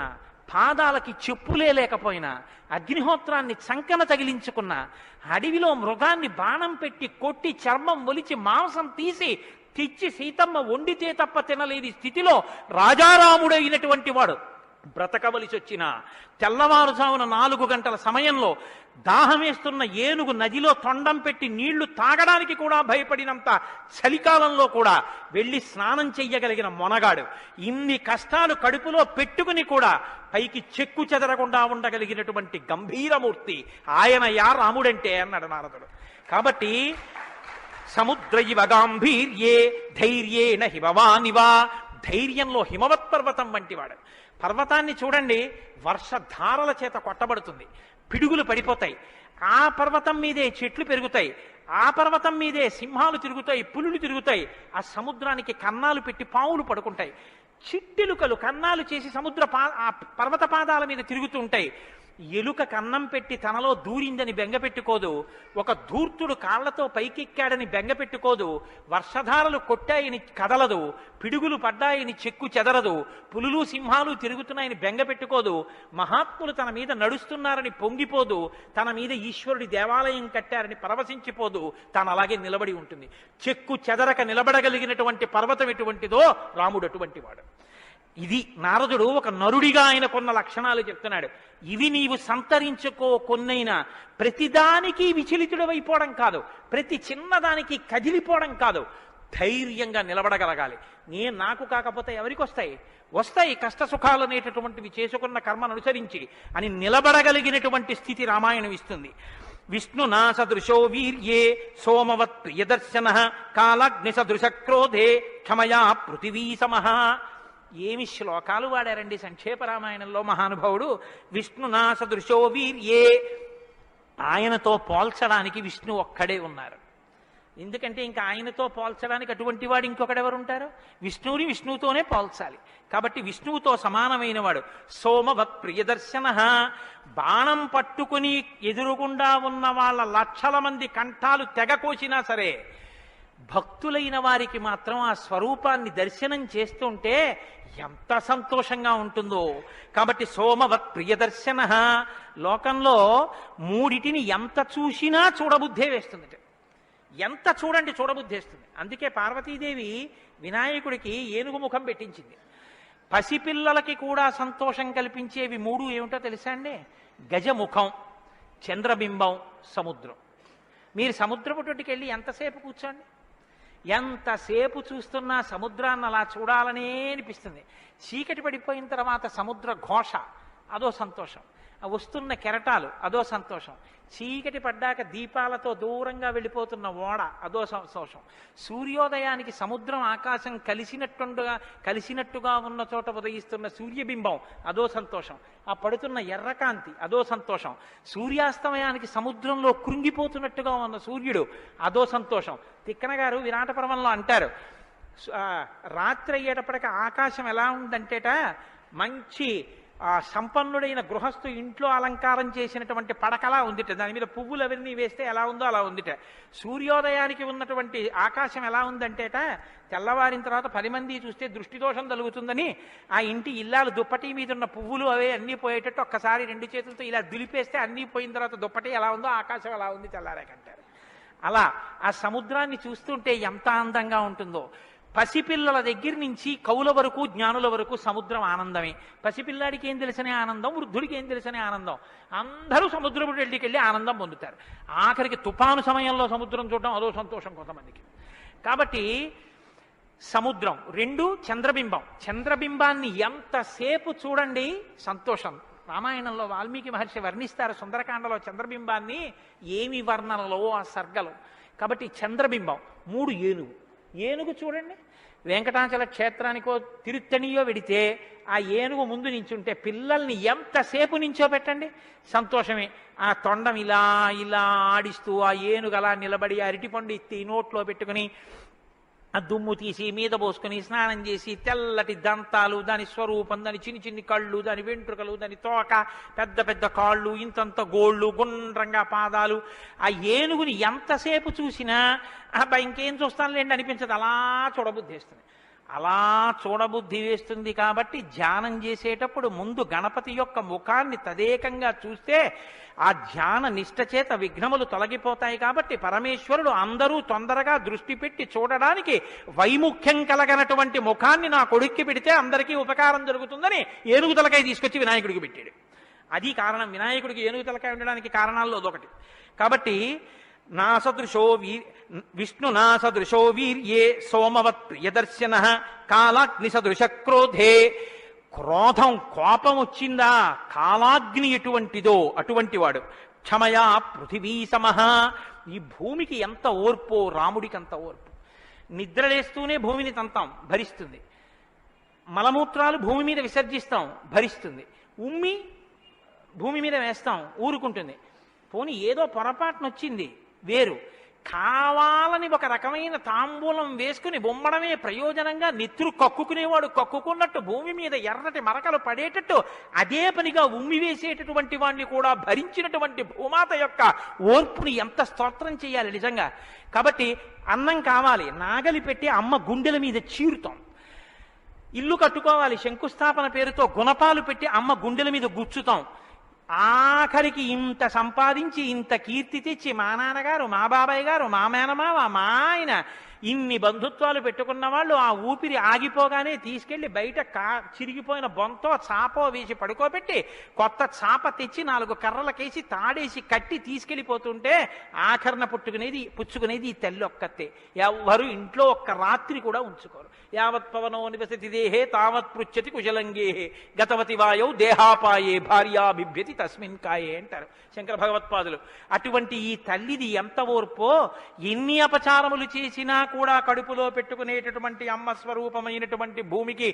పాదాలకి చెప్పులే లేకపోయినా, అగ్నిహోత్రాన్ని చంకన తగిలించుకున్న, అడవిలో మృగాన్ని బాణం పెట్టి కొట్టి చర్మం ఒలిచి మాంసం తీసి తెచ్చి సీతమ్మ వండితే తప్ప తినలేని స్థితిలో రాజారాముడైనటువంటి వాడు బ్రతకవలసి వచ్చిన తెల్లవారుజామున 4 గంటల సమయంలో దాహమేస్తున్న ఏనుగు నదిలో తొండం పెట్టి నీళ్లు తాగడానికి కూడా భయపడినంత చలికాలంలో కూడా వెళ్ళి స్నానం చెయ్యగలిగిన మొనగాడు. ఇన్ని కష్టాలు కడుపులో పెట్టుకుని కూడా పైకి చెక్కు చెదరకుండా ఉండగలిగినటువంటి గంభీరమూర్తి ఆయన యా రాముడంటే అన్నాడు నారదుడు. కాబట్టి సముద్రయివ గాంభీర్యే ధైర్యేణ హిమవానివా, ధైర్యంలో హిమవత్ పర్వతం వంటివాడు. పర్వతాన్ని చూడండి, వర్షధారల చేత కొట్టబడుతుంది, పిడుగులు పడిపోతాయి. ఆ పర్వతం మీదే చెట్లు పెరుగుతాయి. ఆ పర్వతం మీదే సింహాలు తిరుగుతాయి, పులులు తిరుగుతాయి. ఆ సముద్రానికి కన్నాలు పెట్టి పావులు పడుకుంటాయి. చిట్టెలుకలు కన్నాలు చేసి ఆ పర్వత పాదాల మీద తిరుగుతూ ఉంటాయి. ఎలుక కన్నం పెట్టి తనలో దూరిందని బెంగపెట్టుకోదు. ఒక ధూర్తుడు కాళ్లతో పైకెక్కాడని బెంగపెట్టుకోదు. వర్షధారలు కొట్టాయని కదలదు. పిడుగులు పడ్డాయని చెక్కు చెదరదు. పులులు సింహాలు తిరుగుతున్నాయని బెంగపెట్టుకోదు. మహాత్ములు తన మీద నడుస్తున్నారని పొంగిపోదు. తన మీద ఈశ్వరుడి దేవాలయం కట్టారని పరవశించిపోదు. తాను అలాగే నిలబడి ఉంటుంది. చెక్కు చెదరక నిలబడగలిగినటువంటి పర్వతం ఎటువంటిదో రాముడు అటువంటి వాడు. ఇది నారదుడు ఒక నరుడిగా ఆయన కొన్న లక్షణాలు చెప్తున్నాడు. ఇవి నీవు సంతరించుకో. కొన్నైనా ప్రతిదానికి విచలితుడవైపోవడం కాదు, ప్రతి చిన్నదానికి కదిలిపోవడం కాదు, ధైర్యంగా నిలబడగలగాలి. నాకు కాకపోతే ఎవరికి వస్తాయి? వస్తాయి కష్ట సుఖాలు అనేటటువంటివి చేసుకున్న కర్మను అనుసరించి అని నిలబడగలిగినటువంటి స్థితి రామాయణం ఇస్తుంది. విష్ణునా సదృశో వీర్యే సోమవత్ ప్రియదర్శన కాలాగ్ని సదృశ క్రోధే క్షమయా పృథివీ సమః. ఏమి శ్లోకాలు వాడారండి సంక్షేప రామాయణంలో మహానుభావుడు. విష్ణునా సదృశో వీర్యే, ఆయనతో పోల్చడానికి విష్ణు ఒక్కడే ఉన్నారు. ఎందుకంటే ఇంకా ఆయనతో పోల్చడానికి అటువంటి వాడు ఇంకొకడెవరుంటారు? విష్ణువుని విష్ణువుతోనే పోల్చాలి. కాబట్టి విష్ణువుతో సమానమైన వాడు. సోమవత్ ప్రియదర్శన, బాణం పట్టుకుని ఎదురుగుండా ఉన్న వాళ్ళ లక్షల మంది కంఠాలు తెగకోసినా సరే భక్తులైన వారికి మాత్రం ఆ స్వరూపాన్ని దర్శనం చేస్తుంటే ఎంత సంతోషంగా ఉంటుందో. కాబట్టి సోమవత్ ప్రియదర్శన. లోకంలో మూడిటిని ఎంత చూసినా చూడబుద్ధే వేస్తుంది. ఎంత చూడండి చూడబుద్ధేస్తుంది. అందుకే పార్వతీదేవి వినాయకుడికి ఏనుగు ముఖం పెట్టించింది. పసిపిల్లలకి కూడా సంతోషం కల్పించేవి మూడు ఏమిటో తెలుసా అండి? గజముఖం, చంద్రబింబం, సముద్రం. మీరు సముద్రపు తోటికి వెళ్ళి ఎంతసేపు కూర్చోండి, ఎంతసేపు చూస్తున్నా సముద్రాన్ని అలా చూడాలనే అనిపిస్తుంది. చీకటి పడిపోయిన తర్వాత సముద్ర ఘోష అదో సంతోషం, వస్తున్న కెరటాలు అదో సంతోషం, చీకటి పడ్డాక దీపాలతో దూరంగా వెళ్ళిపోతున్న ఓడ అదో సంతోషం, సూర్యోదయానికి సముద్రం ఆకాశం కలిసినట్టుగా ఉన్న చోట ఉదయిస్తున్న సూర్యబింబం అదో సంతోషం, ఆ పడుతున్న ఎర్రకాంతి అదో సంతోషం, సూర్యాస్తమయానికి సముద్రంలో కృంగిపోతున్నట్టుగా ఉన్న సూర్యుడు అదో సంతోషం. తిక్కన గారు విరాట పర్వంలో అంటారు, రాత్రి అయ్యేటప్పటికి ఆకాశం ఎలా ఉందంటేట మంచి సంపన్నుడైన గృహస్థు ఇంట్లో అలంకారం చేసినటువంటి పడకలా ఉందిట. దాని మీద పువ్వులు అవన్నీ వేస్తే ఎలా ఉందో అలా ఉందిట. సూర్యోదయానికి ఉన్నటువంటి ఆకాశం ఎలా ఉందంటేట తెల్లవారిన తర్వాత 10 మంది చూస్తే దృష్టిదోషం కలుగుతుందని ఆ ఇంటి ఇల్లాలు దుప్పటి మీద ఉన్న పువ్వులు అవే అన్నీ పోయేటట్టు ఒక్కసారి 2 చేతులతో ఇలా దులిపేస్తే అన్నీ పోయిన తర్వాత దుప్పటి ఎలా ఉందో ఆకాశం ఎలా ఉంది తెల్లారాకంటారు. అలా ఆ సముద్రాన్ని చూస్తుంటే ఎంత అందంగా ఉంటుందో. పసిపిల్లల దగ్గర నుంచి కవుల వరకు జ్ఞానుల వరకు సముద్రం ఆనందమే. పసిపిల్లాడికి ఏం తెలిసనే ఆనందం, వృద్ధుడికి ఏం తెలిసనే ఆనందం. అందరూ సముద్రపు వెళ్ళికి వెళ్ళి ఆనందం పొందుతారు. ఆఖరికి తుఫాను సమయంలో సముద్రం చూడడం అదో సంతోషం కొంతమందికి. కాబట్టి సముద్రం 2 చంద్రబింబం. చంద్రబింబాన్ని ఎంతసేపు చూడండి సంతోషం. రామాయణంలో వాల్మీకి మహర్షి వర్ణిస్తారు సుందరకాండలో చంద్రబింబాన్ని, ఏమి వర్ణనలో ఆ సర్గలు. కాబట్టి చంద్రబింబం. 3 ఏనుగు చూడండి. వెంకటాచల క్షేత్రానికో తిరుత్తణియో వెడితే ఆ ఏనుగు ముందు నించుంటే పిల్లల్ని ఎంతసేపు నించో పెట్టండి సంతోషమే. ఆ తొండం ఇలా ఇలా ఆడిస్తూ ఆ ఏనుగు అలా నిలబడి అరటిపండు ఎత్తి నోట్లో పెట్టుకుని ఆ దుమ్ము తీసి మీద పోసుకుని స్నానం చేసి తెల్లటి దంతాలు, దాని స్వరూపం, దాని చిన్ని కళ్ళు, దాని వెంట్రుకలు, దాని తోక, పెద్ద పెద్ద కాళ్ళు, ఇంతంత గోళ్ళు, గుండ్రంగా పాదాలు. ఆ ఏనుగుని ఎంతసేపు చూసినా అబ్బాయి ఇంకేం చూస్తానులేండి అనిపించదు. అలా చూడబుద్ధి వేస్తుంది. అలా చూడబుద్ధి వేస్తుంది. కాబట్టి ధ్యానం చేసేటప్పుడు ముందు గణపతి యొక్క ముఖాన్ని తదేకంగా చూస్తే ఆ ధ్యాన నిష్ట చేత విఘ్నములు తొలగిపోతాయి. కాబట్టి పరమేశ్వరుడు అందరూ తొందరగా దృష్టి పెట్టి చూడడానికి వైముఖ్యం కలగనటువంటి ముఖాన్ని నా కొడుక్కి పెడితే అందరికీ ఉపకారం జరుగుతుందని ఏనుగు తలకాయ తీసుకొచ్చి వినాయకుడికి పెట్టాడు. అది కారణం. వినాయకుడికి ఏనుగు తలకాయ ఉండడానికి కారణాల్లో అదొకటి. కాబట్టి విష్ణునా సదృశో వీర్యే సోమవత్ ప్రియదర్శన కాలాగ్ని సదృశ క్రోధే. క్రోధం, కోపం వచ్చిందా కాలాగ్ని ఎటువంటిదో అటువంటి వాడు. క్షమయా పృథివీ సమః. ఈ భూమికి ఎంత ఓర్పో రాముడికి అంత ఓర్పు. నిద్రలేస్తూనే భూమిని తంతాం, భరిస్తుంది. మలమూత్రాలు భూమి మీద విసర్జిస్తాం, భరిస్తుంది. ఉమ్మి భూమి మీద వేస్తాం, ఊరుకుంటుంది. పోనీ ఏదో పొరపాటునొచ్చింది వేరు, కావాలని ఒక రకమైన తాంబూలం వేసుకుని బొమ్మడమే ప్రయోజనంగా నెత్తురు కక్కుకునేవాడు కక్కుకున్నట్టు భూమి మీద ఎర్రటి మరకలు పడేటట్టు అదే పనిగా ఉమ్మి వేసేటటువంటి వాడిని కూడా భరించినటువంటి భూమాత యొక్క ఓర్పుని ఎంత స్తోత్రం చేయాలి నిజంగా. కాబట్టి అన్నం కావాలి, నాగలి పెట్టి అమ్మ గుండెల మీద చీరుతాం. ఇల్లు కట్టుకోవాలి, శంకుస్థాపన పేరుతో గుణపాలు పెట్టి అమ్మ గుండెల మీద గుచ్చుతాం. ఆఖరికి ఇంత సంపాదించి ఇంత కీర్తి తెచ్చి మా నాన్నగారు, మా బాబాయ్ గారు, మా మేనమావ, మా ఆయన ఇన్ని బంధుత్వాలు పెట్టుకున్న వాళ్ళు ఆ ఊపిరి ఆగిపోగానే తీసుకెళ్లి బయట చిరిగిపోయిన బొంతో చాపో వేసి పడుకోబెట్టి కొత్త చాప తెచ్చి 4 కర్రలకేసి తాడేసి కట్టి తీసుకెళ్లిపోతుంటే ఆఖరణ పుచ్చుకునేది ఈ తల్లి ఒక్కతే. ఎవ్వరు ఇంట్లో ఒక్క రాత్రి కూడా ఉంచుకోరు. యావత్ పవనో నివసతి దేహే తావత్ పృచ్చతి కుశలంగేహే గతవతి వాయౌ దేహాపాయే భార్యా బిభ్యతి తస్మిన్ కాయే అంటారు శంకర భగవత్పాదులు. అటువంటి ఈ తల్లిది ఎంత ఓర్పో, ఎన్ని అపచారములు చేసినా కూడా కడుపులో పెట్టుకునేటటువంటి అమ్మ స్వరూపమైనటువంటి భూమికి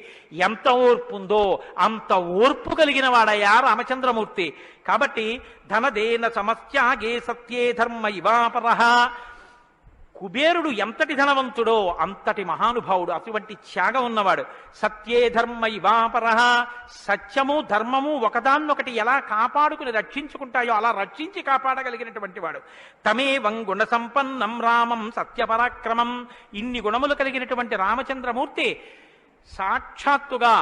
ఎంత ఓర్పు ఉందో అంత ఓర్పు కలిగిన వాడయ్యా రామచంద్రమూర్తి. కాబట్టి ధనదేన సమస్యాగే సత్యే ధర్మ ఇవాపరః. కుబేరుడు ఎంతటి ధనవంతుడో అంతటి మహానుభావుడు, అటువంటి త్యాగం ఉన్నవాడు. సత్యే ధర్మ ఇవాపరః. సత్యము ధర్మము ఒకదాన్నొకటి ఎలా కాపాడుకుని రక్షించుకుంటాయో అలా రక్షించి కాపాడగలిగినటువంటి వాడు. తమేవం గుణ సంపన్నం రామం సత్యపరాక్రమం. ఇన్ని గుణములు కలిగినటువంటి రామచంద్రమూర్తి సాక్షాత్తుగా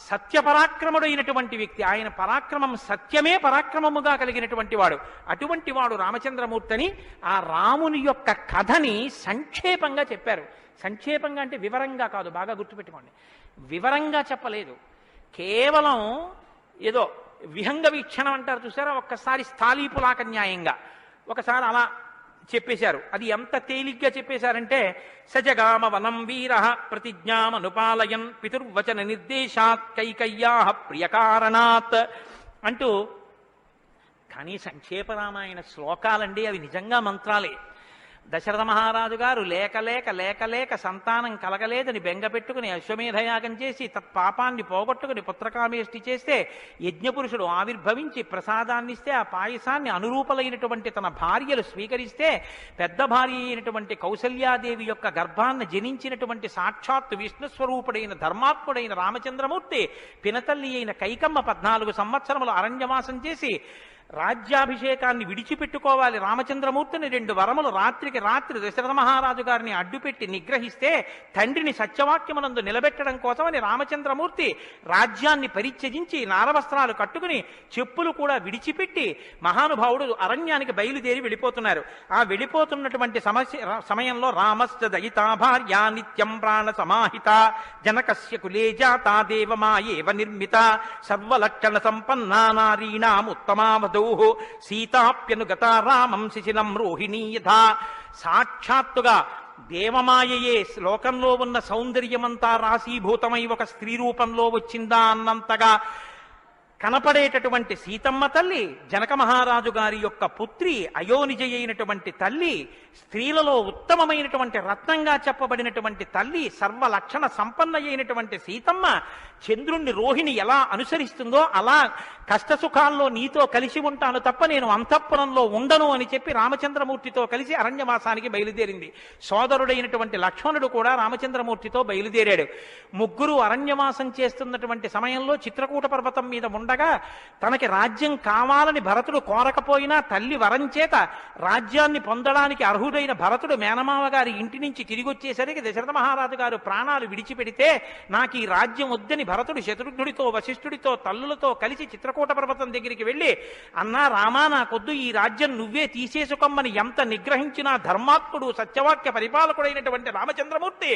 సత్యపరాక్రముడైనటువంటి వ్యక్తి. ఆయన పరాక్రమం సత్యమే పరాక్రమముగా కలిగినటువంటి వాడు. అటువంటి వాడు రామచంద్రమూర్తిని ఆ రాముని యొక్క కథని సంక్షేపంగా చెప్పారు. సంక్షేపంగా అంటే వివరంగా కాదు, బాగా గుర్తుపెట్టుకోండి. వివరంగా చెప్పలేదు, కేవలం ఏదో విహంగ వీక్షణం అంటారు చూసారా, ఒక్కసారి స్థాళీపులాక న్యాయంగా ఒకసారి అలా చెప్పేశారు. అది ఎంత తేలిగ్గా చెప్పేశారంటే సజగామ వనం వీర ప్రతిజ్ఞామనుపాలయన్ పితుర్వచన నిర్దేశాత్ కైకయ్యా ప్రియకారణాత్ అంటూ. కానీ సంక్షేప రామాయణ శ్లోకాలండి అవి నిజంగా మంత్రాలే. దశరథ మహారాజు గారు లేక లేక లేక లేక సంతానం కలగలేదని బెంగపెట్టుకుని అశ్వమేధయాగం చేసి తత్పాపాన్ని పోగొట్టుకుని పుత్రకామేష్టి చేస్తే యజ్ఞపురుషుడు ఆవిర్భవించి ప్రసాదాన్నిస్తే ఆ పాయసాన్ని అనురూపలైనటువంటి తన భార్యలు స్వీకరిస్తే పెద్ద భార్య అయినటువంటి కౌసల్యాదేవి యొక్క గర్భాన్ని జనించినటువంటి సాక్షాత్తు విష్ణుస్వరూపుడైన ధర్మాత్ముడైన రామచంద్రమూర్తి పినతల్లి అయిన కైకమ్మ 14 సంవత్సరములు అరణ్యవాసం చేసి రాజ్యాభిషేకాన్ని విడిచిపెట్టుకోవాలి రామచంద్రమూర్తిని 2 వరములు రాత్రికి రాత్రి దశరథ మహారాజు గారిని అడ్డుపెట్టి నిగ్రహిస్తే తండ్రిని సత్యవాక్యమునందు నిలబెట్టడం కోసమని రామచంద్రమూర్తి రాజ్యాన్ని పరిత్యజించి నారవస్త్రాలు కట్టుకుని చెప్పులు కూడా విడిచిపెట్టి మహానుభావుడు అరణ్యానికి బయలుదేరి వెళ్ళిపోతున్నారు. ఆ వెళ్ళిపోతున్నటువంటి సమయంలో రామశ్చ దయితా భార్య నిత్యం ప్రాణ సమాహిత జనకస్య కులే జాతా దేవమాయేవ నిర్మిత సర్వలక్షణ సంపన్నా నారీణాం ఉత్తమావధ సీతాప్యనుగత రామం శిశిలం రోహిణీ యథా. సాక్షాత్తుగా దేవమాయయే లోకంలో ఉన్న సౌందర్యమంతా రాశీభూతమై ఒక స్త్రీ రూపంలో వచ్చిందా అన్నంతగా కనపడేటటువంటి సీతమ్మ తల్లి, జనక మహారాజు గారి యొక్క పుత్రి, అయోనిజ అయినటువంటి తల్లి, స్త్రీలలో ఉత్తమమైనటువంటి రత్నంగా చెప్పబడినటువంటి తల్లి, సర్వలక్షణ సంపన్న అయినటువంటి సీతమ్మ చంద్రుణ్ణి రోహిణి ఎలా అనుసరిస్తుందో అలా కష్టసుఖాల్లో నీతో కలిసి ఉంటాను తప్ప నేను అంతఃపురంలో ఉండను అని చెప్పి రామచంద్రమూర్తితో కలిసి అరణ్యవాసానికి బయలుదేరింది. సోదరుడైనటువంటి లక్ష్మణుడు కూడా రామచంద్రమూర్తితో బయలుదేరాడు. ముగ్గురు అరణ్యవాసం చేస్తున్నటువంటి సమయంలో చిత్రకూట పర్వతం మీద ఉండగా తనకి రాజ్యం కావాలని భరతుడు కోరకపోయినా తల్లి వరం చేత రాజ్యాన్ని పొందడానికి అర్హుడైన భరతుడు మేనమామ గారి ఇంటి నుంచి తిరిగి వచ్చేసరికి దశరథ మహారాజు గారు ప్రాణాలు విడిచిపెడితే నాకు ఈ రాజ్యం వద్దని భరతుడు శత్రుఘ్నుడితో వశిష్ఠుడితో తల్లులతో కలిసి చిత్రకూట పర్వతం దగ్గరికి వెళ్ళి అన్నా రామా నాకొద్దు, ఈ రాజ్యం నువ్వే తీసేసుకోమని ఎంత నిగ్రహించినా ధర్మాత్ముడు సత్యవాక్య పరిపాలకుడైనటువంటి రామచంద్రమూర్తి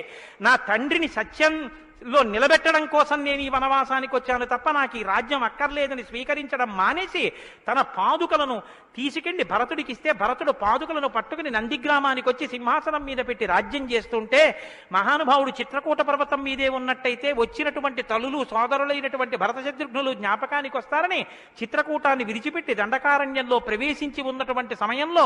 నా తండ్రిని సత్యంలో నిలబెట్టడం కోసం నేను ఈ వనవాసానికి వచ్చాను తప్ప నాకు ఈ రాజ్యం అక్కర్లేదని స్వీకరించడం మానేసి తన పాదుకలను తీసుకెళ్లి భరతుడికి ఇస్తే భరతుడు పాదుకలను పట్టుకుని నందిగ్రామానికి వచ్చి సింహాసనం మీద పెట్టి రాజ్యం చేస్తుంటే మహానుభావుడు చిత్రకూట పర్వతం మీదే ఉన్నట్టయితే వచ్చినటువంటి తల్లులు సోదరులైనటువంటి భరత శత్రుఘ్నులు జ్ఞాపకానికి వస్తారని చిత్రకూటాన్ని విడిచిపెట్టి దండకారణ్యంలో ప్రవేశించి ఉన్నటువంటి సమయంలో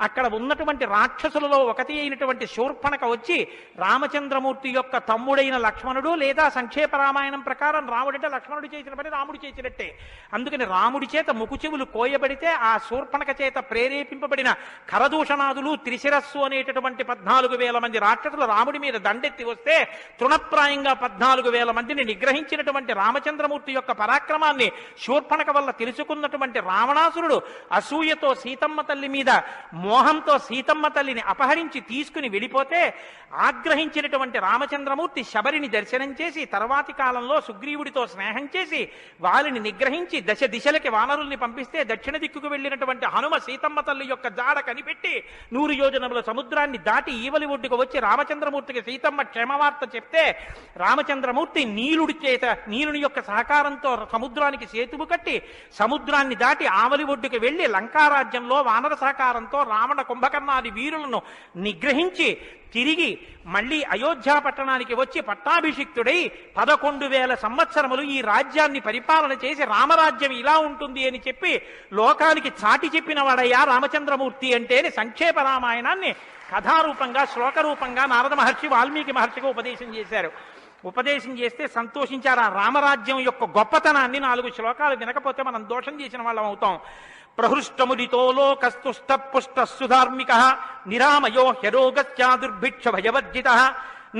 అక్కడ ఉన్నటువంటి రాక్షసులలో ఒకటి అయినటువంటి శూర్పణక వచ్చి రామచంద్రమూర్తి యొక్క తమ్ముడైన లక్ష్మణుడు లేదా సంక్షేప రామాయణం ప్రకారం రాముడంటే లక్ష్మణుడు చేసిన పని రాముడు చేసినట్టే, అందుకని రాముడి చేత ముకుచెవులు కోయబడితే ఆ శూర్పణక చేత ప్రేరేపింపబడిన ఖరదూషణాదులు త్రిశిరస్సు అనేటటువంటి 14,000 మంది రాక్షసులు రాముడి మీద దండెత్తి వస్తే తృణప్రాయంగా 14,000 మందిని నిగ్రహించినటువంటి రామచంద్రమూర్తి యొక్క పరాక్రమాన్ని శూర్పణక వల్ల తెలుసుకున్నటువంటి రావణాసురుడు అసూయతో సీతమ్మ తల్లి మీద మోహంతో సీతమ్మ తల్లిని అపహరించి తీసుకుని వెళ్ళిపోతే ఆగ్రహించినటువంటి రామచంద్రమూర్తి శబరిని దర్శనం చేసి తర్వాతి కాలంలో సుగ్రీవుడితో స్నేహం చేసి వారిని నిగ్రహించి దశ దిశలకి వానరుల్ని పంపిస్తే దక్షిణ దిక్కుకు వెళ్ళినటువంటి హనుమ సీతమ్మ తల్లి యొక్క జాడ కనిపెట్టి 100 యోజనముల సముద్రాన్ని దాటి ఈవలి ఒడ్డుకు వచ్చి రామచంద్రమూర్తికి సీతమ్మ క్షేమవార్త చెప్తే రామచంద్రమూర్తి నీలుని యొక్క సహకారంతో సముద్రానికి సేతువు కట్టి సముద్రాన్ని దాటి ఆవలి ఒడ్డుకు వెళ్లి లంకారాజ్యంలో వానర సహకారంతో రావణ కుంభకర్ణాది వీరులను నిగ్రహించి తిరిగి మళ్ళీ అయోధ్య పట్టణానికి వచ్చి పట్టాభిషిక్తుడై 11,000 సంవత్సరములు ఈ రాజ్యాన్ని పరిపాలన చేసి రామరాజ్యం ఇలా ఉంటుంది అని చెప్పి లోకానికి చాటి చెప్పిన వాడయ్యా రామచంద్రమూర్తి అంటేనే సంక్షేప రామాయణాన్ని కథారూపంగా శ్లోకరూపంగా నారద మహర్షి వాల్మీకి మహర్షిగా ఉపదేశం చేశారు. ఉపదేశం చేస్తే సంతోషించారు. ఆ రామరాజ్యం యొక్క గొప్పతనాన్ని 4 శ్లోకాలు వినకపోతే మనం దోషం చేసిన వాళ్ళం అవుతాం. ప్రహృష్టముదితో లోకస్తుష్ట పుష్ట సుధార్మిక నిరామయో హ్యరోగస్యా దుర్భిక్ష భయవర్జిత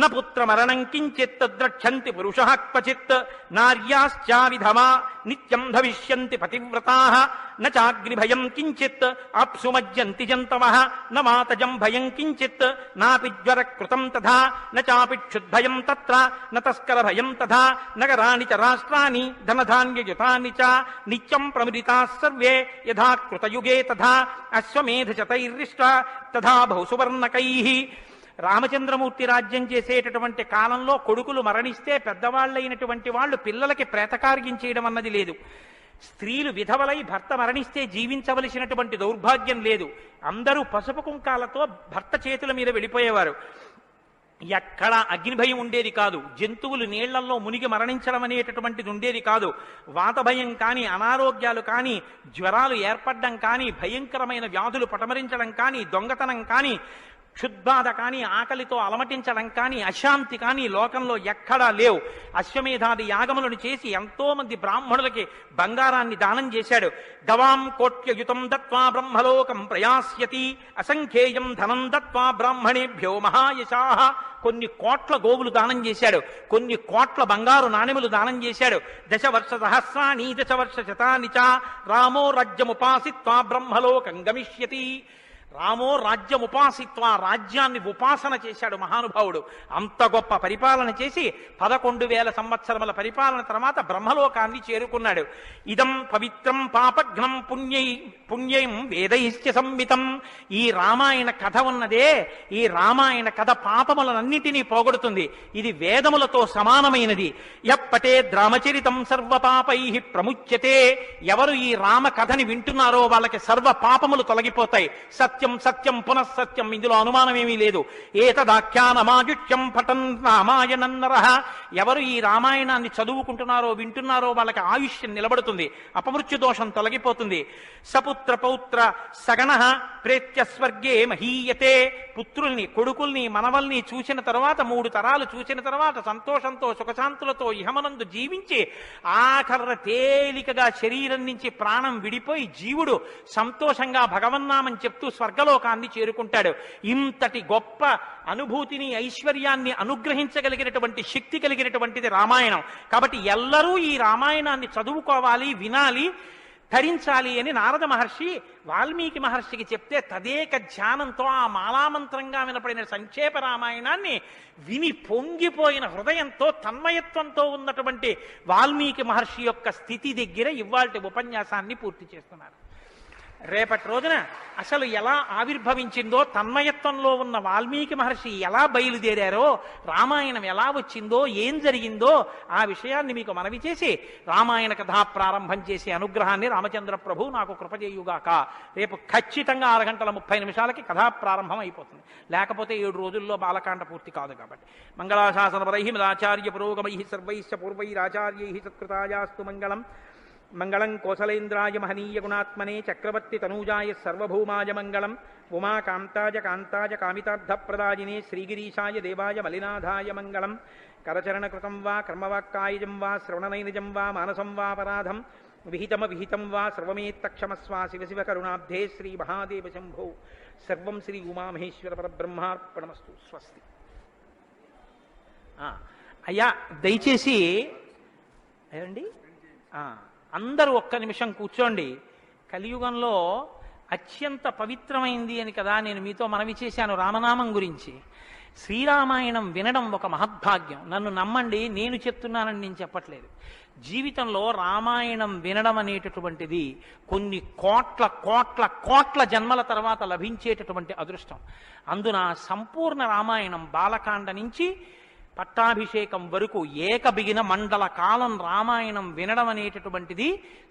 న పుత్రమరణం కించిత్ ద్రక్షంతి పురుషః క్వచిత్ నార్యాశ్చా విధమా నిత్యం భవిష్యంతి పతివ్రతాః న చాగ్నిభయం కించిత్ ఆప్సుమజ్యంతి జంతవః న మాతజం భయం కించిత్ నాపి జ్వరకృతం తథా న చాపి క్షుద్భయం తత్ర న తస్కర భయం తథా నగరాణి చ రాష్ట్రాణి ధనధాన్యయుతాని చ నిత్యం ప్రముదితాః సర్వే యథా కృతయుగే తథా అశ్వమేధశతైర్రిష్టా తథా బహుసువర్ణకైః. రామచంద్రమూర్తి రాజ్యం చేసేటటువంటి కాలంలో కొడుకులు మరణిస్తే పెద్దవాళ్ళైనటువంటి వాళ్ళు పిల్లలకి ప్రేతకార్యం చేయడం అన్నది లేదు. స్త్రీలు విధవలై భర్త మరణిస్తే జీవించవలసినటువంటి దౌర్భాగ్యం లేదు. అందరూ పసుపు కుంకాలతో భర్త చేతుల మీద వెళ్ళిపోయేవారు. ఎక్కడ అగ్నిభయం ఉండేది కాదు. జంతువులు నీళ్లలో మునిగి మరణించడం అనేటటువంటిది ఉండేది కాదు. వాతభయం కానీ, అనారోగ్యాలు కానీ, జ్వరాలు ఏర్పడడం కానీ, భయంకరమైన వ్యాధులు పటమరించడం కానీ, దొంగతనం కానీ, క్షుద్బాధ కానీ, ఆకలితో అలమటించడం కానీ, అశాంతి కానీ లోకంలో ఎక్కడా లేవు. అశ్వమేధాది యాగములను చేసి ఎంతో మంది బ్రాహ్మణులకి బంగారాన్ని దానం చేశాడు. గవాం కోట్యయుతం దత్వా బ్రహ్మలోకం ప్రయాస్యతి అసంఖ్యేయం ధనం దత్వా బ్రాహ్మణేభ్యో మహాయశాః. కొన్ని కోట్ల గోవులు దానం చేశాడు. కొన్ని కోట్ల బంగారు నాణెములు దానం చేశాడు. 10 వర్ష సహస్రాణి 10 వర్ష శతాని చ రామో రాజ్యముపాసిత్వా బ్రహ్మలోకం గమిష్యతి. రామో రాజ్యముపాసిత్వ, రాజ్యాన్ని ఉపాసన చేశాడు మహానుభావుడు. అంత గొప్ప పరిపాలన చేసి 11,000 సంవత్సరముల పరిపాలన తర్వాత బ్రహ్మలోకాన్ని చేరుకున్నాడు. ఇదం పవిత్రం పాపఘ్నం పుణ్యం వేదైశ్చ సంహితం. ఈ రామాయణ కథ ఉన్నదే, ఈ రామాయణ కథ పాపములనన్నిటినీ పోగొడుతుంది. ఇది వేదములతో సమానమైనది. యప్పటే రామచరితం సర్వపాపై ప్రముచ్యతే. ఎవరు ఈ రామ కథని వింటున్నారో వాళ్ళకి సర్వ పాపములు తొలగిపోతాయి. సత్యం సత్యం పునఃసత్యం, ఇందులో అనుమానమేమీ లేదు. ఏతదాఖ్యానమాయుష్యం పఠన్ రామాయణం నరః. ఎవరు ఈ రామాయణాన్ని చదువుకుంటున్నారో వింటున్నారో వాళ్ళకి ఆయుష్యం నిలబడుతుంది, అపమృత్యు దోషం తొలగిపోతుంది. సపుత్ర పౌత్ర సగణః ప్రేత్య స్వర్గే మహీయతే. పుత్రుల్ని, కొడుకుల్ని, మనవల్ని చూసిన తర్వాత 3 తరాలు చూసిన తర్వాత సంతోషంతో సుఖశాంతులతో ఇహమనందు జీవించి ఆఖర తేలికగా శరీరం నుంచి ప్రాణం విడిపోయి జీవుడు సంతోషంగా భగవన్నామం చెప్తూ స్వర్గలోకాన్ని చేరుకుంటాడు. ఇంతటి గొప్ప అనుభూతిని, ఐశ్వర్యాన్ని అనుగ్రహించగలిగినటువంటి శక్తి కలిగినటువంటిది రామాయణం. కాబట్టి ఎల్లరూ ఈ రామాయణాన్ని చదువుకోవాలి, వినాలి, ధరించాలి అని నారద మహర్షి వాల్మీకి మహర్షికి చెప్తే తదేక ధ్యానంతో ఆ మాలామంత్రంగా వినపడిన సంక్షేప రామాయణాన్ని విని పొంగిపోయిన హృదయంతో తన్మయత్వంతో ఉన్నటువంటి వాల్మీకి మహర్షి యొక్క స్థితి దగ్గర ఇవాల్టి ఉపన్యాసాన్ని పూర్తి చేస్తున్నారు. రేపటి రోజున అసలు ఎలా ఆవిర్భవించిందో, తన్మయత్వంలో ఉన్న వాల్మీకి మహర్షి ఎలా బయలుదేరారో, రామాయణం ఎలా వచ్చిందో, ఏం జరిగిందో ఆ విషయాన్ని మీకు మనవి చేసి రామాయణ కథా ప్రారంభం చేసే అనుగ్రహాన్ని రామచంద్ర ప్రభు నాకు కృపచేయుగాక. రేపు ఖచ్చితంగా 6 గంటల 30 నిమిషాలకి కథా ప్రారంభం అయిపోతుంది. లేకపోతే 7 రోజుల్లో బాలకాండ పూర్తి కాదు. కాబట్టి మంగళాశాసనపరై మదాచార్య పురోగమై సర్వైశ్చ పూర్వైరాచార్యై సత్కృతాయాస్తు మంగళం. మంగళం కోసలేంద్రాయ మహనీయ గుణాత్మనే చక్రవర్తి తనూజాయ సర్వభౌమాయ మంగళం. ఉమాకాంతాయ కాంతాయ కామితార్థప్రదాయినే శ్రీగిరీశాయ దేవాయ మలినాథాయ మంగళం. కరచరణకృతం వా కర్మవాక్కాయజం వా శ్రవణనైనిజం వా మానసం వాపరాధం విహితమ విహితం వా సర్వమేత్తక్షమస్వా శివ శివ కరుణాబ్ధే శ్రీ మహాదేవ శంభో సర్వం శ్రీ ఉమామహేశ్వర పరబ్రహ్మార్పణమస్తు. స్వస్తి. అయ్యా దయచేసి ఏమండి అందరూ ఒక్క నిమిషం కూర్చోండి. కలియుగంలో అత్యంత పవిత్రమైంది అని కదా నేను మీతో మనవి చేశాను రామనామం గురించి. శ్రీరామాయణం వినడం ఒక మహద్భాగ్యం. నన్ను నమ్మండి, నేను చెప్తున్నానని నేను చెప్పట్లేదు. జీవితంలో రామాయణం వినడం అనేటటువంటిది కొన్ని కోట్ల కోట్ల కోట్ల జన్మల తర్వాత లభించేటటువంటి అదృష్టం. అందున సంపూర్ణ రామాయణం బాలకాండ నుంచి పట్టాభిషేకం వరకు ఏకబిగిన మండల కాలం రామాయణం వినడం అనేటటువంటిది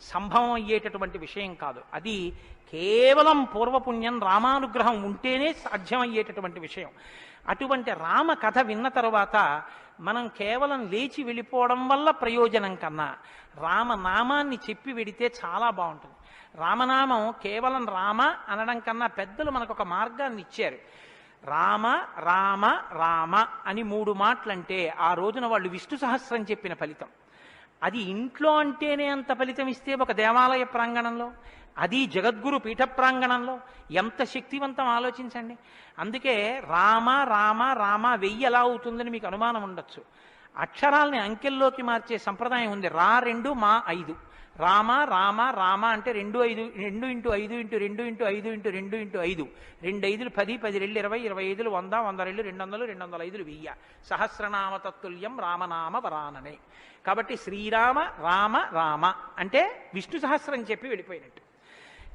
సంభవం అయ్యేటటువంటి విషయం కాదు. అది కేవలం పూర్వపుణ్యం రామానుగ్రహం ఉంటేనే సాధ్యమయ్యేటటువంటి విషయం. అటువంటి రామ కథ విన్న తరువాత మనం కేవలం లేచి వెళ్ళిపోవడం వల్ల ప్రయోజనం కన్నా రామనామాన్ని చెప్పి వెడితే చాలా బాగుంటుంది. రామనామం కేవలం రామ అనడం కన్నా పెద్దలు మనకు ఒక మార్గాన్ని ఇచ్చారు. రామ రామ రామ అని 3 మాటలంటే ఆ రోజున వాళ్ళు విష్ణు సహస్రం చెప్పిన ఫలితం. అది ఇంట్లో అంటేనే అంత ఫలితం ఇస్తే ఒక దేవాలయ ప్రాంగణంలో, అది జగద్గురు పీఠ ప్రాంగణంలో ఎంత శక్తివంతం ఆలోచించండి. అందుకే రామ రామ రామ 1000 ఎలా అవుతుందని మీకు అనుమానం ఉండొచ్చు. అక్షరాల్ని అంకెల్లోకి మార్చే సంప్రదాయం ఉంది. 2 మా 5 రామ రామ రామ అంటే 2 5 2 × 5 × 2 × 5 × 2 × 5 2 5 10 10 2 20 20 100 100 200 200 1000 సహస్రనామ తత్తుల్యం రామనామ వరాననే. కాబట్టి శ్రీరామ రామ రామ అంటే విష్ణు సహస్రం చెప్పి వెళ్ళిపోయినట్టు.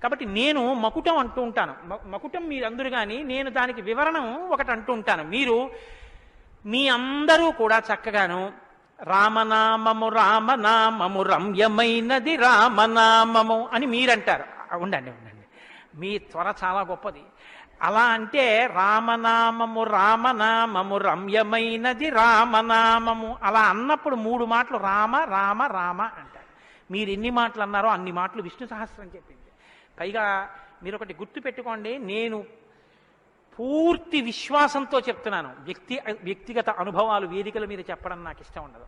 కాబట్టి నేను మకుటం అంటూ ఉంటాను. మకుటం మీరు అందరూ కానీ నేను దానికి వివరణం ఒకటి అంటూ ఉంటాను. మీరు మీ అందరూ కూడా చక్కగాను రామనామము రామనామము రమ్యమైనది రామనామము అని మీరంటారు. ఉండండి ఉండండి, మీ త్వర చాలా గొప్పది. అలా అంటే రామనామము రామనామము రమ్యమైనది రామనామము అలా అన్నప్పుడు 3 మాటలు రామ రామ రామ అంటారు. మీరు ఎన్ని మాటలు అన్నారో అన్ని మాటలు విష్ణు సహస్రం చెప్పింది. పైగా మీరు ఒకటి గుర్తు పెట్టుకోండి, నేను పూర్తి విశ్వాసంతో చెప్తున్నాను. వ్యక్తిగత అనుభవాలు వేదికల మీద చెప్పడం నాకు ఇష్టం ఉండదు.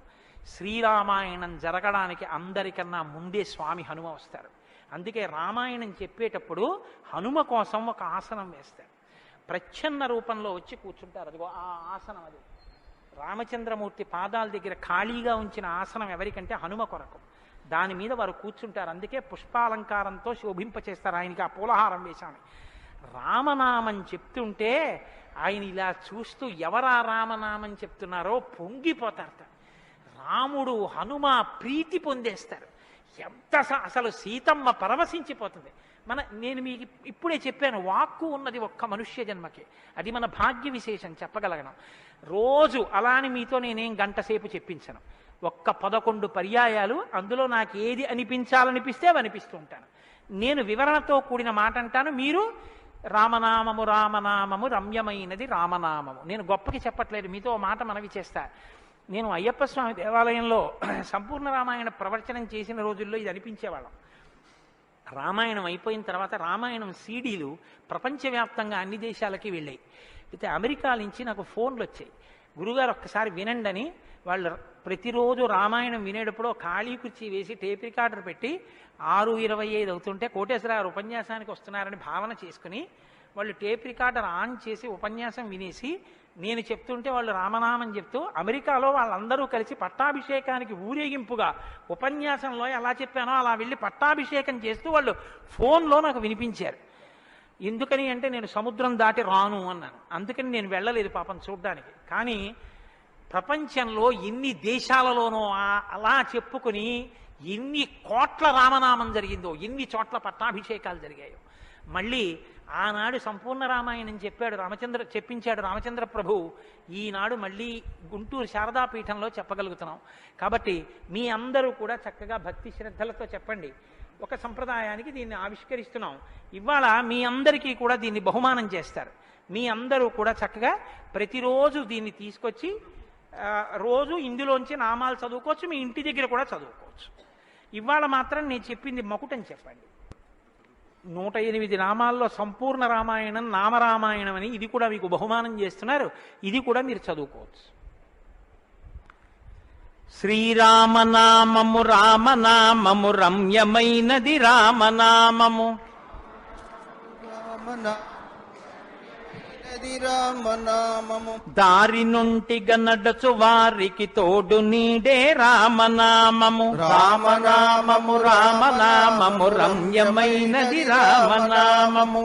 శ్రీరామాయణం జరగడానికి అందరికన్నా ముందే స్వామి హనుమ వస్తారు. అందుకే రామాయణం చెప్పేటప్పుడు హనుమ కోసం ఒక ఆసనం వేస్తారు. ప్రచ్ఛన్న రూపంలో వచ్చి కూర్చుంటారు. అదిగో ఆ ఆసనం, అది రామచంద్రమూర్తి పాదాల దగ్గర ఖాళీగా ఉంచిన ఆసనం ఎవరికంటే హనుమ కొరకు. దాని మీద వారు కూర్చుంటారు. అందుకే పుష్పాలంకారంతో శోభింపచేస్తారు. ఆయనకి ఆ పూలహారం వేశాను. రామనామం చెప్తుంటే ఆయన ఇలా చూస్తూ ఎవరా రామనామం చెప్తున్నారో పొంగిపోతారట. రాముడు హనుమ ప్రీతి పొందేస్తారు. ఎంత అసలు సీతమ్మ పరవశించిపోతుంది. నేను మీకు ఇప్పుడే చెప్పాను, వాక్కు ఉన్నది ఒక్క మనుష్య జన్మకే. అది మన భాగ్య విశేషం చెప్పగలగడం. రోజు అలా అని మీతో నేనేం గంట సేపు చెప్పించను. ఒక్క 11 పర్యాయాలు అందులో నాకు ఏది అనిపించాలనిపిస్తే అవి అనిపిస్తూ ఉంటాను. నేను వివరణతో కూడిన మాట అంటాను, మీరు రామనామము రామనామము రమ్యమైనది రామనామము. నేను గొప్పకి చెప్పట్లేదు, మీతో మాట మనవి చేస్తా. నేను అయ్యప్ప స్వామి దేవాలయంలో సంపూర్ణ రామాయణ ప్రవచనం చేసిన రోజుల్లో ఇది అనిపించేవాళ్ళం. రామాయణం అయిపోయిన తర్వాత రామాయణం సీడీలు ప్రపంచవ్యాప్తంగా అన్ని దేశాలకి వెళ్ళాయి. అయితే అమెరికా నుంచి నాకు ఫోన్లు వచ్చాయి, గురుగారు ఒక్కసారి వినండి అని. వాళ్ళు ప్రతిరోజు రామాయణం వినేటప్పుడు ఖాళీ కుర్చీ వేసి టేప్ రికార్డర్ పెట్టి 6:25 అవుతుంటే కోటేశ్వరరావు ఉపన్యాసానికి వస్తున్నారని భావన చేసుకుని వాళ్ళు టేప్ రికార్డర్ ఆన్ చేసి ఉపన్యాసం వినేసి నేను చెప్తుంటే వాళ్ళు రామనామం చెప్తూ అమెరికాలో వాళ్ళందరూ కలిసి పట్టాభిషేకానికి ఊరేగింపుగా ఉపన్యాసంలో ఎలా చెప్పానో అలా వెళ్ళి పట్టాభిషేకం చేస్తూ వాళ్ళు ఫోన్లో నాకు వినిపించారు. ఎందుకని అంటే నేను సముద్రం దాటి రాను అన్నాను. అందుకని నేను వెళ్ళలేదు పాపం చూడ్డానికి. కానీ ప్రపంచంలో ఎన్ని దేశాలలోనో అలా చెప్పుకుని ఎన్ని కోట్ల రామనామం జరిగిందో, ఎన్ని చోట్ల పట్టాభిషేకాలు జరిగాయో. మళ్ళీ ఆనాడు సంపూర్ణ రామాయణం చెప్పించాడు రామచంద్ర ప్రభు. ఈనాడు మళ్ళీ గుంటూరు శారదాపీఠంలో చెప్పగలుగుతున్నాం. కాబట్టి మీ అందరూ కూడా చక్కగా భక్తి శ్రద్ధలతో చెప్పండి. ఒక సంప్రదాయానికి దీన్ని ఆవిష్కరిస్తున్నాం. ఇవాళ మీ అందరికీ కూడా దీన్ని బహుమానం చేస్తారు. మీ అందరూ కూడా చక్కగా ప్రతిరోజు దీన్ని తీసుకొచ్చి రోజు ఇందులోంచి నామాలు చదువుకోవచ్చు, మీ ఇంటి దగ్గర కూడా చదువుకోవచ్చు. ఇవాళ మాత్రం నేను చెప్పింది మకుటం చెప్పండి. 108 నామాల్లో సంపూర్ణ రామాయణం నామరామాయణం అని ఇది కూడా మీకు బహుమానం చేస్తున్నారు. ఇది కూడా మీరు చదువుకోవచ్చు. శ్రీరామనామము రామనామము రమ్యమైనది రామనామము. రామనామము దారి నుంటిగా నడచు వారికి తోడు నీడే రామనామము. రామనామము రామనామము రమ్యమైనది రామనామము.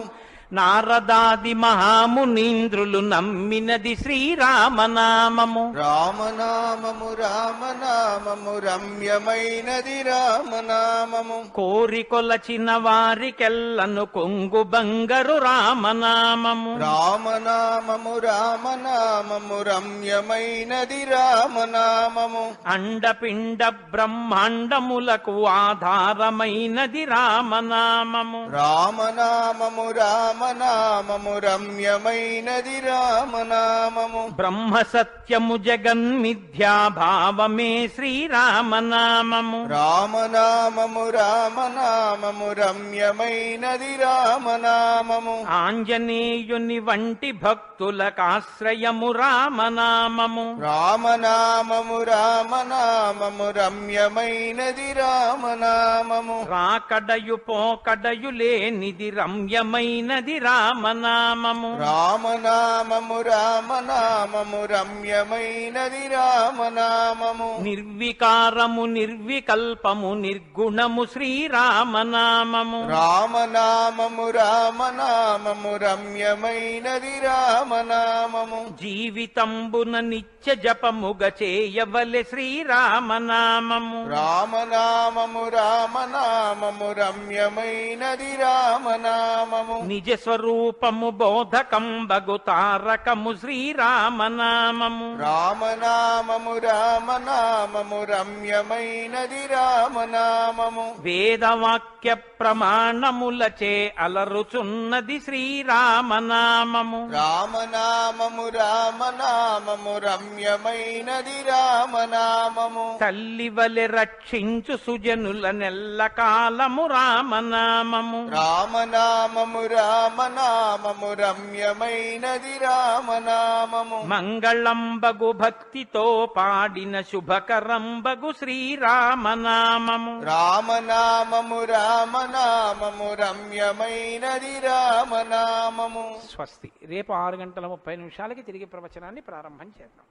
నారదాది మహామునీంద్రులు నమ్మినది శ్రీరామనామము. రామనామము రామనామము రమ్యమైనది రామనామము. కోరి కొలచిన వారికెల్లను కొంగు బంగరు రామనామము. రామనామము రామనామము రమ్యమైనది రామనామము. అండపిండ బ్రహ్మాండములకు ఆధారమైనది రామనామము. రామనామము రామనామము రమ్యమైనది రామనామము. బ్రహ్మ సత్యము జగన్మిథ్యాభావమే శ్రీరామనామము. రామనామము రామనామము రమ్యమైనది రామనామము. ఆంజనేయుని వంటి భక్తులకాశ్రయము రామనామము. రామనామము రామనామము రమ్యమైనది రామనామము. రాకడయు పోకడయు లేనిది రమ్యమైనది రామనామము. రామనామము రామనామము రమ్యమైనది రామనామము. నిర్వికారము నిర్వికల్పము నిర్గుణము శ్రీరామనామము. రామనామము రామనామము రమ్యమైనది రామనామము. జీవితంబున నిత్య జపముగ చేయవలె శ్రీరామనామము. రామనామము రామనామము రమ్యమైనది రామనామము. నిజ స్వరూపము బోధకంబగు తారకము శ్రీరామనామము. రామనామము రామనామము రమ్యమైనది రామనామము. వేదవాక్య ప్రమాణములచే అలరుచున్నది శ్రీరామనామము. రామనామము రామనామము రమ్యమైనది రామనామము. తల్లి వలె రక్షించు సుజనుల నెల్ల కాలము రామనామము. రామనామము రామనామము రమ్యమైనది రామనామము. మంగళంబగు భక్తితో పాడిన శుభకరంబగు శ్రీరామనామము. రామనామము రామనామము రమ్యమైనది రామనామము. స్వస్తి. రేపు 6:30 తిరిగి ప్రవచనాన్ని ప్రారంభం చేద్దాం.